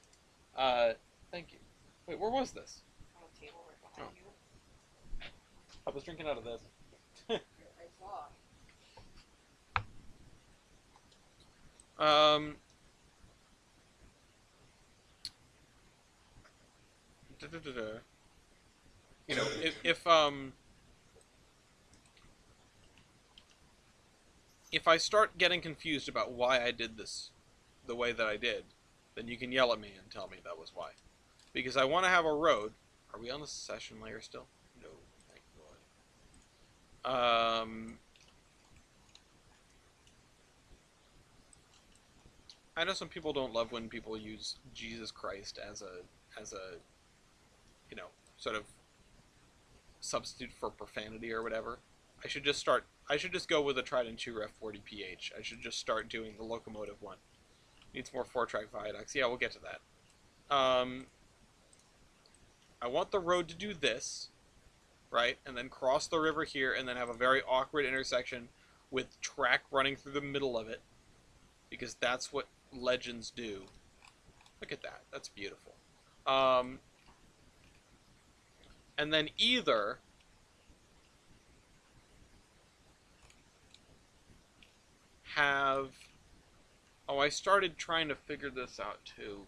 Thank you. Wait, where was this? On the table right behind you. I was drinking out of this. I saw. You know, if I start getting confused about why I did this the way that I did, then you can yell at me and tell me that was why. Because I want to have a road. Are we on the session layer still? No, thank God. I know some people don't love when people use Jesus Christ as a you know, sort of substitute for profanity or whatever. I should just go with a tried and true Ref 40 PH. I should just start doing the locomotive one. Needs more 4-track viaducts. Yeah, we'll get to that. I want the road to do this, right? And then cross the river here, and then have a very awkward intersection with track running through the middle of it. Because that's what legends do. Look at that. That's beautiful. And then either have... Oh, I started trying to figure this out too.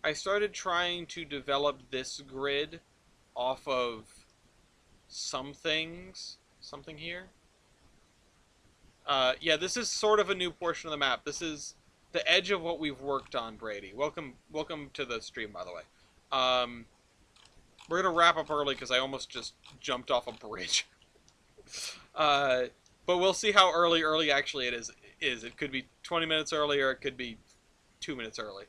I started trying to develop this grid off of some things. Something here? Yeah, this is sort of a new portion of the map. This is the edge of what we've worked on, Brady. Welcome to the stream, by the way. We're gonna wrap up early because I almost just jumped off a bridge. But we'll see how early actually it is. It could be 20 minutes early, or it could be 2 minutes early.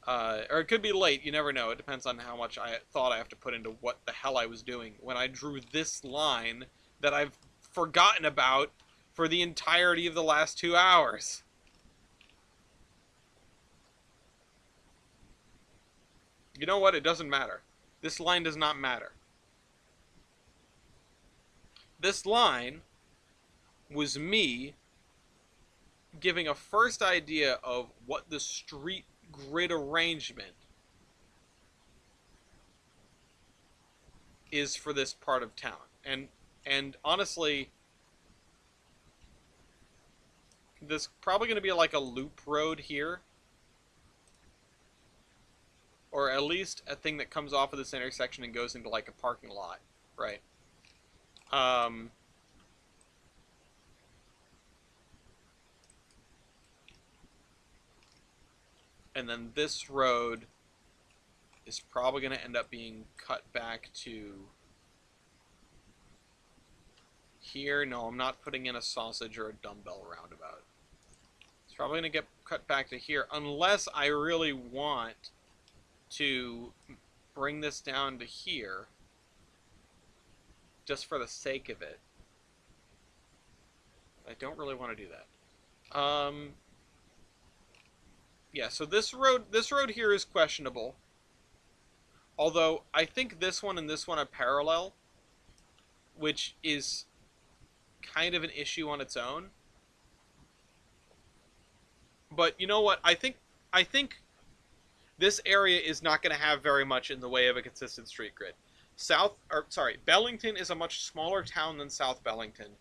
Or it could be late, you never know. It depends on how much I thought I have to put into what the hell I was doing when I drew this line that I've forgotten about for the entirety of the last 2 hours. You know what? It doesn't matter. This line does not matter. This line was me giving a first idea of what the street grid arrangement is for this part of town. And honestly, there's probably going to be like a loop road here. Or at least a thing that comes off of this intersection and goes into like a parking lot, right? And then this road is probably going to end up being cut back to here. No, I'm not putting in a sausage or a dumbbell roundabout. It's probably going to get cut back to here unless I really want to bring this down to here just for the sake of it. I don't really want to do that. Yeah, so this road here is questionable. Although I think this one and this one are parallel, which is kind of an issue on its own. But you know what? I think this area is not going to have very much in the way of a consistent street grid. Bellington is a much smaller town than South Bellington.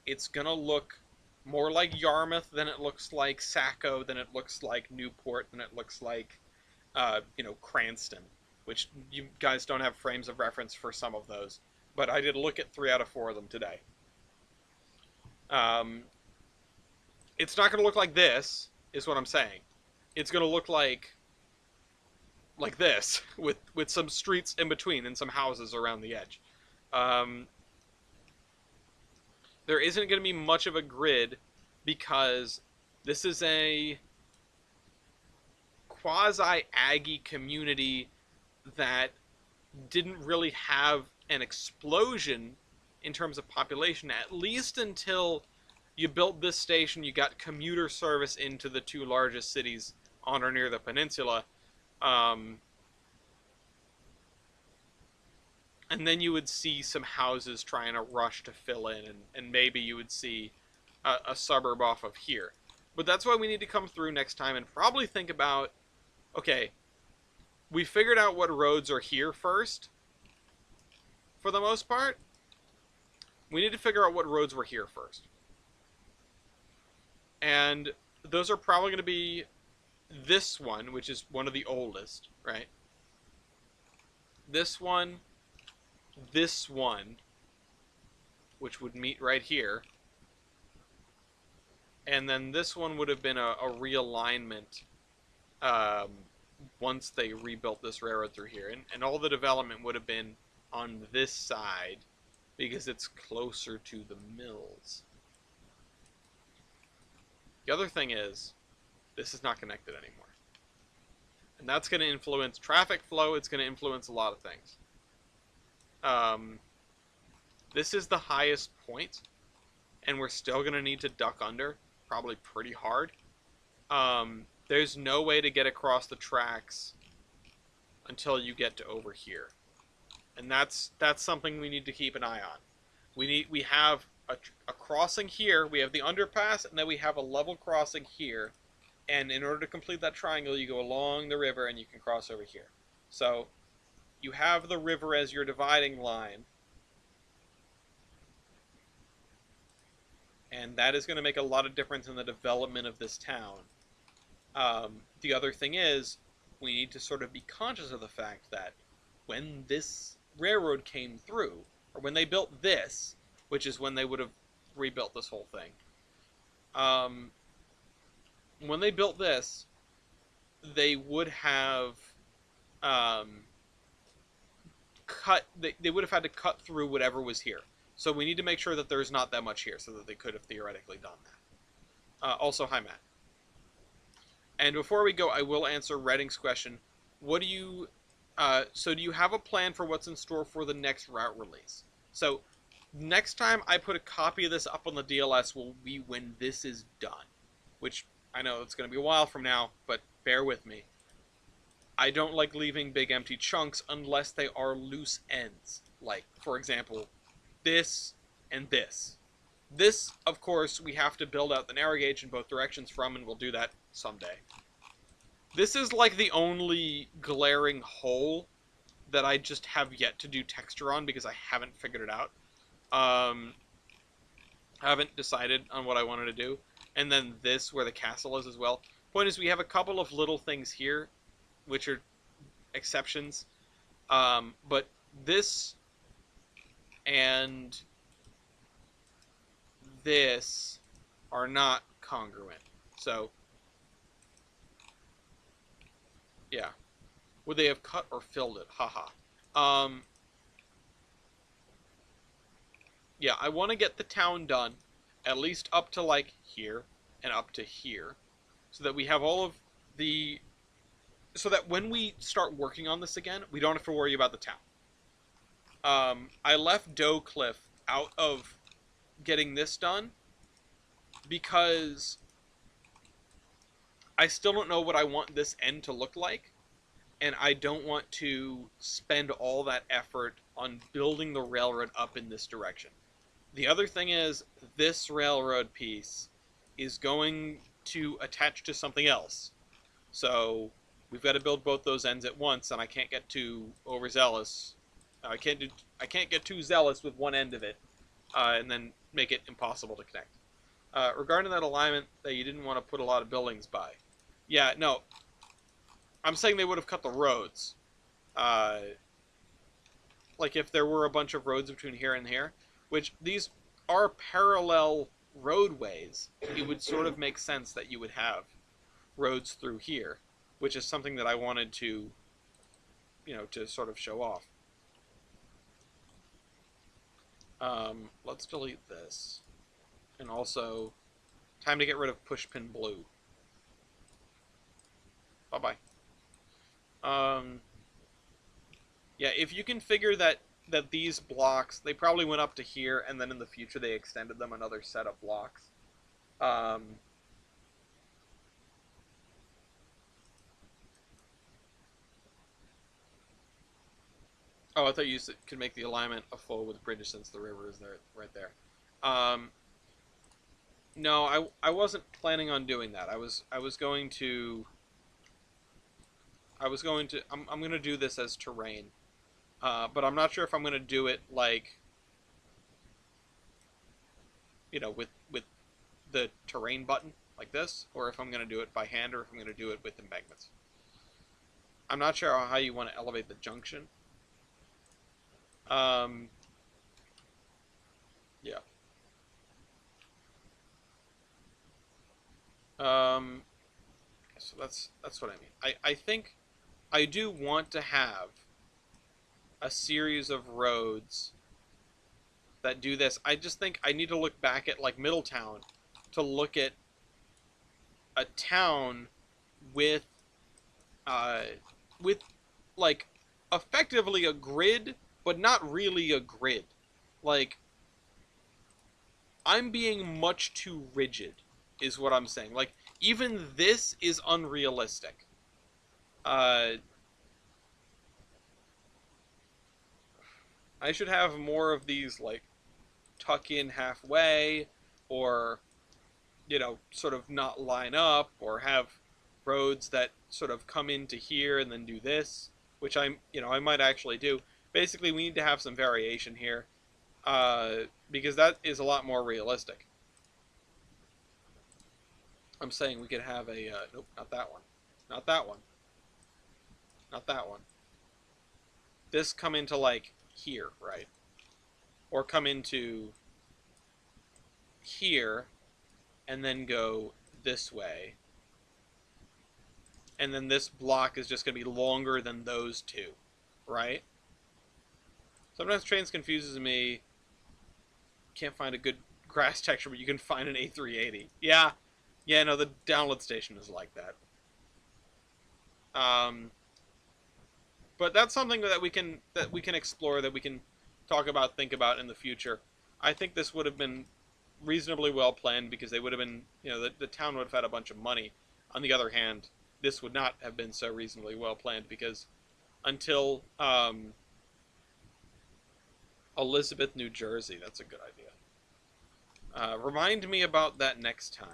It's going to look more like Yarmouth than it looks like Saco, than it looks like Newport, than it looks like, Cranston, which you guys don't have frames of reference for some of those. But I did look at 3 out of 4 of them today. Um, it's not going to look like this, is what I'm saying. It's going to look like this, with some streets in between and some houses around the edge. Um, there isn't going to be much of a grid because this is a quasi-Aggie community that didn't really have an explosion in terms of population, at least until you built this station, you got commuter service into the 2 largest cities on or near the peninsula. Um, and then you would see some houses trying to rush to fill in, and maybe you would see a suburb off of here. But that's why we need to come through next time and probably think about, okay, we figured out what roads are here first, for the most part. We need to figure out what roads were here first. And those are probably going to be this one, which is one of the oldest, right? This one, which would meet right here. And then this one would have been a realignment once they rebuilt this railroad through here. And all the development would have been on this side because it's closer to the mills. The other thing is, this is not connected anymore. And that's going to influence traffic flow. It's going to influence a lot of things. This is the highest point, and we're still going to need to duck under, probably pretty hard. There's no way to get across the tracks until you get to over here. And that's something we need to keep an eye on. We have a crossing here, we have the underpass, and then we have a level crossing here. And in order to complete that triangle, you go along the river and you can cross over here. So you have the river as your dividing line. And that is going to make a lot of difference in the development of this town. The other thing is, we need to sort of be conscious of the fact that when this railroad came through, or when they built this, which is when they would have rebuilt this whole thing, when they built this, they would have they would have had to cut through whatever was here. So we need to make sure that there's not that much here, so that they could have theoretically done that. Also, hi Matt. And before we go, I will answer Redding's question. What do you so do you have a plan for what's in store for the next route release? So next time I put a copy of this up on the DLS will be when this is done, which I know it's going to be a while from now, but bear with me. I don't like leaving big empty chunks unless they are loose ends. Like, for example, this and this. This, of course, we have to build out the narrow gauge in both directions from, and we'll do that someday. This is like the only glaring hole that I just have yet to do texture on because I haven't figured it out. I haven't decided on what I wanted to do. And then this, where the castle is as well. Point is, we have a couple of little things here, which are exceptions. But this and this are not congruent. So, yeah. Would they have cut or filled it? Haha. Yeah, I want to get the town done, at least up to, like, here and up to here, so that we have all of the... so that when we start working on this again, we don't have to worry about the town. I left Doe Cliff out of getting this done because I still don't know what I want this end to look like, and I don't want to spend all that effort on building the railroad up in this direction. The other thing is, this railroad piece is going to attach to something else. So we've got to build both those ends at once, and I can't get too overzealous. I can't get too zealous with one end of it, and then make it impossible to connect. Regarding that alignment that you didn't want to put a lot of buildings by, yeah, no, I'm saying they would have cut the roads. Uh, like if there were a bunch of roads between here and here, which these are parallel roadways, it would sort of make sense that you would have roads through here, which is something that I wanted to, to sort of show off. Let's delete this. And also, time to get rid of pushpin blue. Bye-bye. Yeah, if you can figure that these blocks, they probably went up to here, and then in the future they extended them another set of blocks. Oh, I thought you could make the alignment a full with bridges since the river is there, right there. No, I wasn't planning on doing that. I'm going to do this as terrain. But I'm not sure if I'm going to do it like, with the terrain button like this, or if I'm going to do it by hand, or if I'm going to do it with embankments. I'm not sure how you want to elevate the junction. Yeah. So that's what I mean. I think I do want to have a series of roads that do this. I just think I need to look back at like Middletown to look at a town with with like effectively a grid, but not really a grid. Like I'm being much too rigid, is what I'm saying. Like even this is unrealistic. I should have more of these like tuck in halfway, or sort of not line up, or have roads that sort of come into here and then do this, which I might actually do. Basically, we need to have some variation here, because that is a lot more realistic. I'm saying we could have a nope, not that one, not that one, not that one. This come into like here, right? Or come into here and then go this way. And then this block is just going to be longer than those two, right? Sometimes Trainz confuses me. Can't find a good grass texture, but you can find an A380. Yeah, no, the download station is like that. But that's something that we can explore, that we can talk about, think about in the future. I think this would have been reasonably well planned, because they would have been, the town would have had a bunch of money. On the other hand, this would not have been so reasonably well planned, because until Elizabeth, New Jersey, that's a good idea. Remind me about that next time.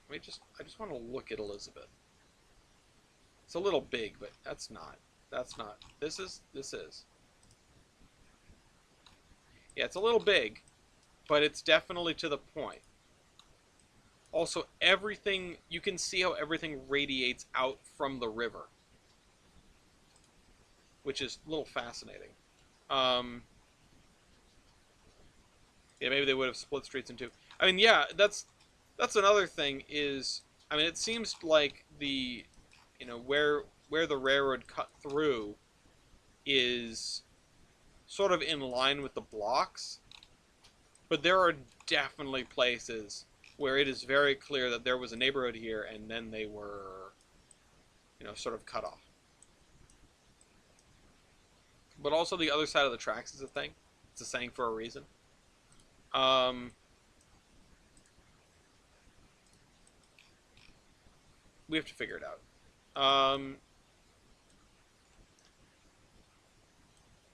I just want to look at Elizabeth. It's a little big, but that's not. This is. Yeah, it's a little big, but it's definitely to the point. Also, everything, you can see how everything radiates out from the river, which is a little fascinating. Yeah, maybe they would have split streets in two. I mean, yeah, that's another thing is, I mean, it seems like the, where the railroad cut through is sort of in line with the blocks, but there are definitely places where it is very clear that there was a neighborhood here and then they were, sort of cut off. But also the other side of the tracks is a thing. It's a saying for a reason. we have to figure it out.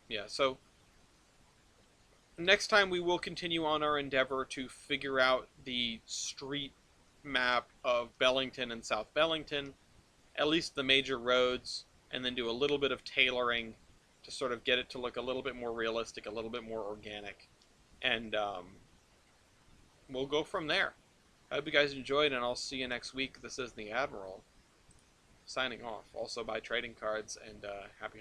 Yeah, so next time we will continue on our endeavor to figure out the street map of Bellington and South Bellington, at least the major roads, and then do a little bit of tailoring to sort of get it to look a little bit more realistic, a little bit more organic, and we'll go from there. I hope you guys enjoyed, and I'll see you next week. This is the Admiral signing off. Also, buy trading cards, and happy